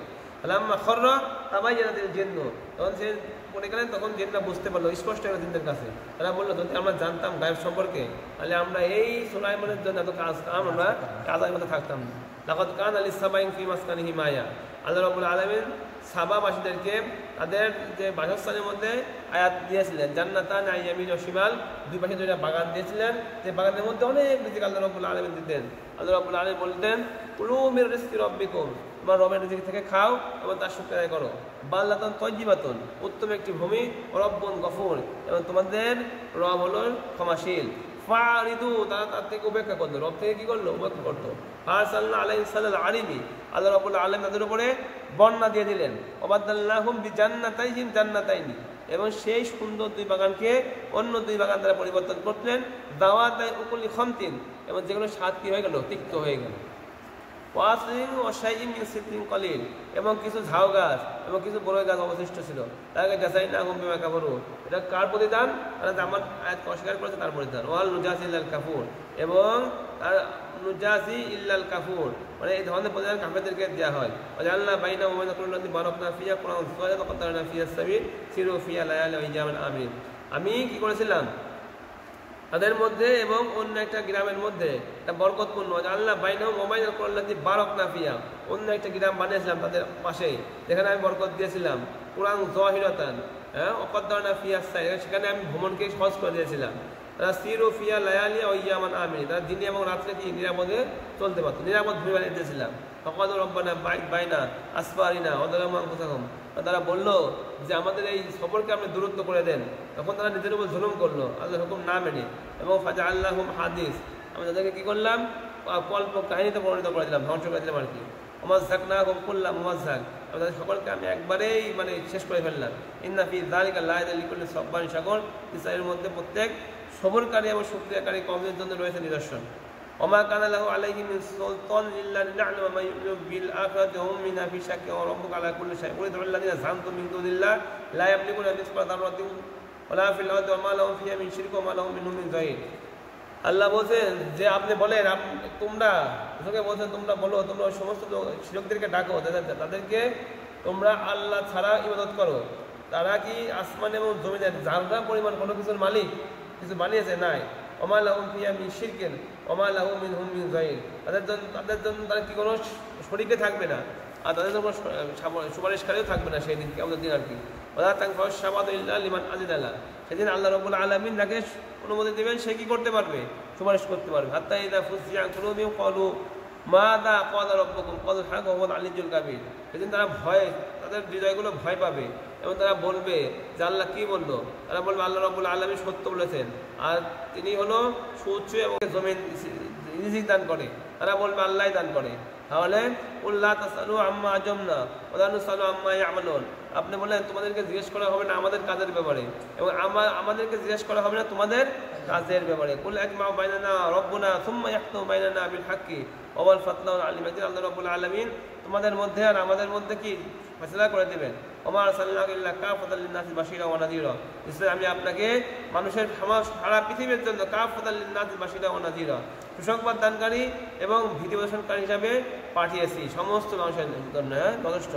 লাম্মা খররা তাবায়্যানাতিল জিন্নু, তখন সে পড়ে গেলেন, তখন জিন্না বুঝতে পারলো, স্পষ্ট হলো জিনদের কাছে। তারা বললো যদি আমরা জানতাম গায়েব সম্পর্কে, তাহলে আমরা এই সুলাইমানের জন্য এত আমরা কাজের মধ্যে থাকতাম না। লাকাদ কানা লিসাবাইন ফি মাসকানিহি মায়া, আল্লাহ রাব্বুল আলামিন সাবাবাসীদেরকে তাদের যে বাসস্থানের মধ্যে আয়াত দিয়েছিলেন, জান্নাতান আন ইয়ামিন ওয়া শিমাল, দুই পাশে দুইটা বাগান দিয়েছিলেন, যে বাগানের মধ্যে অনেক রিজিক আল্লাহ রাব্বুল আলামিন দিতেন। আল্লাহ রাব্বুল আলামিন বলতেন কুলু মির রিজকি রাব্বিকুম, তোমার রবের রিজিক থেকে খাও এবং তার শুকর আদায় করো। বাল্লাতান তাইয়্যিবাতুন, উত্তম একটি ভূমি। রব্বুন গফুর, এবং তোমাদের রব হলো ক্ষমাশীল। ফারিদু, তারা তার থেকে উপেক্ষা করলো, রব থেকে কি করলো, উপেক্ষা করতো। ফারসালনা আলাইহিম সালাল আরিমি, আল্লাহ রাব্বুল আলামিন তাদের উপরে বন্যা দিয়ে দিলেন। ওয়াবাদদালনাহুম বিজান্নাতাইহিম জান্নাতাইনি, এবং সেই সুন্দর 2 বাগানকে অন্য 2 বাগান দ্বারা পরিবর্তন করলেন। দাওয়াতাই উকুলি খামতিন, এবং যেগুলো স্বাদ কি হয়ে গেল, তিক্ত হয়ে গেল। ওয়াসিন ওয়া শাইইন মিন সিদরিন কলিল, এবং কিছু ঝাউ গাছ এবং কিছু বড়ই গাছ অবশিষ্ট ছিল। তাকে জাযাইনাহুম বিমা কাফারু, এটা কার প্রতিদান, তারা আমার আয়াতকে অস্বীকার করেছে তার প্রতিদান। ওয়াল নুজাসি ইল্লাল কাফুর, এবং আর নুজাসি ইল্লাল কাফুর, মানে এই ধরনের প্রতিদান কাফেরদেরকে দেওয়া হয়। ওয়াজাল্লা বাইনা ওয়া বাইনা কুল্লি বারাকনা ফিহা কুরআন সালাত ওয়া ফিহা সাবিল সিরু ফিহা লায়ালি ওয়া ইয়ামান আমিন, আমি কি করেছিলাম তাদের মধ্যে এবং অন্য একটা গ্রামের মধ্যে একটা বরকতপূর্ণ, আল্লাহ বাইনা মোবাইল করল্লাতি বারাকনা ফিহা, অন্য একটা গ্রাম বানিয়েছিলাম তাদের পাশেই, যেখানে আমি বরকত দিয়েছিলাম। কুরআন যাহিরাতান, ওয়াকদ্দারনা ফিহা সাইর, সেখানে আমি ভ্রমণকে সহজ করে দিয়েছিলাম। তারা সিরু ফিহা লায়ালি ওয়া ইয়ামান আমিন, তারা দিনে এবং রাত্রে কি নিরাপদে চলতে পারত, নিরাপদ ভূমি বানিয়ে দিয়েছিলাম। ফাকাদু রব্বানা বাইনা আসফারিনা ওয়া যালামু আনফুসাহুম, তারা বলল যে আমাদের এই সফরকে আপনি দূরত্ব করে দেন। তখন তারা নিজের উপর জুলুম করলো আল্লাহর হুকুম না মেনে, এবং ফাজআলনাহুম হাদিস, আমি তাদেরকে কি করলাম, কল্প কাহিনীতে পরিণত করে দিলাম, ধ্বংস করে দিলাম আর কি। ওমাযযাকনাহুম কুল্লা মুমাযযাক, আমি তাদের সকলকে আমি একবারেই মানে শেষ করে ফেললাম। ইন্না ফি যালিকা লাআয়াতান লিকুল্লি সাব্বারিন শাকুর, ইসরায়েলের মধ্যে প্রত্যেক সবরকারী এবং শুকরিয়াকারী কওমের জন্য রয়েছে নিদর্শন। ওমা কানা লাহু আলাইহিম মিন সুলতান ইল্লা লিনা'লামা মান ইউমিনু বিল আখিরাতি ওয়া হুম মিনহা ফি শাক্কিন ওয়া রাব্বুকা আলা কুল্লি শাইইন ওয়ালিল্লাযিনা যামতুম মিন দুনিল্লাহ লা ইয়ামলিকুনা মিসকালা যাররাতিন ওয়া লা ফিল আরদি ওয়া মা লাহুম ফিহা মিন শিরক ওয়া মা লাহু মিনহুম মিন যাহির। আল্লাহ বলেন যে আপনি বলেন তোমরা তোকে বলছেন তোমরা বলো, তোমরা ওই সমস্ত শিরকদেরকে ডাকো, তাদেরকে তোমরা আল্লাহ ছাড়া ইবাদত করো। তারা কি আসমান এবং জমিনের জাররা পরিমাণ কোনো কিছুর মালিক? কিছু বানিয়েছে? নাই। ওমা লাহুম ফিহা মিন শিরকিন ওমা লাহু মিনহুম মিন যাহির। তাদের জন্য তারা কি কোনো শরীকে থাকবে না, আর তাদের জন্য সুপারিশকারীও থাকবে না সেই দিন, কিয়ামতের দিন আর কি। ওয়ালা তানফাউ শাফাআতু ইল্লা লিমান আযিনা লাহু। সেদিন আল্লাহ রাব্বুল আলামিন যাকে অনুমতি দেবেন সে কি করতে পারবে? সুপারিশ করতে পারবে। হাত্তা ইযা ফুজিআ আন কুলুবিহিম ক্বালু মাযা ক্বালা রাব্বুকুম ক্বালুল হাক্কা ওয়া হুয়াল আলিয়্যুল কাবীর। সেদিন তারা ভয়ে, তাদের হৃদয়গুলো ভয় পাবে এবং তারা বলবে যে আল্লাহ কি বললো? তারা বলবে আল্লাহ রাব্বুল আলামিন সত্য বলেছেন, আর তিনি হলো সুউচ্চ এবং জমিন রিজিক দান করে। তারা বলবে আল্লাহ দান করে। তাহলে উল্লা তাসালু আম্মা আজমনা ওয়া নুসালু আম্মা ইয়ামালুন। আপনি বললেন তোমাদেরকে জিজ্ঞেস করা হবে না আমাদের কাজের ব্যাপারে, এবং আমাদেরকে জিজ্ঞেস করা হবে না তোমাদের কাজের ব্যাপারে। কুল আজমাউ বাইনানা রাব্বুনা সুম্মা ইয়াহকুমু বাইনানা বিল হাক্কি ওয়া ওয়াল ফাতলাউল আলিম। আল্লাহ রাব্বুল আলামিন তোমাদের মধ্যে আর আমাদের মধ্যে কি ফয়সালা করে দেবেন। ওমা আরসালনাকা ইল্লা কাফাতাল লিন-নাসি বাশীরা ওয়া নাযীরা। ইসলাম আমি আপনাকে মানুষের সারা পৃথিবীর জন্য কাফাতাল লিন-নাসি বাশীরা ওয়া নাযীরা, সুসংবাদ দানকারী এবং ভীতি প্রদর্শনকারী হিসাবে পাঠিয়েছি সমস্ত মানুষের জন্য। যথেষ্ট।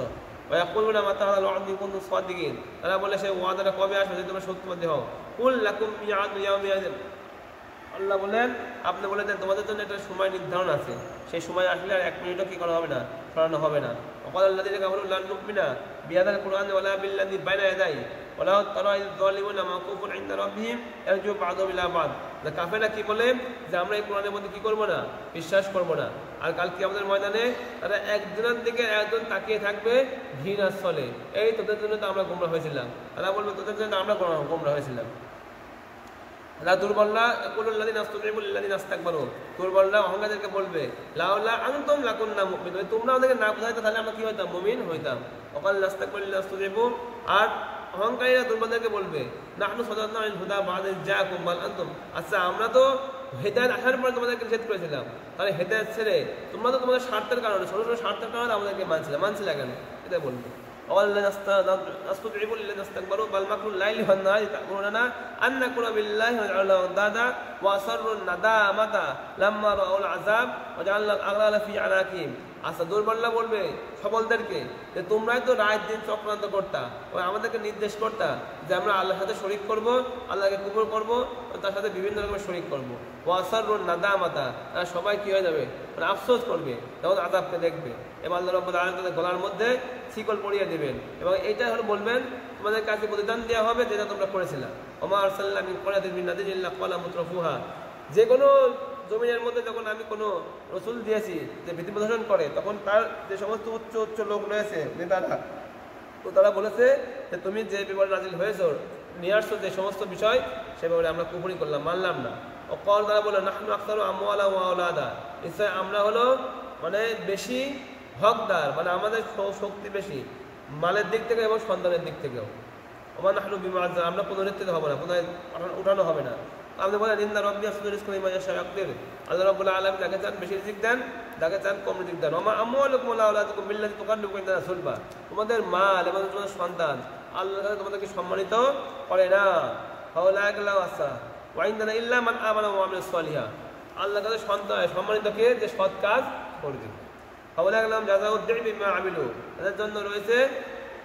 ওয়ায়াকুলুনা মাতা হাযাল ওয়া'দু ইন কুনতুম সাদিকিন। তারা বলে সেই ওয়াদাটা কবে আসবে যদি তোমরা সত্যবাদী হও। কুল লাকুম মিআদু ইয়াউমিন। আল্লাহ বলেন আপনি বলে দেন তোমাদের জন্য একটা সময় নির্ধারণ আছে, সেই সময় আসলে আর 1 মিনিটও কি করা হবে না, সরানো হবে না। ওয়াকাল আল্লাযীনা কাফারু লান নু'মিনা বিহাযাল কুরআনি ওয়ালা বিল্লাযী বাইনা ইয়াদাইহি ওয়ালা তারা যালিমুনা মাকুফুন ইনদা রাব্বিহিম ইয়ারজু বা'দুহুম ইলা বা'দ। কাফেররা কি বলে যে আমরা এই কোরআনের মধ্যে কি করব না, বিশ্বাস করব না। আর কাল কিয়ামতের ময়দানে তারা একজনের দিকে একজন তাকিয়ে থাকবে ঘৃণার ছলে, এই তোদের জন্য তো আমরা গোমরাহ হয়েছিলাম। তারা বলবে তোদের জন্য আমরা গোমরাহ হয়েছিলাম। দুর্বলরা দুর্বলরা অহংকারীদেরকে বলবে লাউলা আনতুম লাকুন্না মুমিনিন, তোমরা আমাদেরকে না বুঝাইতো তাহলে আমরা কি হইতাম, মুমিন হইতাম। ওয়াকাল নাস্তাকবিরু নাস্তাজিবু। আর অহংকারীরা দুর্বলদেরকে বলবে নাহনু সাদাদনা আল হুদা বা'দা জাআকুম বাল আনতুম। আচ্ছা আমরা তো হেদায়েত আসার পর তোমাদেরকে নিষেধ করেছিলাম, তাহলে হেদায়েত ছেড়ে তোমরা তো তোমাদের স্বার্থের কারণে ছোট ছোট স্বার্থের কারণে আমাদেরকে মানছিলে কেন? এটা বলবে। নাস্তাকবিরু নাস্তাকবারু বাল মাকরুল লাইলি ওয়ান নাহারি তা'মুরুনা আন নাকুরা বিল্লাহি ওয়া জা'আলনা আনদাদা ওয়া আসররুন নাদামাতা লাম্মা রাআউল আযাব ওয়া জা'আলনা আল-আগলালা ফি আনাকিহিম। আচ্ছা দুর্বলরা বলবে সবলদেরকে যে তোমরাই তো রাত দিন চক্রান্ত করতা, ওই আমাদেরকে নির্দেশ করতা যে আমরা আল্লাহর সাথে শরীক করব, আল্লাহকে কুফর করব, তার সাথে বিভিন্ন রকমের শরীক করব। ওয়া আসররুন নাদামাতা, তারা সবাই কি হয়ে যাবে, মানে আফসোস করবে যখন আযাবকে দেখবে। এবং আল্লাহ রাব্বুল আলামিন তাদের গলার মধ্যে শিকল পরিয়ে দেবেন এবং এইটা হলো বলবেন তোমাদের কাছে প্রতিদান দেওয়া হবে যেটা তোমরা করেছিলা। ওমা আরসালনা মিন ক্বরিয়াতিন মিন নাযিরিন ইল্লা ক্বালা মুতরাফুহা। যে কোনো জমিনের মধ্যে যখন আমি কোনো রসুল দিয়েছি যে ভীতি প্রদর্শন করে, তখন তার যে সমস্ত উচ্চ উচ্চ লোক রয়েছে নেতারা, তো তারা বলেছে যে তুমি যে ব্যাপারে নাজিল হয়েছ নিয়ে আসছো যে সমস্ত বিষয়, সে ব্যাপারে আমরা কুফরি করলাম, মানলাম না। ও কল তারা বলে নাহনু আকসারু আমওয়ালা ওয়া আওলাদা। নিশ্চয় আমরা হলো মানে বেশি হকদার, মানে আমাদের শক্তি বেশি মালের দিক থেকে এবং সন্তানের দিক থেকেও। ওমা নাহনু বিমুআযযাবিন, আমরা পুনরুত্থিত হব না, পুনরায় উঠানো হবে না। আপনি বলেন ইন্না রাব্বি ইয়াসুদু রিজকা লিমান ইয়াশা ওয়া ইয়াকদির। আল্লাহ রাব্বুল আলামিন যাকে চান বেশি রিজিক দেন, যাকে চান কম রিজিক দেন। ওমা আমওয়ালুকুম ওয়া আওলাদুকুম বিল্লাতি তুকাররিবুকুম ইনদানা সুলবা। তোমাদের মাল এবং তোমাদের সন্তান আল্লাহর কাছে তোমাদেরকে সম্মানিত করে না। ফাউলাইকা লাহু আসা ওয়া ইনদানা ইল্লা মান আমানা ওয়া আমিলাস সালিহাত। আল্লাহর কাছে সন্তান সম্মানিত কে, যে সৎ কাজ করবে। ফাউলাইকা লাহুম জাযাউদ দি'ফি বিমা আমিলু। তাদের জন্য রয়েছে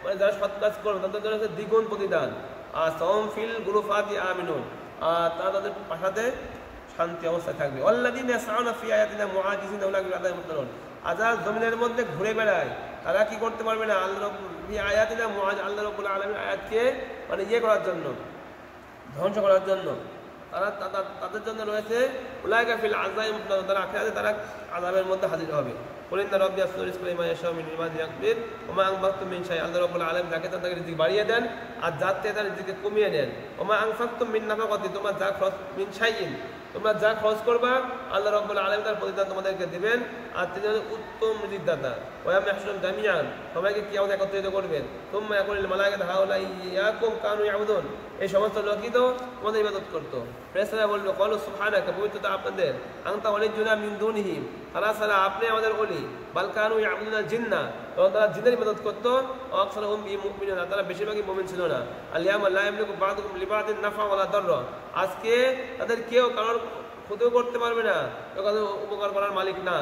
মানে যারা সৎ কাজ করবে তাদের জন্য রয়েছে দ্বিগুণ প্রতিদান। আর সাওম ফিল গুরুফাতি আমিনুন, আর তারা তাদের পাশাতে শান্তি অবস্থায় থাকবে। আল্লাযীনা ইয়াসআউনা ফি আয়াতিনা মুআজিজিনা উলাইকা ফিল আযাবি মুহতারুন। আযাব জমিনের মধ্যে ঘুরে বেড়ায়, তারা কি করতে পারবে না আল্লাহ ফি আয়াতিনা আল্লাহ রাব্বুল আলামিন আয়াতকে মানে করার জন্য, ধ্বংস করার জন্য। তারা তাদের জন্য রয়েছে উলাইকা ফিল আযাবি মুহতারুন, তারা আখিরাতে তারা আযাবের মধ্যে হাজির হবে। কুলিন্না রাব্বি ইয়াসুদু রিজকা লিমান ইয়াশা মিন ইবাদিহি ইয়াকদির ওমা আনফাকতুম মিন শাইইন। আল্লাহ রাব্বুল আলামিন যাকে চান তাকে রিজিক বাড়িয়ে দেন আর যাতে তার রিজিককে কমিয়ে দেন। ওমা আনফাকতুম মিন নাফাকাতিন, তোমরা যা খরচ মিন শাইইন, তোমরা যা খরচ করবা আল্লাহ রাব্বুল আলামিন তার প্রতিদান তোমাদেরকে দিবেন। আর তিনি হলেন উত্তম রিজিকদাতা। ওয়া ইয়াহশুরুহুম জামিআন, সবাইকে কিয়ামতে একত্রিত করবেন। তুম্মা ইয়াকুলুল মালায়েকাতু হাউলাই ইয়াকুম কানু ইয়াবুদুন, এই সমস্ত লোকই তো তোমাদের ইবাদত করতো। ফেরেশতারা বলবে ক্বালু সুবহানাকা, পবিত্রতা আপনাদের, আনতা ওয়ালিয়ুনা মিন দুনিহি, তারা ছাড়া আপনি আমাদের ওলি। বাল কানু ইয়াবুদুনা জিন্না, তখন তারা জিনের ইবাদত করতো। আকসারুহুম বিহিম মুমিনুন, তারা বেশিরভাগই মুমিন ছিল না। আল ইয়াওমা লা ইয়ামলিকু বা'দুকুম লিবা'দিন নাফা ওয়ালা দাররা, আজকে তাদের কেউ কারোর ক্ষতিও করতে পারবে না, উপকার করার মালিক না।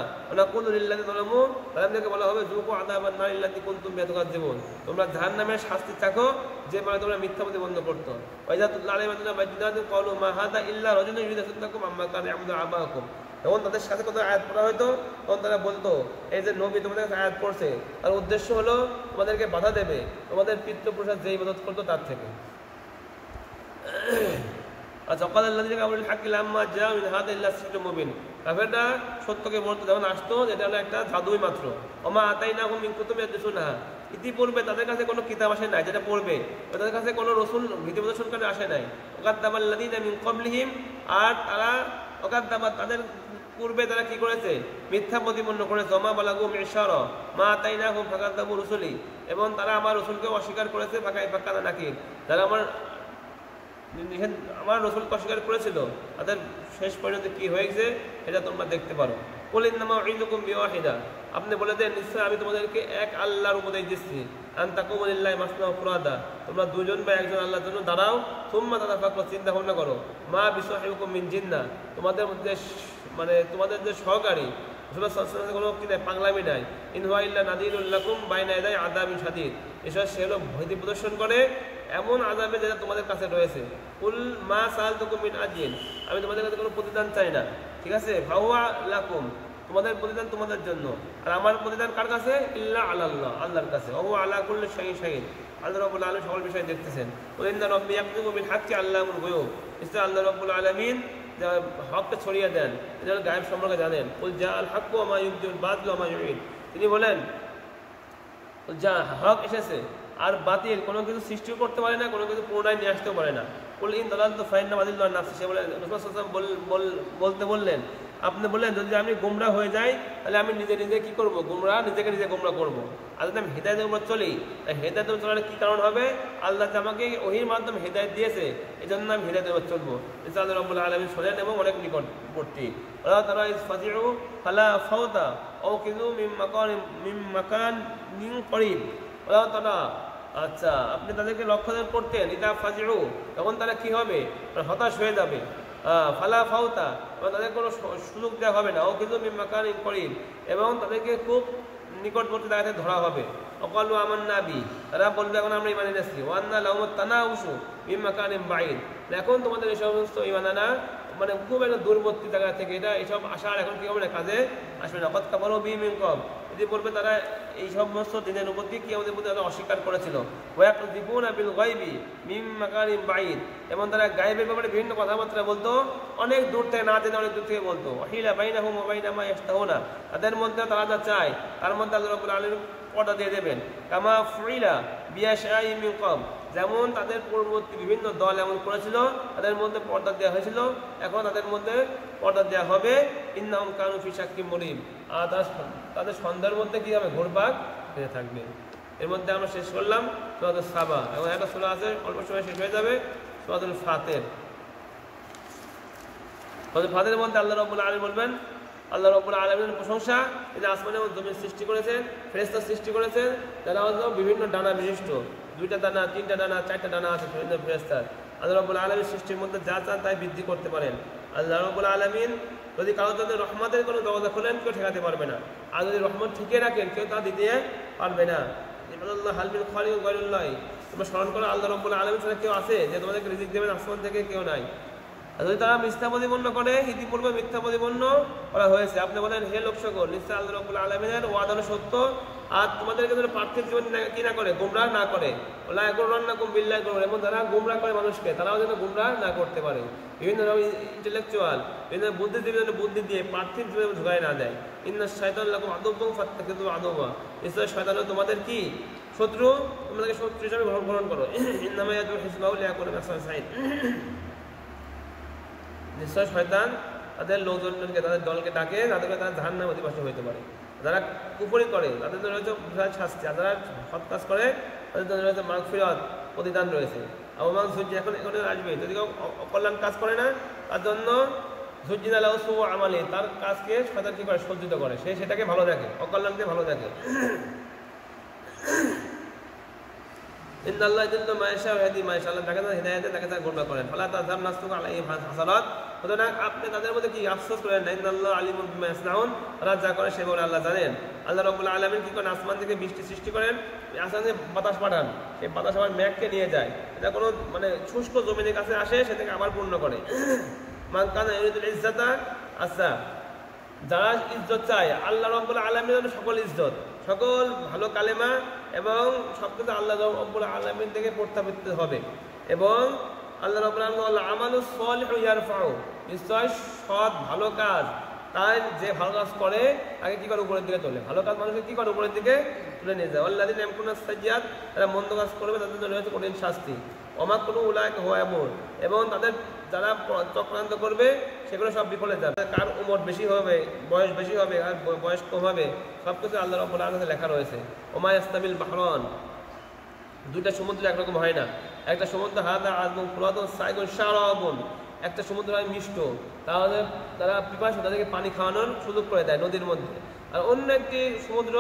তাদেরকে বলা হবে যুকু আযাবান নার আল্লাতী কুনতুম বিহা তুকাজ্জিবুন, তোমরা জাহান্নামের শাস্তি চাখো যে মানে তোমরা মিথ্যা প্রতিপন্ন করতো। ওয়াইযা তুতলা আলাইহিম বায়িনাতুন ক্বালু মা হাযা ইল্লা রাজুলুন ইউরিদু আন আম্মা কানা ইয়াবুদু আবাকুম। যখন তাদের সাথে কত আয়াত পড়া হয়তো তখন তারা বলতো এই যে নবী তোমাদের কাছে আয়াত পড়ছে, তার উদ্দেশ্য হলো তোমাদেরকে বাধা দেবে তোমাদের পিতৃপুরুষরা যে ইবাদত করতো তার থেকে। আচ্ছা, কাফেররা সত্যকে বলতো যখন আসতো এটা হলো একটা জাদুই মাত্র। ওমা আতাইনাহুম মিন কুতুবিন ইয়াদরুসুনাহা, ইতিপূর্বে তাদের কাছে কোনো কিতাব আসে নাই যেটা পড়বে, তাদের কাছে কোনো রাসূল ভীতি প্রদর্শনকারী আসে নাই। ওয়াকাদ্দাবাল্লাযীনা মিন ক্বাবলিহিম, আর তারা ওয়াকাদ্দাবা তাদের পূর্বে তারা কি করেছে, মিথ্যা প্রতিপন্ন করেছে। ওমা বালাগু মিশারা মা আতাইনাহুম ফাকাদ্দাবু রুসুলি, এবং তারা আমার রাসূলকে অস্বীকার করেছে। ফাকানা নাকির, যারা আমার রাসূলকে অস্বীকার করেছিল তাদের শেষ পরিণতি কি হয়েছে এটা তোমরা দেখতে পারো। কুল ইন্নামা উইদুকুম বিওয়াহিদা, আপনি বলে দেন নিশ্চয় আমি তোমাদেরকে এক আল্লাহর উপদেশ দিচ্ছি। আন তাকুমু লিল্লাহি মাসনা ওয়া ফুরাদা, তোমরা দুজন বা একজন আল্লাহর জন্য দাঁড়াও। সুম্মা তাতাফাক্কারু, চিন্তা ভাবনা করো। মা বিসাহিবিকুম মিন জিন্নাহ, তোমাদের মধ্যে মানে তোমাদের যে সহকারী রাসূলুল্লাহ সাল্লাল্লাহু আলাইহি ওয়াসাল্লাম কোনো কি নাই, পাগলামি নাই। ইন হুয়া ইল্লা নাযীরুল লাকুম বাইনা ইয়াদাই আযাবিন শাদীদ, এসব সে হলো ভীতি প্রদর্শন করে এমন আযাবে যেটা তোমাদের কাছে রয়েছে। কুল মা সাআলতুকুম মিন আজরিন, আমি তোমাদের কাছে কোনো প্রতিদান চাই না, ঠিক আছে। ফাহুয়া লাকুম, তোমাদের প্রতিদান তোমাদের জন্য, আর আমার প্রতিদান কার কাছে? ইল্লা আলাল্লাহ, আল্লাহর কাছে। ওয়া আলা কুল্লি শাইইন শাহীদ, আল্লাহ রাব্বুল আলামিন সকল বিষয় দেখতেছেন। কুল ইন্না রাব্বি ইয়াকতুবু বিল হাক্কি আল্লামুল গুয়ুব, নিশ্চয় আল্লাহ রাব্বুল আলামিন হককে ছড়িয়ে দেন, তিনি গায়েব সম্পর্কে জানেন। কুল জাআল হাক্কু ওয়া মা ইউবদিউল বাতিল ওয়া মা ইউঈদ, তিনি বলেন যা হক এসেছে আর বাতিল কোনো কিছু সৃষ্টিও করতে পারে না, কোনো কিছু পুনরায় নিয়ে আসতেও পারে না। কুল ইন দালালতু ফাইন্নামা আযিল্লু আন নাফসি, সে বলে রাসূলুল্লাহ সাল্লাল্লাহু আলাইহি ওয়াসাল্লাম বলতে বললেন, আপনি বললেন যদি আমি গোমরাহ হয়ে যাই তাহলে আমি নিজে নিজে কি করব, নিজেকে নিজে গোমরাহ করব। আর যদি আমি হেদায়েতের উপর চলি, তাই হেদায়েতের উপর চলার কি কারণ হবে? আল্লাহ আমাকে ওহীর মাধ্যমে হেদায়েত দিয়েছে, এজন্য আমি হেদায়েতের উপর চলবো। আল্লাহ রাব্বুল আলামিন শোনেন এবং অনেক নিকটবর্তী। ওয়া তারা ইসফাতিউ ফালা ফাওতা আও কিযু মিন মাকানিন করিব, ওয়া তারা, আচ্ছা আপনি তাদেরকে লক্ষ্য করতেন, ইদা ফাজিউ, তখন তারা কি হবে, হতাশ হয়ে যাবে। ফালা ফাওতা, এবং তাদের কোনো সুযোগ দেওয়া হবে না। ও কিন্তু মিন মাকানিন করিব, এবং তাদেরকে খুব নিকটবর্তী জায়গাতে ধরা হবে। ওয়াকালু আমান্না বি, তারা বলবে এখন আমরা ঈমান এনেছি। ওয়ান্না লাহুমুত তানাউসু মিন মাকানিন বাঈদ, এখন তোমাদের এই সমস্ত ঈমান আনা মানে খুব একটা দূরবর্তী জায়গা থেকে এটা এইসব আশা এখন কি হবে না, কাজে আসবে না। কদ কাফারু বিহি মিন ক্বাবল, যদি বলবে তারা এই সমস্ত দিনের উপর দিয়ে কিয়ামতের প্রতি তারা অস্বীকার করেছিল। ওয়ায়াকযিবুনা বিল গায়বি মিন মাকানিন বাঈদ, এবং তারা গায়বের ব্যাপারে বিভিন্ন কথাবার্তা বলতো, অনেক দূর থেকে, না জেনে অনেক দূর থেকে বলতো। ওয়াহিলা বাইনাহুম ওয়া বাইনা মা ইয়াশতাহুনা, তাদের মধ্যে তারা যা চায় তার মধ্যে আল্লাহ রাব্বুল আলামিন পর্দা দিয়ে দেবেন। কামা ফুইলা বিয়াশাই মিন ক্বাবল, যেমন তাদের পূর্ববর্তী বিভিন্ন দল এমন করেছিল, তাদের মধ্যে পর্দা দেওয়া হয়েছিল, এখন তাদের মধ্যে পর্দা দেওয়া হবে। ইন্নাহুম কানু ফি শাক্কিন মুরিব, আর তাদের সন্ধ্যার মধ্যে কি হবে, ঘোরপাক হয়ে থাকবে। এর মধ্যে আমরা শেষ করলাম সূরাতুস সাবা, এবং একটা সূরা আছে অল্প সময় শেষ হয়ে যাবে, সূরাতুল ফাতির। সূরাতুল ফাতিরের মধ্যে আল্লাহ রাব্বুল আলামিন বলবেন, আল্লাহ রাব্বুল আলামিনের প্রশংসা, তিনি আসমান এবং জমিন সৃষ্টি করেছেন, ফেরেশতা সৃষ্টি করেছেন, যারা হলো বিভিন্ন ডানা বিশিষ্ট, 2টা ডানা, 3টা ডানা, 4টা ডানা আছে বিভিন্ন ফেরেশতার। আল্লাহ রাব্বুল আলামিন সৃষ্টির মধ্যে যা চান তাই বৃদ্ধি করতে পারেন। আল্লাহ রাব্বুল আলামিন যদি কারোর জন্য রহমতের কোনো দরজা খোলেন কেউ ঠেকাতে পারবে না, আর যদি রহমত ঠিকে রাখেন কেউ তা দিতে পারবে না। ইবাদুল্লাহ হাল মিন খালিক গায়রুল্লাহ, তোমরা স্মরণ করো আল্লাহ রাব্বুল আলামিন ছাড়া কেউ আছে যে তোমাদেরকে রিজিক দেবেন আসমান থেকে? কেউ নাই। আর যদি তারা মিথ্যা প্রতিপন্ন করে, ইতিপূর্বে মিথ্যা প্রতিপন্ন করা হয়েছে। আপনি বলেন হে লোক সকল, নিশ্চয় আল্লাহ রাব্বুল আলামিনের ওয়াদা সত্য, আর তোমাদেরকে যেন পার্থিব জীবন কি না করে, গুমরাহ না করে। ওলা ইয়াকুরুন্নাকুম বিল্লাহি গারুর, এবং যারা গুমরাহ করে মানুষকে তারাও যেন গুমরাহ না করতে পারে। বিভিন্ন ইন্টেলেকচুয়াল, বিভিন্ন বুদ্ধিজীবী যেন বুদ্ধি দিয়ে পার্থিব জীবনে ঢুকায় না দেয়। ইন্না শাইতানা লাকুম আদুউন ফাত্তাখিযুহু আদুওয়া, নিশ্চয় শয়তান তোমাদের কি শত্রু, তোমাদেরকে শত্রু হিসেবে গ্রহণ করো। ইন্নামা ইয়াদউ হিজবাহু লিয়াকুনা মিনাস সালিহিন, নিশ্চয় শয়তান তাদের লোকজনকে, তাদের দলকে ডাকে যাতে করে তারা জাহান্নামে অধিবাসী হইতে পারে। যারা কুফরি করে তাদের জন্য রয়েছে বিশাল শাস্তি, আর যারা সৎ কাজ করে তাদের জন্য রয়েছে মাগফিরাত, প্রতিদান রয়েছে। আবার সূর্য এখন আসবে, যদি কেউ অকল্যাণ কাজ করে না তার জন্য যুজ্জিনা লাহু সুউ আমালি, তার কাজকে শয়তান কি করে, সজ্জিত করে, সে সেটাকে ভালো দেখে, অকল্যাণকে ভালো দেখে। ইন্নাল্লাহা ইয়াহদি মা ইয়াশা ওয়া ইয়াহদি মা ইয়াশা, আল্লাহ তাকে হিদায়াত দেন, তাকে তার গোমরাহ করেন। ফালা তাযহাব নাফসুকা আলাইহিম হাসারাত, সুতরাং আপনি তাদের মধ্যে কি আফসোস করেন না, ইন্নাল্লাহা আলিমুম বিমা ইয়াসনাউন, তারা যা করে সে বলে আল্লাহ জানেন। আল্লাহ রাব্বুল আলামিন কি করেন, আসমান থেকে বৃষ্টি সৃষ্টি করেন, আসমানে বাতাস পাঠান, সেই বাতাস আবার মেঘকে নিয়ে যায়, এটা কোনো মানে শুষ্ক জমিনের কাছে আসে, সেটাকে আবার পূর্ণ করে। মান কানা ইউরিদুল ইজ্জাতা, আচ্ছা যারা ইজ্জত চায় আল্লাহ রাব্বুল আলামিনের সকল ইজ্জত, সকল ভালো কালেমা এবং সবকিছু আল্লাহ রাব্বুল আলামিন থেকে প্রত্যাবর্তিত হবে। এবং আল্লাহ রাব্বুল আলামিন বলেন আমালুস সালিহু ইয়ারফাউ, নিশ্চয় সৎ ভালো কাজ, তাই যে ভালো কাজ করে আগে কি করে উপরের দিকে তোলে, ভালো কাজ মানুষকে কি করে উপরের দিকে তুলে নিয়ে যায়। আল্লাযিনা ইয়ামকুরুনা সাইয়্যাত, তারা মন্দ কাজ করবে তাদের জন্য রয়েছে কঠিন শাস্তি। ওমা কুলু উলাইকা হুয়া ইয়ামুর, এবং তাদের যারা চক্রান্ত করবে সেগুলো সব বিফলে যাবে। কার উমর বেশি হবে, বয়স বেশি হবে, আর বয়স কম হবে, সব কিছু আল্লাহ রাব্বুল আলামিনের লেখা রয়েছে। ওমা ইয়াস্তাবিল বাহরান, দুইটা সমুদ্র একরকম হয় না। একটা সমুদ্র হাদা আযবুন ফুরাতুন সাইগুন শারাবুন, একটা সমুদ্র হয় মিষ্ট, তাহলে তারা পিপাসু তাদেরকে পানি খাওয়ানোর সুযোগ করে দেয় নদীর মধ্যে। আর অন্য একটি সমুদ্র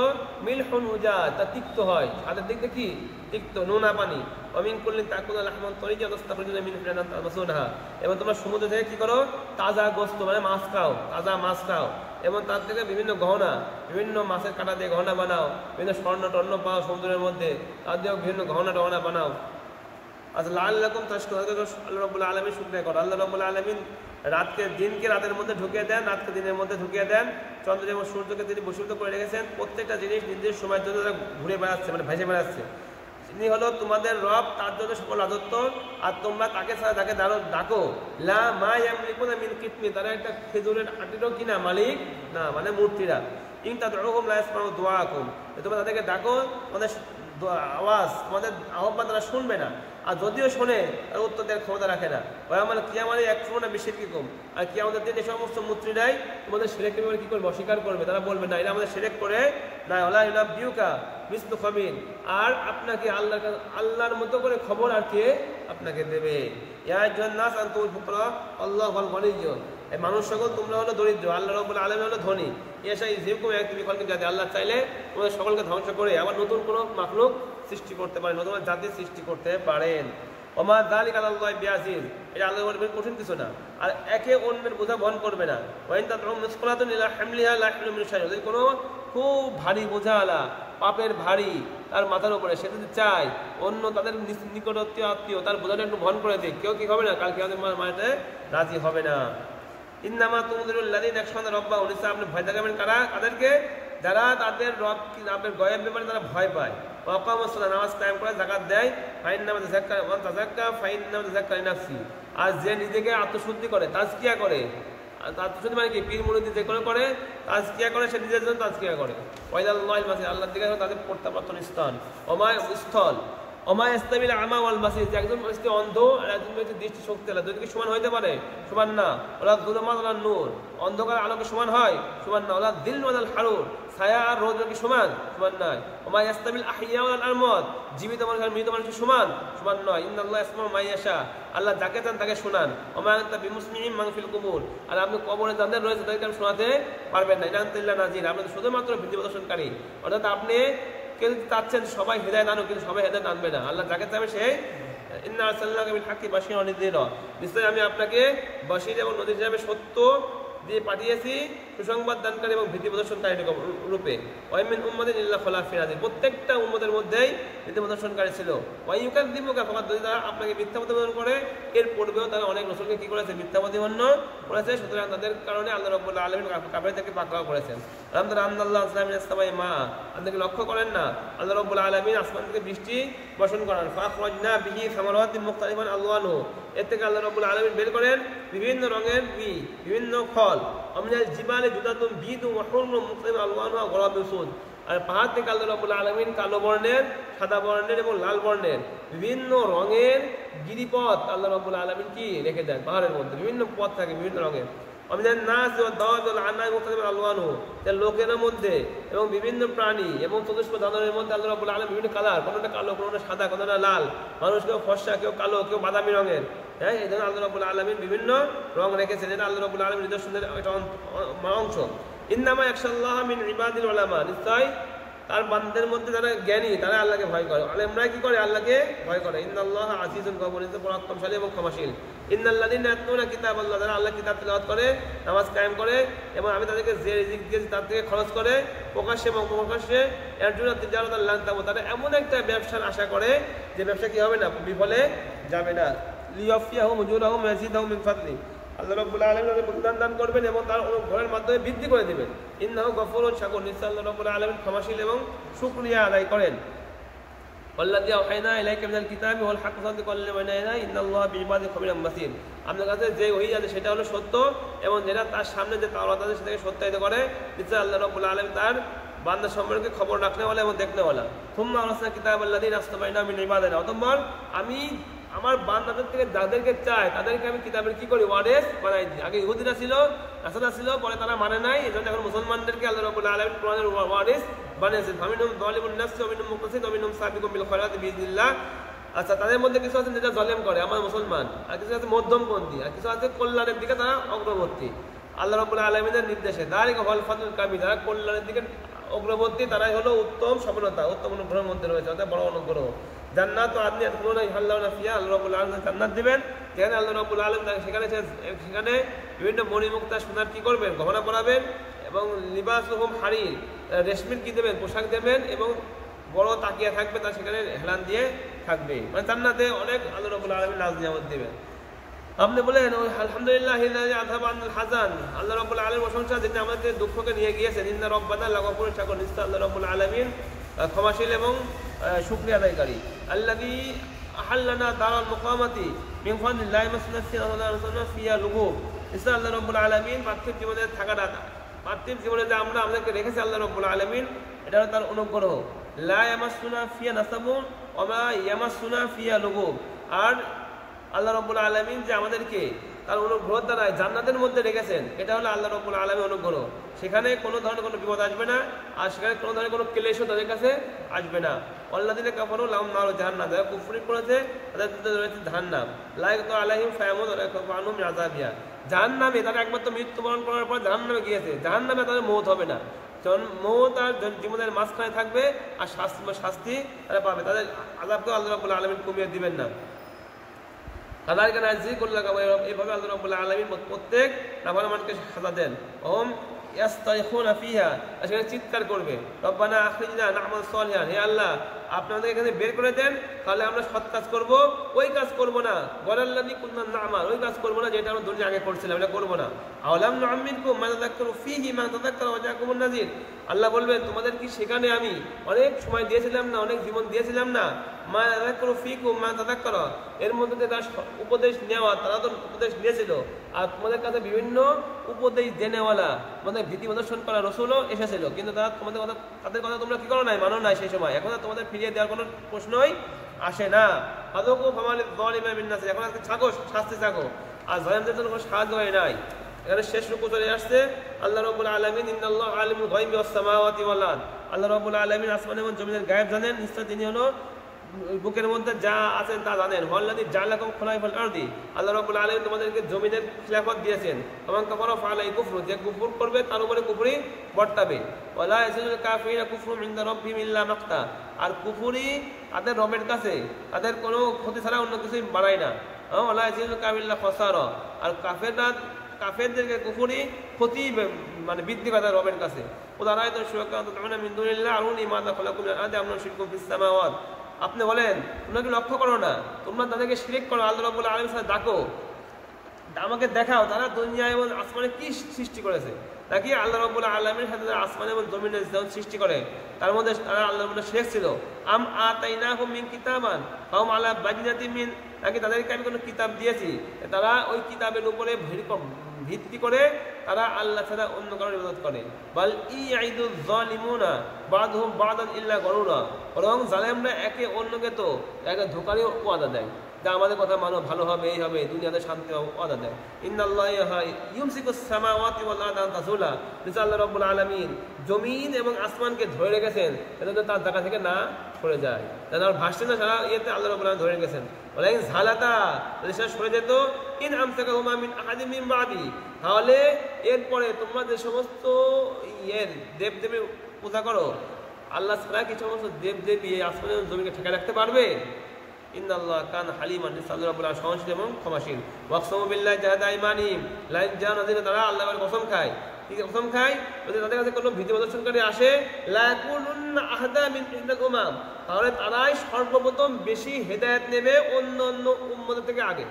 মিলহুন উজা, তা তিক্ত হয়, তাদের দিক দিয়ে কি তিক্ত নোনা পানি। অমিন কুল্লিন তাকুলুনা লাহমান তরিজা তাস্তাখরিজুনা মিন ফিরান তালবাসুনহা, এবং তোমরা সমুদ্র থেকে কি করো, তাজা গোশত মানে মাছ খাও, তাজা মাছ খাও, এবং তার থেকে বিভিন্ন গহনা, বিভিন্ন মাছের কাঁটা দিয়ে গহনা বানাও, বিভিন্ন স্বর্ণ টর্ণ পাও সমুদ্রের মধ্যে, তার দিয়েও বিভিন্ন গহনা টহনা বানাও। আচ্ছা লাআল্লাকুম তাশকুরুন, আল্লাহ রাব্বুল আলামিন শুকরিয়া করো। আল্লাহ রাব্বুল আলামিন দিনকে রাতের মধ্যে ঢুকিয়ে দেন, রাতকে দিনের মধ্যে ঢুকিয়ে দেন, চন্দ্র এবং সূর্যকে তিনি বশীভূত করে রেখেছেন, প্রত্যেকটা জিনিস নির্দিষ্ট সময়ের জন্য ঘুরে বেড়াচ্ছে, মানে ভেসে বেড়াচ্ছে। তিনি হলো তোমাদের রব, তার জন্য সকল রাজত্ব, আর তোমরা তাকে ছাড়া তাকে ডাকো। লা মা ইয়ামলিকুনা মিন কিতমির, তারা একটা খেজুরের আটিরও কিনা মালিক না, মানে মূর্তিরা। ইন তাদউহুম লা ইয়াসমাউ দুআকুম, তোমরা তাদেরকে ডাকো, তোমাদের আওয়াজ, তোমাদের আহ্বান তারা শুনবে না, আর যদিও শোনে তার উত্তর দেওয়ার ক্ষমতা রাখে না। ওই আমার কিয়ামারে এক সময় না বেশি কম, আর কিয়ামতের দিন এই সমস্ত মূর্তিরাই তোমাদের শিরকের ব্যাপারে কি করবে, অস্বীকার করবে। তারা বলবে না এটা আমাদের শিরক করে না, ওয়ালা ইউনাব্বিউকা মিসলু খাবির, আর আপনাকে আল্লাহর মতো করে খবর আর কে আপনাকে দেবে। ইয়া আইয়ুহান নাস আনতুমুল ফুকারা আল্লাহুল গনিয়্য, এই মানুষ সকল তোমরা হলো দরিদ্র, আল্লাহ রাব্বুল আলামিন হলো ধনী। ইয়াশা ইযহিবকুম ইয়াতি খালকিন জাতি, আল্লাহ চাইলে তোমাদের সকলকে ধ্বংস করে আবার নতুন কোনো মাখলুক সৃষ্টি করতে পারেন, নতুন জাতি সৃষ্টি করতে পারেন। ওমা যালিকা আলাল্লাহি বিআজিজ, এটা আল্লাহর উপর কঠিন কিছু না। আর একে অন্যের বোঝা বহন করবে না। ওয়াইন তাদউম মিসকালাতুন ইলা হামলিহা লা ইয়াহমিলু মিন শাই'in, যদি কোনো খুব ভারী বোঝাওয়ালা পাপের ভারী তার মাথার উপরে, সে যদি চায় অন্য তাদের নিকটবর্তী আত্মীয় তার বোঝাটা একটু বহন করে দিক, কেউ কি হবে না, কাল কিয়ামতের মাঠে রাজি হবে না। ইন্নামা তুনজিরুল লাযিনা ইয়াখশাউনা রাব্বাহুম, নিশ্চয় আপনি ভয় দেখাবেন কাদেরকে, যারা তাদের রবের গয়েব ব্যাপারে তারা ভয় পায়। ওয়াকামাস সালাত, নামাজ কায়েম করে, যাকাত দেয়। ফাইন্নামা তাযাক্কা ওয়া তাযাক্কা ফাইন্নামা তাযাক্কা লিনাফসি, আর যে নিজেকে আত্মশুদ্ধি করে, তাজকিয়া করে, আত্মশুদ্ধি মানে কি, পীর মুরিদ যে করে তাজকিয়া করে, সে নিজের জন্য তাজকিয়া করে। ওয়াইদাল্লাহিল মাসির, আল্লাহর দিকে তাদের প্রত্যাবর্তন স্থান। স্থল ওমায় ইস্তাবিল আমা ওয়াল বাসির, যে একজন ব্যক্তি অন্ধ আর একজন ব্যক্তি দৃষ্টি শক্তিওয়ালা, দুই দিকে সমান হইতে পারে, সমান না। ওলা যুলুমাত ওয়াল নূর, অন্ধকার আলোকে সমান হয়, সমান না। ওলা দিল ওয়াল হারুর, ছায়া আর রোদ কি সমান নয়। ওমায় ইস্তাবিল আহিয়া ওয়াল আমওয়াত, জীবিত মানুষ আর মৃত মানুষ সমান নয়। ইন্নাল্লাহা ইয়াসমাউ মা ইয়াশা, আল্লাহ যাকে চান তাকে শোনান। ওমা আনতা বিমুসমিইন মান ফিল কুবুর, আর আপনি কবরে যাদের রয়েছে তাদেরকে আপনি শোনাতে পারবেন না। ইন আনতা ইল্লা নাযির, আপনি শুধুমাত্র ভীতি প্রদর্শনকারী। অর্থাৎ আপনি কেউ চাচ্ছেন সবাই হেদায়েত আনুক, কিন্তু সবাই হেদায়েত আনবে না, আল্লাহ যাকে চাবে সে। ইন্না আরসালনাকা বিল হাক্কি বাশীরান ওয়া নাযীরা, নিশ্চয় আমি আপনাকে বাশীর এবং নযীর হিসেবে সত্য দিয়ে পাঠিয়েছি, সুসংবাদ দানকারী এবং ভীতি প্রদর্শনকারী রূপে। ওয়া মিন উম্মাতিন ইল্লা খালা ফিহা নাযীর, প্রত্যেকটা উম্মতের মধ্যেই ভীতি প্রদর্শনকারী ছিল। ওয়া ইউকাযযিবুকা ফাকাদ, যদি তারা আপনাকে মিথ্যা প্রতিপন্ন করে, এর পূর্বেও তারা অনেক রাসূলকে কি করেছে, মিথ্যা প্রতিপন্ন করেছে। সুতরাং তাদের কারণে আল্লাহ রাব্বুল আলামিন কাফেরদেরকে পাকড়াও করেছেন। আল্লাহ আসমানিস সামাই মা, আপনি কি লক্ষ্য করেন না আল্লাহ রাব্বুল আলামিন আসমান থেকে বৃষ্টি বর্ষণ করেন। ফাখরাজনা বিহি সামারাতিন মুখতালিফান আলওয়ানু, এর থেকে আল্লাহ রাব্বুল আলামিন বের করেন বিভিন্ন রঙের বিভিন্ন ফল। আমিনাল জিবালে জুদাতুন বিদু ওয়া হুরমুন মুখতালিফান আলওয়ানু ওয়া গরাবিউ সুদ, আর পাহাড় থেকে আল্লাহ রাব্বুল আলামিন কালো বর্ণের, সাদা বর্ণের এবং লাল বর্ণের বিভিন্ন রঙের গিরিপথ আল্লাহ রাব্বুল আলামিন কি রেখে দেন। পাহাড়ের মধ্যে বিভিন্ন পথ থাকে বিভিন্ন রঙের। আমিনান নাস ওয়া দাওয়াব ওয়াল আনাম মুখতালিফান আলওয়ানু, লোকের মধ্যে এবং বিভিন্ন প্রাণী এবং চতুষ্প দানবের মধ্যে আল্লাহ রাব্বুল আলামিন বিভিন্ন কালার, কোনটা কালো, কোনটা সাদা, কোনটা লাল, মানুষ কেউ ফর্সা, কেউ কালো, কেউ বাদামি রঙের। হ্যাঁ, এই জন্য আল্লাহ রাব্বুল আলামিন বিভিন্ন রং রেখেছেন, এটা আল্লাহ রাব্বুল আলামিন নিদর্শনের একটা অংশ। ইন্নামা ইয়াখশাল্লাহা মিন ইবাদিল উলামা, নিশ্চয় তার বান্দাদের মধ্যে যারা জ্ঞানী তারা আল্লাহকে ভয় করে, আলেমরা কি করে? আল্লাহকে ভয় করে। ইন্নাল্লাহা আজিজুন গফুর, পরাক্রমশালী এবং ক্ষমাশীল। ইন্নাল্লাযীনা ইয়াতলুনা কিতাবাল্লাহ, যারা আল্লাহর কিতাব তিলাওয়াত করে, নামাজ কায়েম করে এবং আমি তাদেরকে যে রিজিক দিয়েছি তার থেকে খরচ করে প্রকাশ্যে এবং প্রকাশ্যে, ইয়ারজুনা তিজারাতান লান তাবুর, তারা এমন একটা ব্যবসার আশা করে যে ব্যবসা কি হবে না, বিফলে যাবে না। লিওয়াফিয়াহুম উজুরাহুম ওয়া ইয়াজিদাহুম মিন ফাদলি, আল্লাহ রাব্বুল আলামিন তাদের প্রতিদান দান করবেন এবং তার অনুগ্রহের মাধ্যমে বৃদ্ধি করে দিবেন। ইন্নাহু গফুরুন শাকুর, নিশ্চয় আল্লাহ রাব্বুল আলামিন ক্ষমাশীল এবং শুকরিয়া আদায় করেন। ওয়াল্লাযী আওহাইনা ইলাইকা মিনাল কিতাবি ওয়াল হাক্কু মুসাদ্দিকাল লিমা বাইনা ইয়াদাইহি ইন্নাল্লাহা বিইবাদিহি খাবীরুম বাসীর। আপনার কাছে যে ওহী আছে সেটা হলো সত্য এবং যেটা তার সামনে যে তাওরাত আছে সেটাকে সত্যায়িত করে। নিশ্চয় আল্লাহ রাব্বুল আলামিন তার বান্দা সম্পর্কে খবর রাখনেওয়ালা এবং দেখনেওয়ালা। সুম্মা আওরাসনা কিতাবাল্লাযীনা আসতাবাইনা মিন ইবাদিনা, অতঃপর আমি আমার বান্দাদের থেকে যাদেরকে চাই তাদেরকে আমি কিতাবের কি করি? ওয়ারিস বানাই দিই। আগে ইহুদিরা ছিল, নাসারা ছিল, পরে তারা মানে নাই, এজন্য এখন মুসলমানদেরকে আল্লাহ রাব্বুল আলামিন কোরআনের ওয়ারিস বানিয়েছেন। ফামিনহুম যালিমুন নাফসি ওয়া মিনহুম মুকতাসিদ ওয়া মিনহুম সাবিকুম বিল খায়রাতি বিইذনিল্লাহ। আচ্ছা, তাদের মধ্যে কিছু আছে যেটা জালেম করে, আমার মুসলমান, আর কিছু আছে মধ্যমপন্থী, আর কিছু আছে কল্যাণের দিকে তারা অগ্রবর্তী আল্লাহ রাব্বুল আলামিনের নির্দেশে। যালিকা হুয়াল ফাদলুল কাবীর, যারা কল্যাণের দিকে অগ্রবর্তী তারাই হলো উত্তম সফলতা, উত্তম অনুগ্রহের মধ্যে রয়েছে, অর্থাৎ বড় অনুগ্রহ। জান্নাত ও আদনি ইয়াদখুলুনা ইহাল্লাহুনা ফিহা, আল্লাহ রাব্বুল আলামিন জান্নাত দিবেন, যেখানে আল্লাহ রাব্বুল আলামিন সেখানে বিভিন্ন মণিমুক্তা সোনার কি করবেন? গহনা পরাবেন এবং লিবাসুহুম হারির, রেশমির কি দেবেন? পোশাক দেবেন এবং বড় তাকিয়া থাকবে, তার সেখানে হেলান দিয়ে থাকবে। মানে জান্নাতে অনেক আল্লাহ রাব্বুল আলামিন নাজ নিয়ামত দিবেন। আপনি বলেন আলহামদুলিল্লাহিল্লাযী আযহাবা আনাল হাযান, আল্লাহ রাব্বুল আলামিন প্রশংসা যিনি আমাদের দুঃখকে নিয়ে গিয়েছেন। ইন্না রাব্বানা লাগফুরুন শাকুর, নিশ্চয় আল্লাহ রাব্বুল আলামিন ক্ষমাশীল এবং শুকরিয়া আদায়কারী। আল্লাযী আহাল্লানা দারাল মুকামাতি মিন ফাদলিহি লা ইয়ামাসসুনা ফিহা লুগুব, নিশ্চয় আল্লাহ রাব্বুল আলামিন পার্থিব জীবনে থাকাটা, পার্থিব জীবনে যে আমরা আমাদেরকে রেখেছে আল্লাহ রাব্বুল আলামিন, এটা হলো তার অনুগ্রহ। লা ইয়ামাসসুনা ফিহা নাসাবুন ওয়া মা ইয়ামাসসুনা ফিহা লুগুব, আর আল্লাহ রাব্বুল আলামিন যে আমাদেরকে তার অনুগ্রহ দ্বারা জান্নাতের মধ্যে রেখেছেন, এটা হলো আল্লাহ রাব্বুল আলামিনের অনুগ্রহ। সেখানে কোনো ধরনের কোনো বিপদ আসবে না, আর সেখানে কোনো ধরনের কোনো ক্লেশও তাদের কাছে আসবে না। আল্লাযীনা কাফারু লাহুম নারু জাহান্নাম, যারা কুফরি করেছে তাদের জন্য রয়েছে জাহান্নাম। লা ইয়াকুতু আলাইহিম ফায়ামুত ওয়া লা ইয়াখফা আনহুম মিন আযাবিহা, জাহান্নামে তারা একমাত্র মৃত্যুবরণ করার পর জাহান্নামে গিয়েছে, জাহান্নামে তাদের মওত হবে না, মওত আর জীবনের মাঝখানে থাকবে, আর শাস্তি তারা পাবে, তাদের আযাবকে আল্লাহ রাব্বুল আলামিন কমিয়ে দিবেন না। কাযালিকা নাজজি কুল্লা কাফার, এইভাবে আল্লাহ রাব্বুল আলামিন প্রত্যেক নাফরমানকে সাজা দেন। ওহম ইয়াস্তাইখুনা ফিহা, সেখানে চিৎকার করবে, রব্বানা আখরিজনা না'মাল সালিহান, হে আল্লাহ আপনি আমাদের এখানে বের করে দেন, তাহলে আমরা সৎ কাজ করব, ওই কাজ করব না, ওয়ালাল্লাযী কুননা না'মাল, ওই কাজ করব না যেটা আমরা দুনিয়া আগে করছিলাম, এটা করব না। আওলাম নুআম্মিরকুম মা তাযাক্কারু ফীহি মা তাযাক্কারা ওয়া জাআকুমুন নাযীর, আল্লাহ বলবেন তোমাদের কি সেখানে আমি অনেক সময় দিয়েছিলাম না, অনেক জীবন দিয়েছিলাম না? মা তাযাক্কারু ফীকুম মা তাযাক্কারা, এর মধ্যে যে তার উপদেশ নেওয়া, তারা তো উপদেশ নিয়েছিল, আর তোমাদের কাছে বিভিন্ন উপদেশ দেনেওয়ালা মানে ভীতি প্রদর্শন করা রাসূলও এসেছিল, কিন্তু তারা তোমাদের কথা, তাদের কথা তোমরা কি করো নাই? মানো নাই সেই সময়। এখন তোমাদের ফিরিয়ে দেওয়ার কোনো প্রশ্নই আসে না। আদকু ফামালিয যালিমিনা মিন নাসির, এখন আজকে থাকো, শাস্তি থাকো, আর জালিমদের জন্য কোনো সাহায্য হয় নাই। এখানে শেষ রূপ চলে আসছে আল্লাহ রাব্বুল আলামিন, ইন্নাল্লাহা আলিমুল গায়বি ওয়াস সামাওয়াতি ওয়াল আরদ, আল্লাহ রাব্বুল আলামিন আসমান এবং জমিনের গায়েব জানেন, নিশ্চয় তিনি হলো বুকের মধ্যে যা আছেন তা জানেন। ওয়াল্লাযী জাআলাকুম খলাইফাল আরদি, আল্লাহ রাব্বুল আলামিন তোমাদেরকে জমিনের খিলাফত দিয়েছেন। ওমান কাফারা ফাআলাই কুফরু, যে কুফর করবে তার উপরে কুফরি বর্তাবে। ওয়ালা ইয়াজিদুল কাফিরিনা কুফরুহুম ইনদা রাব্বিহিম ইল্লা মাকতা, আর কুফরি তাদের রবের কাছে তাদের কোনো ক্ষতি ছাড়া অন্য কিছুই বাড়ায় না। ওয়ালা ইয়াজিদুল কাফিরিনা ইল্লা খাসারা, আর কাফেরদেরকে কুফরি ক্ষতি মানে বৃদ্ধি পায় রবের কাছে। উদাহরণ শুরাকা তাদউনা মিন দুনিল্লাহ আরুনি মাযা খালাকুম মিন আরদি আম লাহুম শিরকুন ফিস সামাওয়াত, আপনি বলেন তোমরা কি লক্ষ্য করো না, তোমরা তাদেরকে শিরক করো, আল্লাহ রাব্বুল আলামিনের সাথে ডাকো, আমাকে দেখাও তারা দুনিয়া এবং আসমানে কি সৃষ্টি করেছে, নাকি আল্লাহ রাব্বুল আলামিনের সাথে আসমানে এবং জমিনে সৃষ্টি করে তার মধ্যে তারা আল্লাহর মধ্যে শিরক ছিল। আম আতাইনাহুম মিন কিতাবান ফাহুম আলা বাযিনাতিন মিন, নাকি তাদেরকে আমি কোনো কিতাব দিয়েছি, তারা ওই কিতাবের উপরে ভিত্তি করে তারা আল্লাহ ছাড়া অন্য কারোর ইবাদত করে। বাল ইয়াইদুয যালিমুনা বাদহুম বাদান ইল্লা গরুরা, বরং জালেমরা একে অন্যকে তো একে ধোঁকারই ওয়াদা দেয়, যা আমাদের কথা মানো, ভালো হবে, এই হবে, দুনিয়াতে শান্তি হবে, ওয়াদা দেয়। ইন্নাল্লাহা ইউমসিকুস সামাওয়াতি ওয়াল আরদা আন তাযুলা, আল্লাহ রাব্বুল আলামিন জমিন এবং আসমানকে ধরে রেখেছেন যাতে তার জায়গা থেকে না সরে যায়, যেন আর ভাসছে না, সারা ইয়েতে আল্লাহ রাব্বুল আলামিন ধরে রেখেছেন। বলেন ঝালাতা, যদি সেটা সরে যেত, ইন আমসাকাহুমা মিন আহাদিন মিন বাদি, তাহলে এরপরে তোমরা যে সমস্ত দেবদেবী পূজা করো, আল্লাহ ছাড়া কি সমস্ত দেব দেবী এই আসমান এবং জমিকে ঠেকে রাখতে পারবে? ইন্নাল্লাহ কান হালিমান, আল্লাহ রাব্বুল আলামিন সহনশীল এবং ক্ষমাশীল। ওয়াকসামু বিল্লাহি জাহাদা আইমানিহিম, লাইন জানাযিনা, তারা আল্লাহর কসম খায়। কি কসম খায়? যদি তাদের কাছে কোনো ভীতি প্রদর্শনকারী আসে, লা ইয়াকুলুন্না আহদা মিন ইহদাল উমাম, তাহলে তারাই সর্বপ্রথম বেশি হেদায়েত নেবে অন্য অন্য উম্মতের থেকে আগে।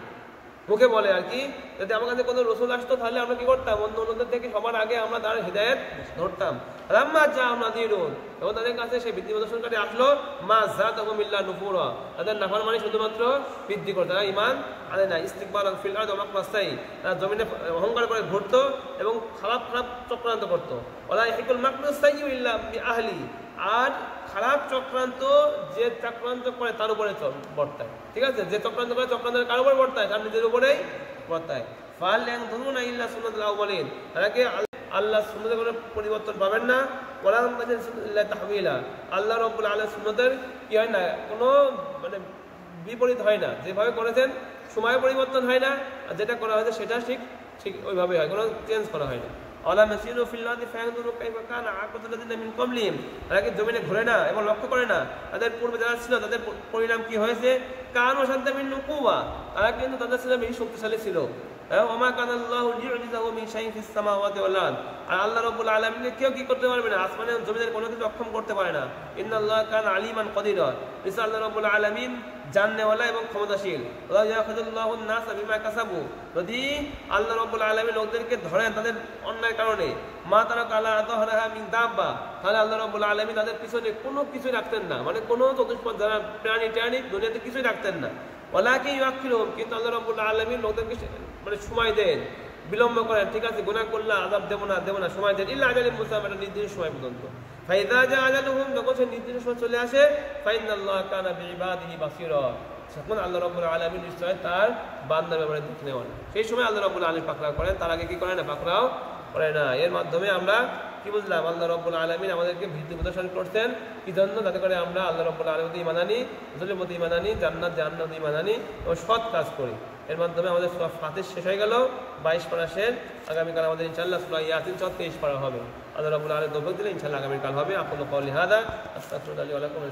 মুখে বলে আর কি, যদি আমার কাছে কোনো রসুল আসতো তাহলে আমরা কি করতাম? অন্য অন্যদের থেকে সবার আগে আমরা তার হেদায়েত ধরতাম। রাম্মা যা আমরা দিরুন, এবং তাদের কাছে সেই বৃদ্ধি প্রদর্শনকারী আসলো, মা যাতাহুম ইল্লা নুফুরা, তাদের নাফরমানি শুধুমাত্র বৃদ্ধি করতো, তারা ঈমান আনে না। ইস্তিকবারান ফিল আরদি ওয়া মাকরাসাই, তারা জমিনে অহংকার করে ঘুরতো এবং খারাপ খারাপ চক্রান্ত করতো। ওয়ালা ইয়াহিকুল মাকরুস সাইয়্যু ইল্লা বিআহলি, আর খারাপ চক্রান্ত যে চক্রান্ত করে তার উপরে বর্তায়। ঠিক আছে, যে চক্রান্ত করে চক্রান্তের কার উপর বর্তায়? তার নিজের উপরেই বর্তায়। ফাল ইয়ানজুরুনা ইল্লা সুন্নাতুল আউয়ালিন, তারা কি আল্লাহ সুন্নতের কোনো পরিবর্তন পাবেন না? ওয়ালা তাজিদু ইল্লা তাহওয়িলা, আল্লাহ রাব্বুল আলামিন সুন্নতের কি হয় না, কোনো মানে বিপরীত হয় না। যেভাবে করেছেন সময় পরিবর্তন হয় না, আর যেটা করা হয়েছে সেটা ঠিক ঠিক ওইভাবে হয়, কোনো চেঞ্জ করা হয় না। আলা মাসিরু ফিল আরদি ফায়ানজুরু কাইফা কানা আকিবাতুল লাযিনা মিন ক্বাবলিহিম, তারা কি জমিনে ঘোরে না এবং লক্ষ্য করে না তাদের পূর্বে যারা ছিল তাদের পরিণাম কি হয়েছে? কানু শাদ্দা মিন কুওয়া, তারা কিন্তু তাদের ছিল বেশি শক্তিশালী ছিল। ওমা কানা আল্লাহু লিইউজিজাহু মিন শাইইন ফিস সামাওয়াতি ওয়াল আরদ, আর আল্লাহ রাব্বুল আলামিনকে কেউ কি করতে পারবে না? আসমানে এবং জমিনের কোনো কিছু অক্ষম করতে পারে না। ইন্নাল্লাহা কানা আলিমান কাদিরা, নিশ্চয় আল্লাহ রাব্বুল আলামিন জাননেওয়ালা এবং ক্ষমতাশীল। ওয়া ইয়াখুযুল্লাহু আন-নাসা বিমা কাসাবু, যদি আল্লাহ রাব্বুল আলামিন লোকদেরকে ধরেন তাদের অন্যায়ের কারণে, মা তারাকা আলা যাহরিহা মিন দাব্বা, তাহলে আল্লাহ রাব্বুল আলামিন তাদের পিছনে কোনো কিছু রাখতেন না, মানে কোনো চতুষ্পদ যারা প্রাণী দুনিয়াতে কিছুই রাখতেন না। ওয়ালাকিন ইউআখিরুহুম, কিন্তু আল্লাহ রাব্বুল আলামিন লোকদেরকে মানে সময় দেন, বিলম্ব করেন। ঠিক আছে, গুনাহ করলে আযাব দেব না, সময় দেন। ইল্লা আজালিন মুসাম্মা, একটা নির্দিষ্ট সময় পর্যন্ত। ফাইযা জা আজালুহুম, যখন সে নির্দিষ্ট সময় চলে আসে, ফাইনাল্লাহা কানা বিইবাদিহি বাসীরা, তখন আল্লাহ রাব্বুল আলামিন নিশ্চয় তার বান্দার ব্যাপারে দেখে নেওয়ান। সেই সময় আল্লাহ রাব্বুল আলামিন পাকড়াও করেন, তার আগে কি করে না? পাকড়াও করে না। এর মাধ্যমে আমরা কি বুঝলাম? আল্লাহ রাব্বুল আলামিন আমাদেরকে ভীতি প্রদর্শন করছেন কি জন্য? যাতে করে আমরা আল্লাহ রাব্বুল আলামিনের ঈমান আনি, রাসূলের প্রতি ঈমান আনি, জান্নাত ঈমান আনি এবং সৎ কাজ করি। এর মাধ্যমে আমাদের সূরা ফাতির শেষ হয়ে গেল, 22 পারা শেষ। আগামীকাল আমাদের ইনশাআল্লাহ সূরা ইয়াসিন 23 পারা হবে। আল্লাহ রাব্বুল আলামিন তৌফিক দিলে ইনশাআল্লাহ আগামীকাল হবে। আকুলু কওলি হাযা, আস্তাগফিরুল্লাহ লি ওয়া লাকুম।